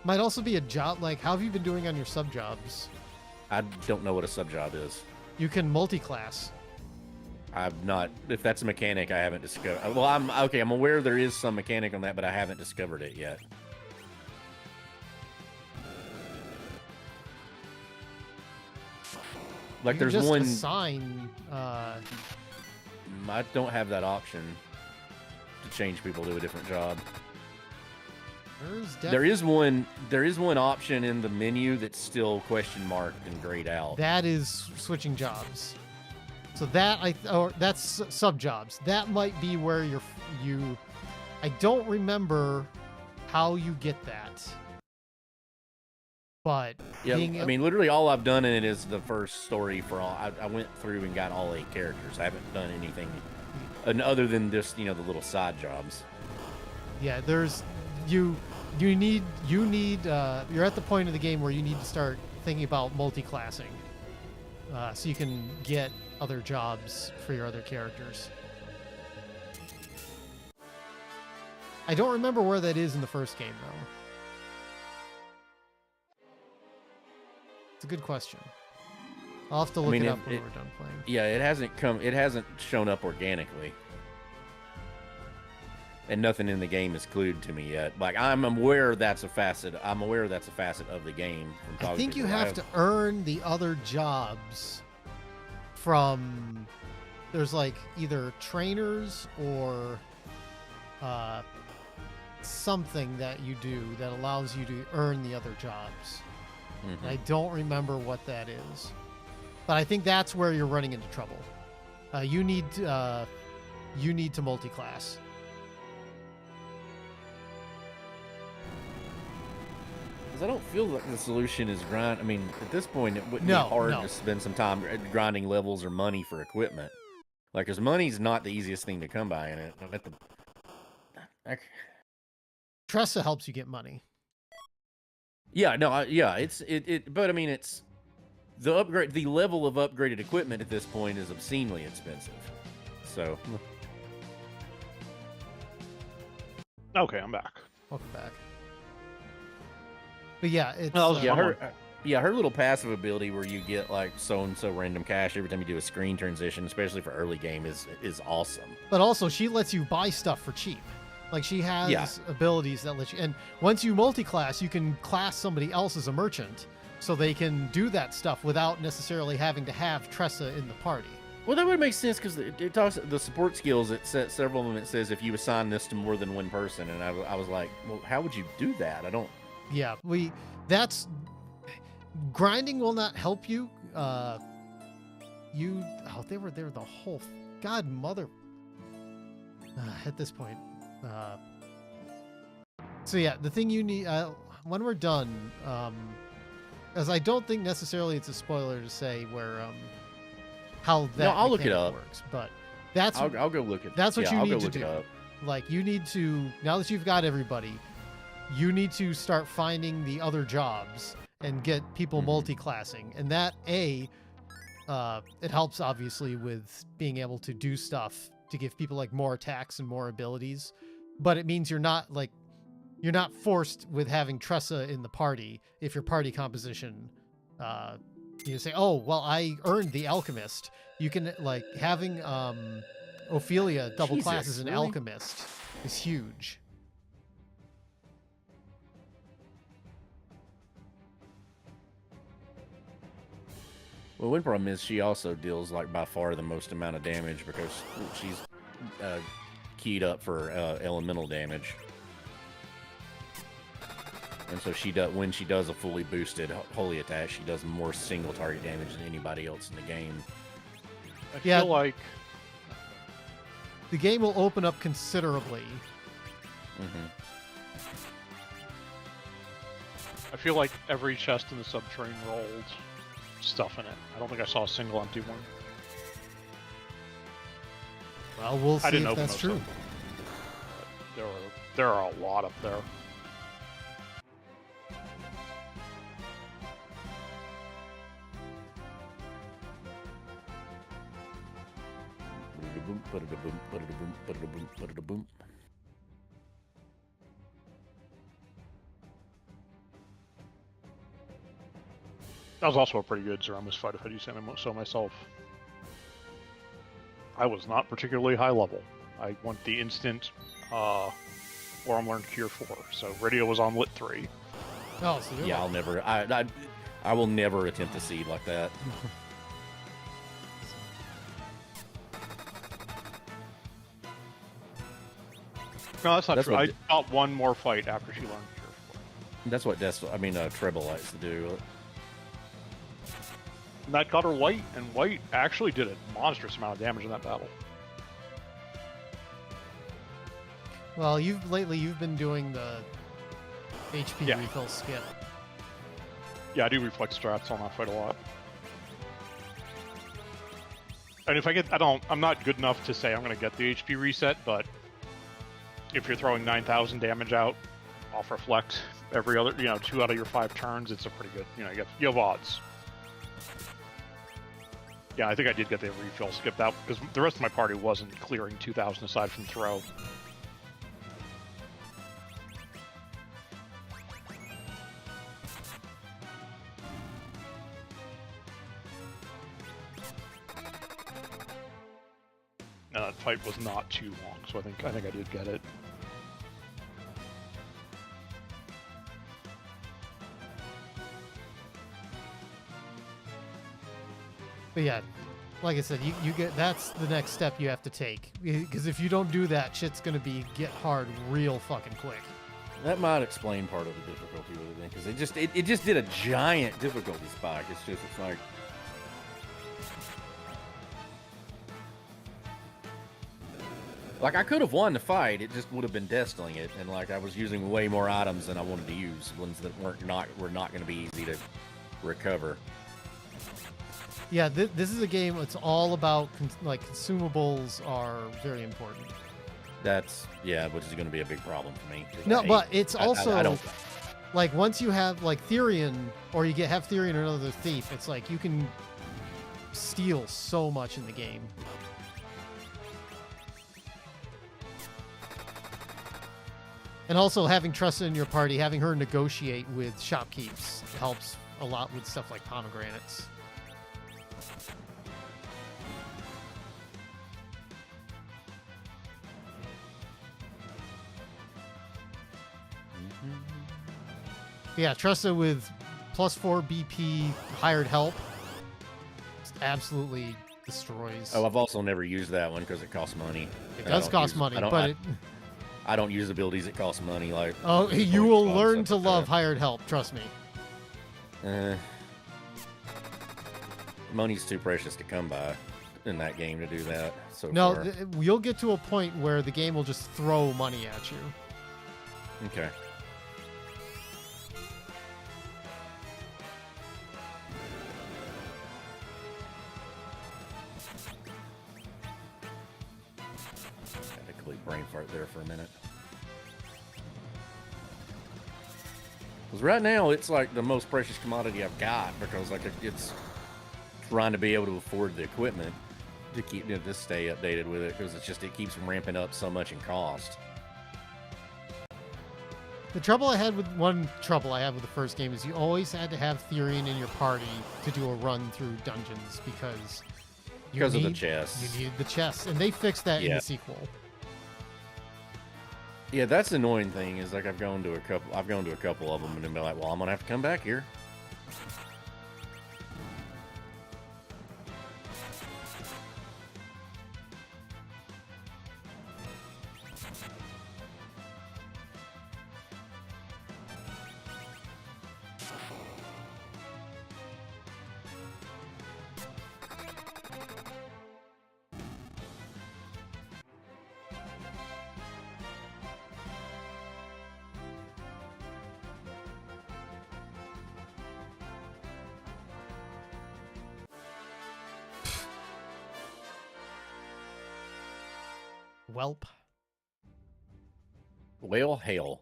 Might also be a job. Like, how have you been doing on your sub jobs? I don't know what a sub job is. You can multi-class. I've not. If that's a mechanic, I haven't discovered. Well, I'm aware there is some mechanic on that, but I haven't discovered it yet. Like, there's just one. Assign. I don't have that option to change people to a different job. There is one option in the menu that's still question marked and grayed out. That is switching jobs. So that that's sub jobs. That might be where you. I don't remember how you get that, but Yeah, I mean, literally all I've done in it is the first story for all. I went through and got all 8 characters. I haven't done anything other than just the little side jobs. Yeah, there's you need you're at the point of the game where you need to start thinking about multi-classing, so you can get other jobs for your other characters. I don't remember where that is in the first game though. It's a good question. I'll have to look it up when we're done playing. Yeah, it hasn't shown up organically. And nothing in the game is clued to me yet. Like I'm aware that's a facet. I'm aware that's a facet of the game. From talking I think to you have to earn the other jobs from. There's like either trainers or something that you do that allows you to earn the other jobs. Mm-hmm. I don't remember what that is, but I think that's where you're running into trouble. You need to multi-class. I don't feel like the solution is grind. I mean, at this point, it wouldn't be hard to spend some time grinding levels or money for equipment. Like, because money's not the easiest thing to come by in it. Tressa helps you get money. Yeah, no, but I mean, it's the upgrade. The level of upgraded equipment at this point is obscenely expensive. So, okay, I'm back. Welcome back. But yeah, it's her little passive ability where you get like so and so random cash every time you do a screen transition, especially for early game, is awesome. But also, she lets you buy stuff for cheap. Like she has abilities that let you, and once you multi-class, you can class somebody else as a merchant, so they can do that stuff without necessarily having to have Tressa in the party. Well, that would make sense because it talks the support skills. It says several of them. It says if you assign this to more than one person, and I was like, well, how would you do that? I don't. Yeah, that's grinding will not help you. They were there the whole godmother at this point. So yeah, the thing you need when we're done, as I don't think necessarily it's a spoiler to say where how that I'll look it up. works, but that's I'll go look at. That's what you I'll need go to look do. It up. Like you need to, now that you've got everybody, you need to start finding the other jobs and get people multi-classing, and that it helps obviously with being able to do stuff to give people like more attacks and more abilities, but it means you're not forced with having Tressa in the party if your party composition you say, oh well, I earned the alchemist. You can like having Ophelia double class as an alchemist is huge. Well, one problem is she also deals like by far the most amount of damage because she's keyed up for elemental damage, and so when she does a fully boosted holy attack, she does more single target damage than anybody else in the game. I feel like the game will open up considerably. I feel like every chest in the subterranean rolled stuff in it. I don't think I saw a single empty one. Well, we'll see if that's true. There are a lot up there. That was also a pretty good Zeramus fight, if I do say so myself. I was not particularly high level. I went the instant Orm learned Cure 4, so Radio was on Lit 3. Oh, so yeah, I'll never. I will never attempt to seed like that. No, that's not true. I fought one more fight after she learned Cure 4. That's what Destil, Treble likes to do. And that got her white, and white actually did a monstrous amount of damage in that battle. Well, lately you've been doing the HP refill skip. Yeah, I do reflex strats on that fight a lot. And if I get, I'm not good enough to say I'm going to get the HP reset, but if you're throwing 9,000 damage out off reflect every other, 2 out of your 5 turns, it's a pretty good, you have odds. Yeah, I think I did get the refill skipped out because the rest of my party wasn't clearing 2,000 aside from throw. And that fight was not too long, so I think I did get it. But yeah, like I said, you get that's the next step you have to take, because if you don't do that, shit's gonna get hard real fucking quick. That might explain part of the difficulty with it, then, because it just did a giant difficulty spike. It's like I could have won the fight. It just would have been Destiling it, and like I was using way more items than I wanted to use, ones that were not going to be easy to recover. Yeah, this is a game. It's all about consumables are very important. Which is going to be a big problem for me. No, but it's also I don't. Like once you have like Therian, or you have Therian or another thief, it's like you can steal so much in the game. And also having Tressa in your party, having her negotiate with shopkeeps helps a lot with stuff like pomegranates. Yeah, Tressa with +4 BP hired help just absolutely destroys. Oh, I've also never used that one because it costs money. It does cost money, but I don't use abilities that cost money. Like you will learn to love hired help. Trust me. Money's too precious to come by in that game to do that. So no, you'll get to a point where the game will just throw money at you. Okay. Brain fart there for a minute. Because right now it's like the most precious commodity I've got, because like it's trying to be able to afford the equipment to keep to stay updated with it, because it keeps ramping up so much in cost. The trouble I had with the first game is you always had to have Therian in your party to do a run through dungeons because of the chests. You needed the chests, and they fixed that in the sequel. Yeah, that's the annoying thing is like I've gone to a couple of them and then be like, well, I'm gonna have to come back here. Welp. Well, hell.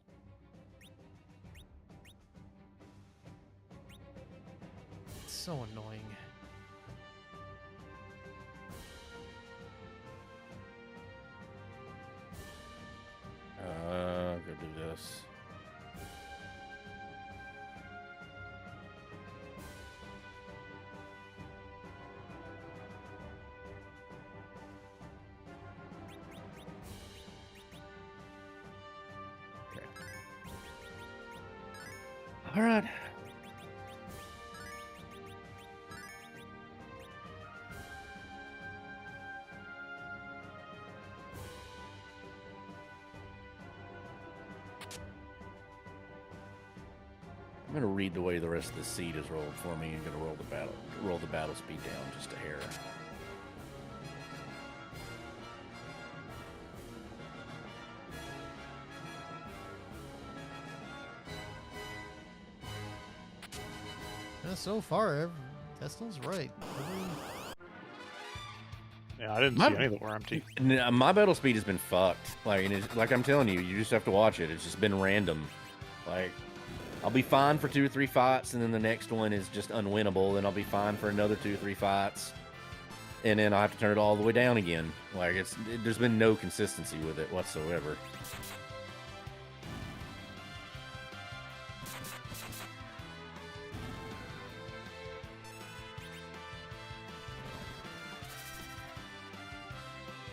It's so annoying. Go do this. All right. I'm gonna read the way the rest of the seed is rolled for me. I'm gonna roll the battle speed down just a hair. Yeah, so far, Destil's right. Yeah, I didn't see any that were empty. My battle speed has been fucked. Like, and like I'm telling you, you just have to watch it. It's just been random. Like, I'll be fine for 2 or 3 fights, and then the next one is just unwinnable. Then I'll be fine for another 2 or 3 fights, and then I'll have to turn it all the way down again. Like, there's been no consistency with it whatsoever.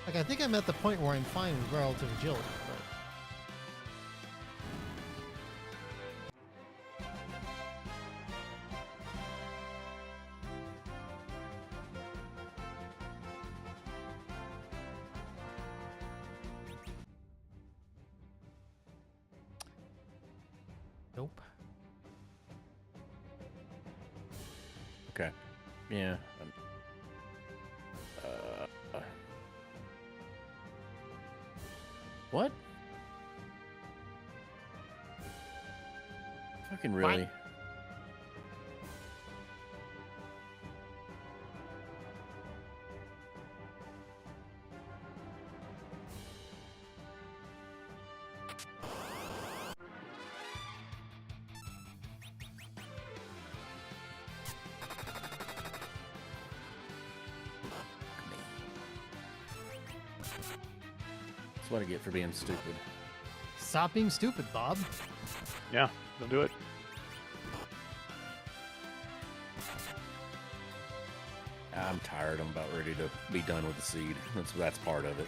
Like, I think I'm at the point where I'm fine with relative agility. But... Nope. Okay. Yeah. What? Fucking really? What? That's what I get for being stupid. Stop being stupid, Bob. Yeah, don't do it. I'm tired. I'm about ready to be done with the seed. That's part of it.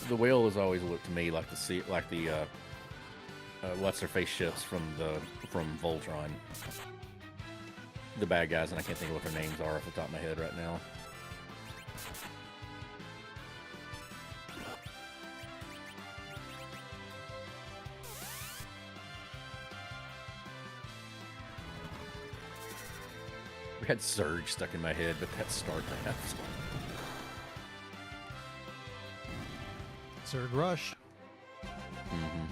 The whale has always looked to me like the what's their face ships from Voltron. The bad guys, and I can't think of what their names are off the top of my head right now. We had Surge stuck in my head, but that's StarCraft. Surge Rush. Mm-hmm.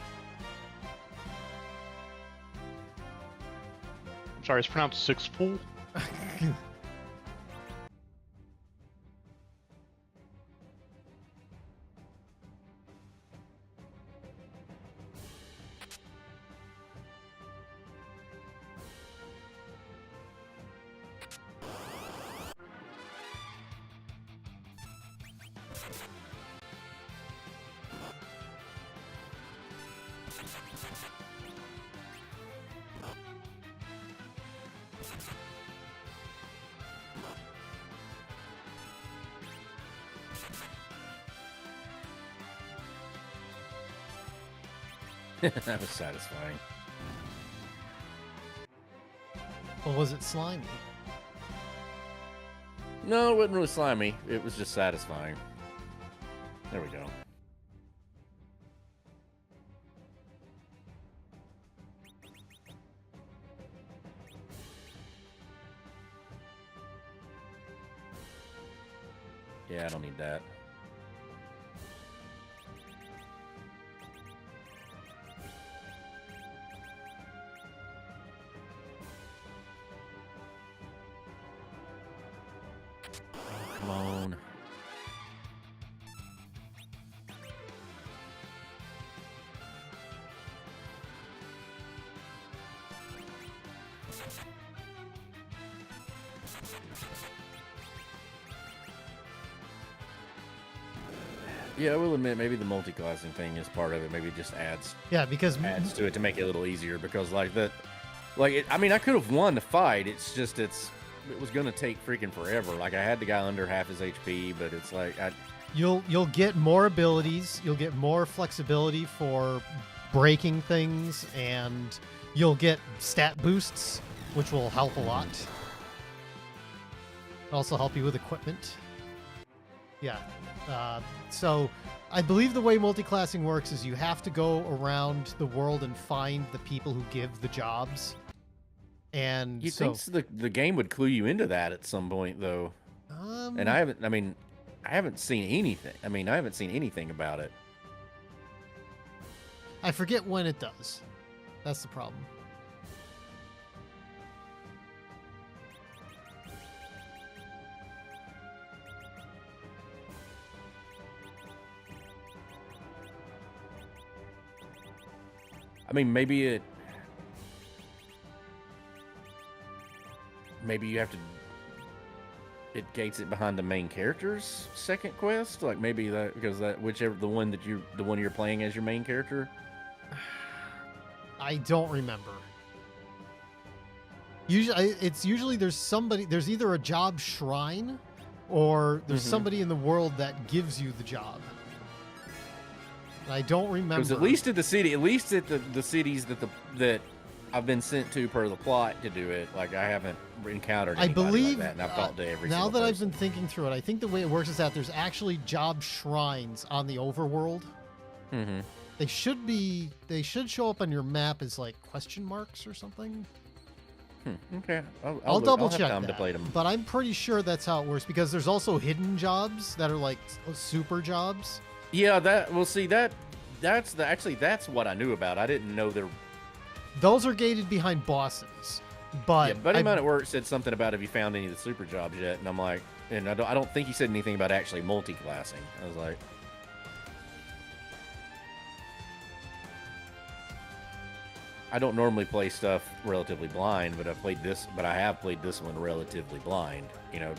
I'm sorry, it's pronounced six pool. That was satisfying. Or was it slimy? No, it wasn't really slimy. It was just satisfying. There we go. Yeah, I don't need that. Come on. Yeah, I will admit maybe the multi-classing thing is part of it. Maybe it just adds because to it to make it a little easier because I mean, I could have won the fight. It's just it was gonna take freaking forever. Like I had the guy under half his HP, but it's like you'll get more abilities, you'll get more flexibility for breaking things, and you'll get stat boosts, which will help a lot. Also help you with equipment. Yeah. So I believe the way multi-classing works is you have to go around the world and find the people who give the jobs. And you think the game would clue you into that at some point, though. And I haven't seen anything. I mean, I haven't seen anything about it. I forget when it does. That's the problem. I mean, maybe you have to. It gates it behind the main character's second quest, like maybe that because the one you're playing as your main character. I don't remember. Usually there's either a job shrine or there's somebody in the world that gives you the job. And I don't remember. Because at least at the cities that I've been sent to per the plot to do it, like I haven't encountered anybody like that, and I've talked to every now that person. I've been thinking through it, I think the way it works is that there's actually job shrines on the overworld. Mm-hmm. They should show up on your map as like question marks or something. Okay, I'll double check time that. to play them. But I'm pretty sure that's how it works because there's also hidden jobs that are like super jobs. Yeah, that's what I knew about. I didn't know there. Those are gated behind bosses, but Yeah, buddy of mine at work said something about have you found any of the super jobs yet? And I'm like, and I don't think he said anything about actually multi-classing. I was like, I don't normally play stuff relatively blind, but I have played this one relatively blind. You know,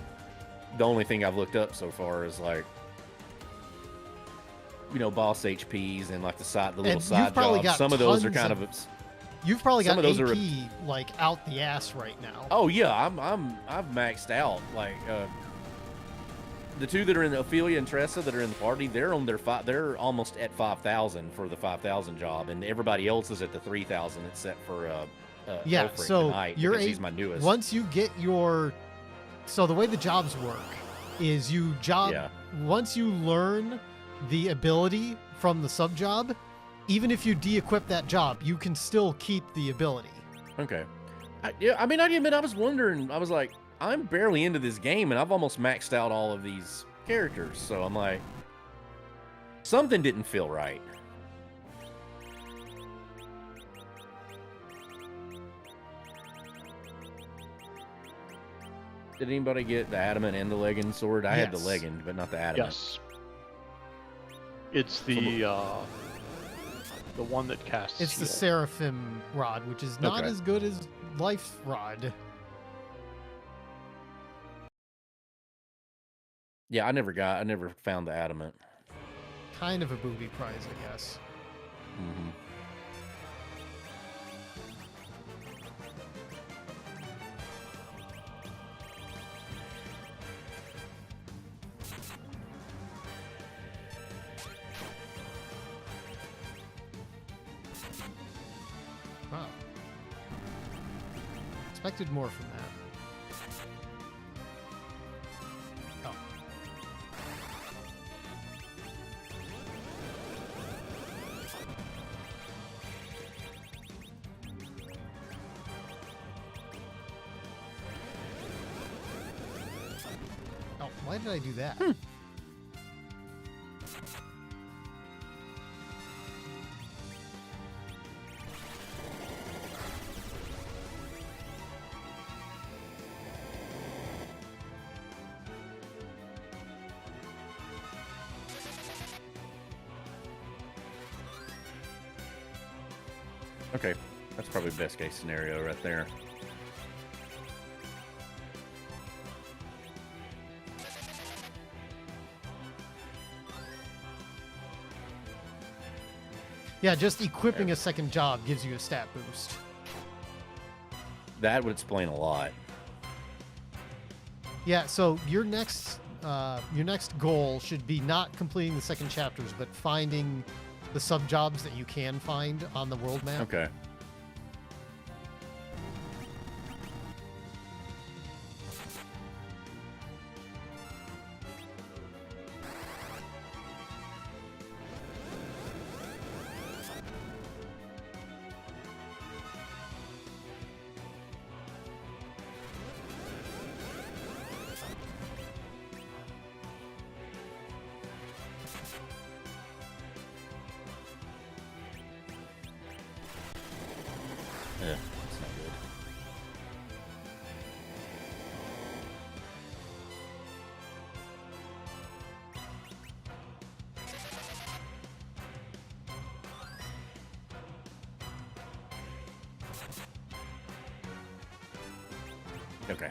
the only thing I've looked up so far is like, you know, boss HPs and like the little side jobs. Some of those are kind of. You've probably got some of those AP like out the ass right now. Oh yeah, I've maxed out. Like the two that are in the Ophelia and Tressa that are in the party, they're almost at 5,000 for the 5,000 job, and everybody else is at the 3,000 except for yeah. Ulfric So tonight, you're he's my newest. Once you get so the way the jobs work is once you learn the ability from the sub job, even if you de-equip that job, you can still keep the ability. Okay. I admit I was wondering. I was like, I'm barely into this game, and I've almost maxed out all of these characters. So I'm like, something didn't feel right. Did anybody get the adamant and the legend sword? I had the legend, but not the adamant. Yes. It's the one that casts. It's the Seraphim rod, which is not as good as Life rod. Yeah, I never found the adamant. Kind of a booby prize, I guess. Mm-hmm. Wow. Expected more from that. Oh. Oh, why did I do that? Okay, that's probably best case scenario right there. Yeah, just equipping a second job gives you a stat boost. That would explain a lot. Yeah, so your next goal should be not completing the second chapters, but finding the sub jobs that you can find on the world map. Okay. Yeah, that's not good. Okay.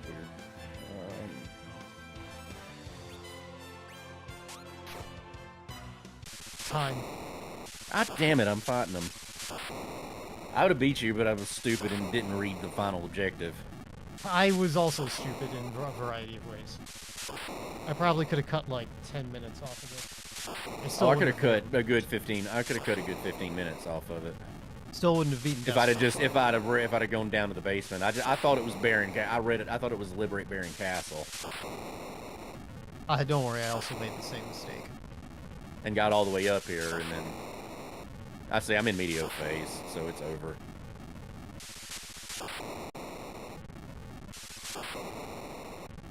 Weird. Time. Ah, damn it, I'm fighting them. I would have beat you, but I was stupid and didn't read the final objective. I was also stupid in a variety of ways. I probably could have cut like 10 minutes off of it. Oh, I could have cut a good 15. I could have cut a good 15 minutes off of it. Still wouldn't have beaten. If I'd have gone down to the basement. I thought it was Baron. I read it. I thought it was Liberate Baron Castle. Don't worry, I also made the same mistake. And got all the way up here, and then I say I'm in medio phase, so it's over.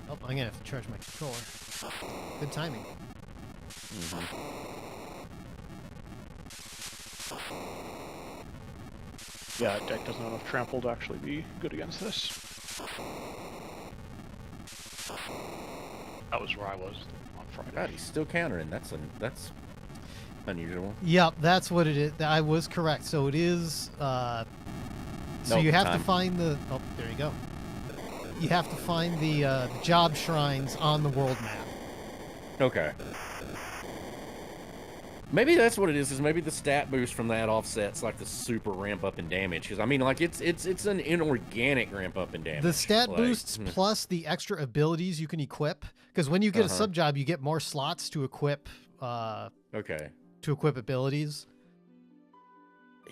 Oh, I'm gonna have to charge my controller. Good timing. Yeah, deck doesn't have enough trample to actually be good against this. That was where I was on Friday. God, he's still countering. That's unusual. Yep, that's what it is. I was correct. So it is. So you have to find the. Oh, there you go. You have to find the job shrines on the world map. Okay. Maybe that's what it is maybe the stat boost from that offsets like the super ramp up in damage. Because I mean, like it's an inorganic ramp up in damage. The stat boosts plus the extra abilities you can equip. Because when you get a sub job, you get more slots to equip. Okay. To equip abilities.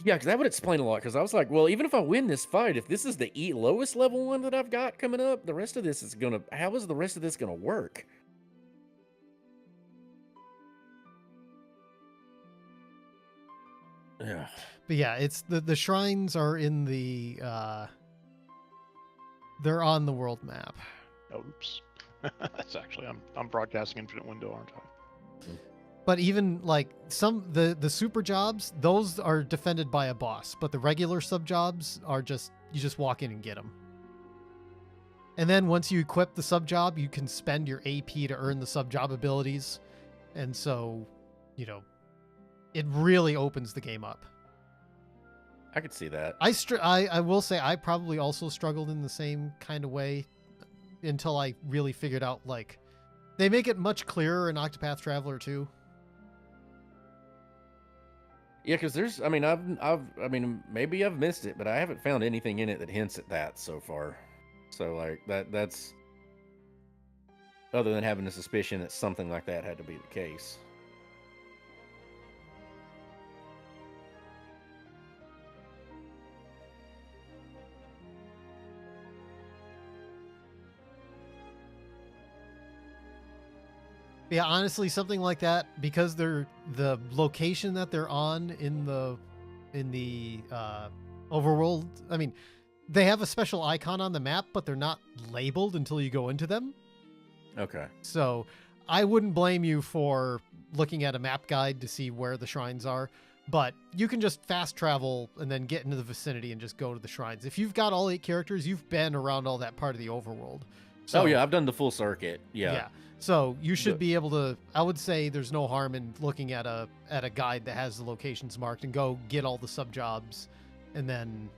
Yeah, because that would explain a lot. Because I was like, well, even if I win this fight, if this is the lowest level one that I've got coming up, the rest of this is gonna. How is the rest of this gonna work? Yeah. But yeah, it's the shrines are in the they're on the world map. Oops. That's actually I'm broadcasting Infinite Window, aren't I? But even like the super jobs, those are defended by a boss, but the regular sub jobs are just you just walk in and get them. And then once you equip the sub job, you can spend your AP to earn the sub job abilities. And so, you know, it really opens the game up. I could see that. I will say I probably also struggled in the same kind of way until I really figured out, like, they make it much clearer in Octopath Traveler 2. Yeah, because there's, I mean, maybe I've missed it, but I haven't found anything in it that hints at that so far. So, like, that's, other than having a suspicion that something like that had to be the case. Yeah, honestly, something like that, because they're the location that they're on in the overworld. I mean, they have a special icon on the map, but they're not labeled until you go into them. Okay. So I wouldn't blame you for looking at a map guide to see where the shrines are, but you can just fast travel and then get into the vicinity and just go to the shrines. If you've got all 8 characters, you've been around all that part of the overworld. So, oh yeah, I've done the full circuit. Yeah. So you should be able to. I would say there's no harm in looking at a guide that has the locations marked and go get all the sub jobs, and then,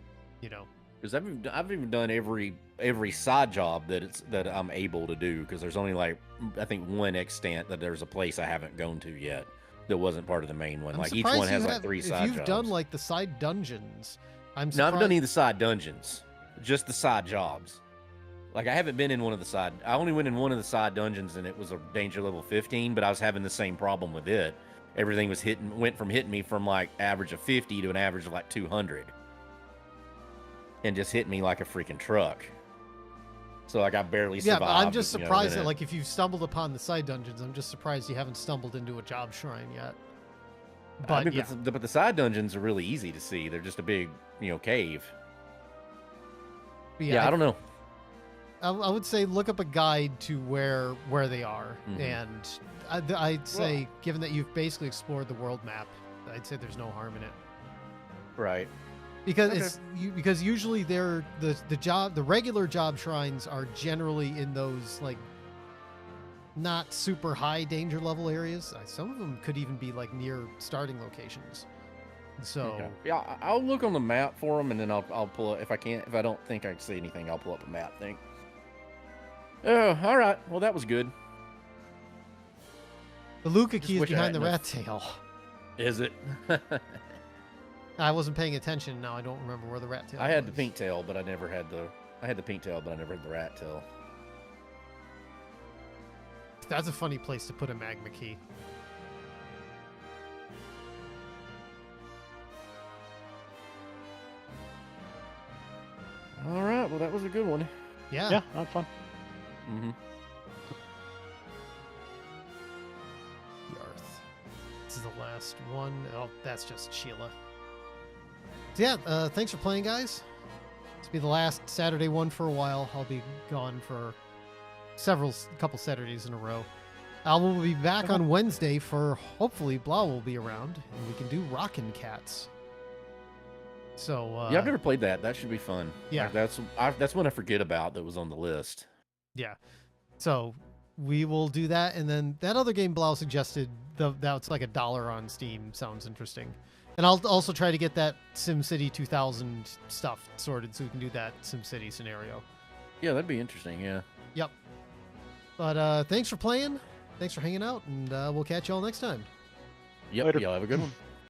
Because I've even done every side job that I'm able to do, because there's only like, I think, one extent that there's a place I haven't gone to yet that wasn't part of the main one. I'm Like each one has like 3 side jobs. If you've done like the side dungeons, I'm surprised. No, I haven't done any of the side dungeons, just the side jobs. Like I haven't been in one of the side. I only went in one of the side dungeons, and it was a danger level 15. But I was having the same problem with it. Everything was went from hitting me from like average of 50 to an average of like 200. And just hit me like a freaking truck. So like I barely survived. Yeah, but I'm just surprised that like if you've stumbled upon the side dungeons, I'm just surprised you haven't stumbled into a job shrine yet. But but the side dungeons are really easy to see. They're just a big, cave. Yeah, I don't know. I would say look up a guide to where they are, and I'd say, given that you've basically explored the world map, I'd say there's no harm in it. Right. Because because usually the regular job shrines are generally in those like not super high danger level areas. Some of them could even be like near starting locations. So yeah, I'll look on the map for them, and then I'll pull it if I don't think I can see anything. I'll pull up a map thing. Oh, all right. Well, that was good. The Luca key is behind the rat tail. Is it? I wasn't paying attention. Now I don't remember where the rat tail. I had the pink tail, but I never had the. I had the pink tail, but I never had the rat tail. That's a funny place to put a magma key. All right. Well, that was a good one. Yeah. Yeah, that was fun. Mm-hmm. The Earth. This is the last one. Oh, that's just Sheila. So yeah, thanks for playing, guys. This will be the last Saturday one for a while. I'll be gone for couple Saturdays in a row. We'll be back on Wednesday for, hopefully, Blau will be around, and we can do Rockin' Cats. So yeah, I've never played that. That should be fun. Yeah, that's one I forget about that was on the list. Yeah, so we will do that, and then that other game Blau suggested, that's like $1 on Steam. Sounds interesting. And I'll also try to get that SimCity 2000 stuff sorted so we can do that SimCity scenario. Yeah, that'd be interesting. Yeah. Yep. But thanks for playing. Thanks for hanging out, and we'll catch you all next time. Yep. Later. Y'all have a good one.